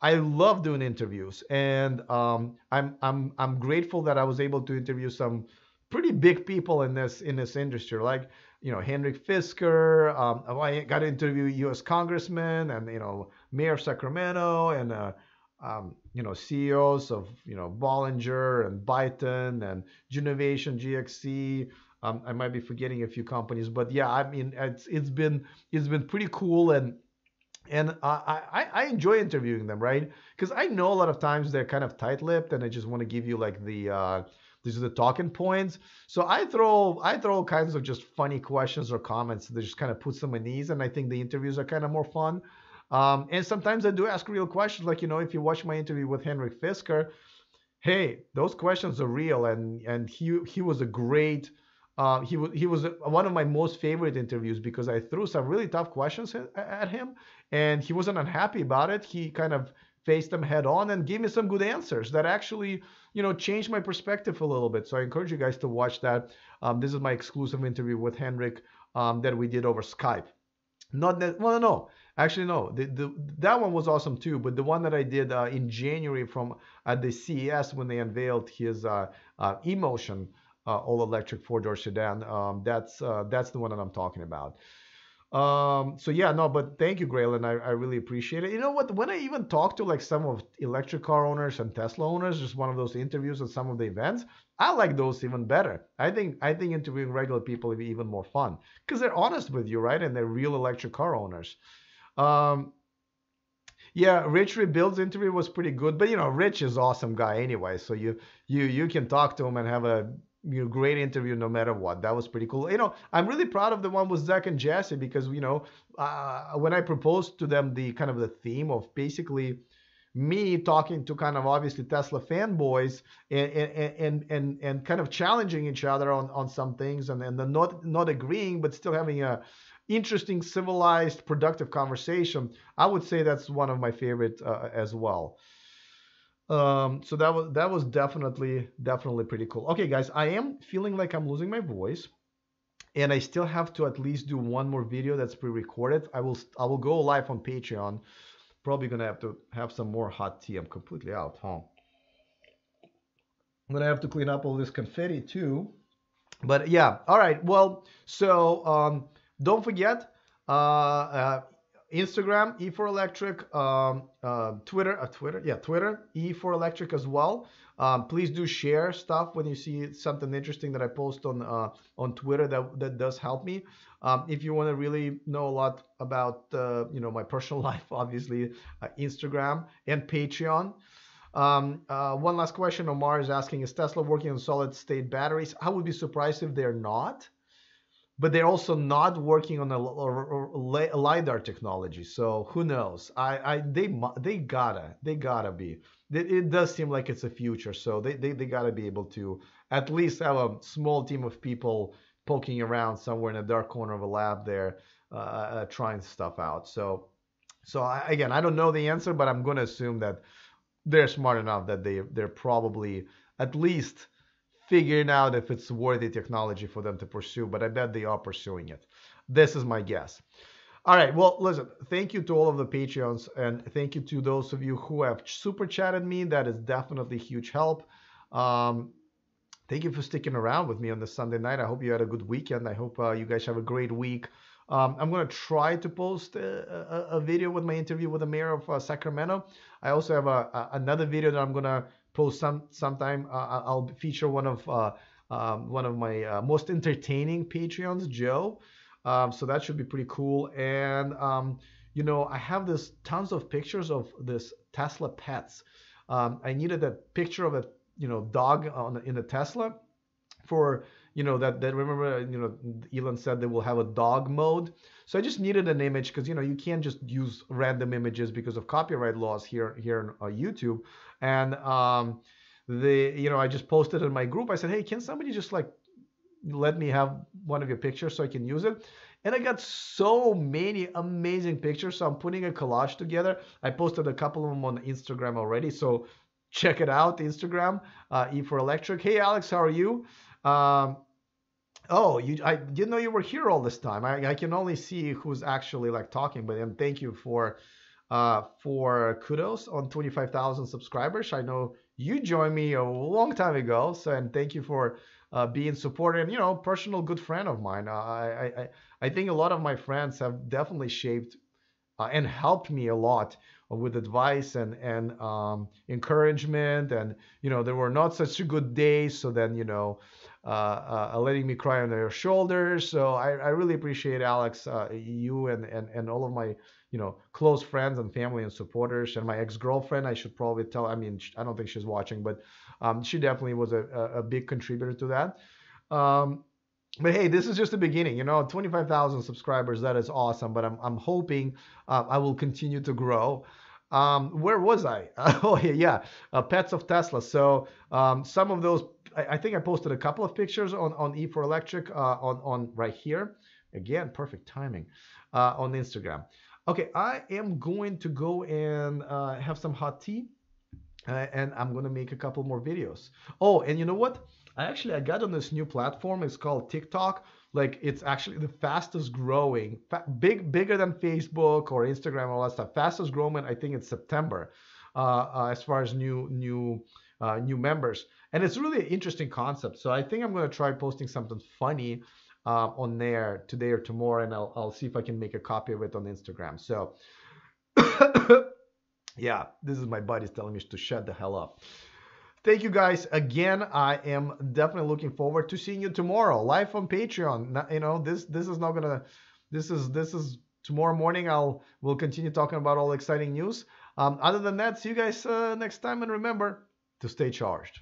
S1: I love doing interviews, and I'm grateful that I was able to interview some pretty big people in this industry. Like Henrik Fisker. I got to interview U.S. congressmen and mayor of Sacramento and CEOs of Bollinger and Byton and Genovation GXC. I might be forgetting a few companies, but yeah, I mean it's been pretty cool, and I enjoy interviewing them, right? Because I know a lot of times they're kind of tight-lipped and they just want to give you like these are the talking points. So I throw all kinds of just funny questions or comments that just kind of puts them at ease, and I think the interviews are kind of more fun. And sometimes I do ask real questions, like if you watch my interview with Henrik Fisker, hey, those questions are real, and he was a great. He was one of my most favorite interviews because I threw some really tough questions at him, and he wasn't unhappy about it. He kind of faced them head on and gave me some good answers that actually changed my perspective a little bit. So I encourage you guys to watch that. This is my exclusive interview with Henrik that we did over Skype. Not that, well, no, actually no. That one was awesome too. But the one that I did in January from at the CES when they unveiled his eMotion all-electric four-door sedan, that's the one that I'm talking about. So yeah, no, but thank you, Graylin. I really appreciate it. You know what? When I even talk to like some of electric car owners and Tesla owners, just one of those interviews at some of the events, I like those even better. I think interviewing regular people would be even more fun because they're honest with you, right? And they're real electric car owners. Yeah, Rich Rebuild's interview was pretty good, but Rich is awesome guy anyway, so you can talk to him and have a great interview no matter what. That was pretty cool. I'm really proud of the one with Zach and Jesse because when I proposed to them the kind of the theme of basically me talking to kind of obviously Tesla fanboys and kind of challenging each other on some things and then not agreeing but still having a interesting, civilized, productive conversation. I would say that's one of my favorite as well. So that was definitely pretty cool. Okay, guys, I am feeling like I'm losing my voice, and I still have to at least do one more video that's pre-recorded. I will go live on Patreon. Probably gonna have to have some more hot tea. I'm completely out, huh? I'm gonna have to clean up all this confetti too. But yeah, all right. Well, so don't forget. Instagram, E4Electric, Twitter, E4Electric as well. Please do share stuff when you see something interesting that I post on Twitter. That does help me. If you want to really know a lot about my personal life, obviously Instagram and Patreon. One last question. Omar is asking: is Tesla working on solid state batteries? I would be surprised if they're not. But they're also not working on a LiDAR technology, so who knows? They gotta be. It does seem like it's a future, so they gotta be able to at least have a small team of people poking around somewhere in a dark corner of a lab there, trying stuff out. So again, I don't know the answer, but I'm gonna assume that they're smart enough that they're probably at least figuring out if it's worthy technology for them to pursue, but I bet they are pursuing it. This is my guess. All right, well, listen, thank you to all of the Patreons, and thank you to those of you who have super chatted me. That is definitely huge help. Thank you for sticking around with me on this Sunday night. I hope you had a good weekend. I hope you guys have a great week. I'm going to try to post a video with my interview with the mayor of Sacramento. I also have another video that I'm going to post sometime. I'll feature one of my most entertaining Patreons, Joe. So that should be pretty cool. And I have this tons of pictures of this Tesla pets. I needed a picture of a dog in a Tesla for that remember Elon said they will have a dog mode. So I just needed an image because you can't just use random images because of copyright laws here on YouTube. And I just posted in my group. I said, hey, can somebody just like let me have one of your pictures so I can use it? And I got so many amazing pictures. So I'm putting a collage together. I posted a couple of them on Instagram already. So check it out, Instagram, E4Electric. Hey, Alex, how are you? I didn't know you were here all this time. I can only see who's actually like talking, but thank you for kudos on 25,000 subscribers. I know you joined me a long time ago. So, and thank you for being supportive and, personal good friend of mine. I think a lot of my friends have definitely shaped and helped me a lot with advice and encouragement. And there were not such good days, so then letting me cry on their shoulders. So I really appreciate Alex, you and all of my close friends and family and supporters, and my ex-girlfriend. I should probably tell. I mean, I don't think she's watching, but she definitely was a big contributor to that. Um, but hey, this is just the beginning. 25,000 subscribers, that is awesome. But I'm hoping I will continue to grow. Where was I? Oh yeah, pets of Tesla. So some of those, I think I posted a couple of pictures on E4Electric on right here. Again, perfect timing on Instagram. Okay, I am going to go and have some hot tea, and I'm gonna make a couple more videos. Oh, and you know what? I got on this new platform. It's called TikTok. Like, it's actually the fastest growing, bigger than Facebook or Instagram and all that stuff. Fastest growing, I think it's September, as far as new members. And it's really an interesting concept. So I think I'm gonna try posting something funny on there today or tomorrow, and I'll see if I can make a copy of it on Instagram. So yeah, this is my buddies telling me to shut the hell up. Thank you guys again. I am definitely looking forward to seeing you tomorrow live on Patreon. This is not gonna. This is tomorrow morning. We'll continue talking about all exciting news. Other than that, see you guys next time, and remember to stay charged.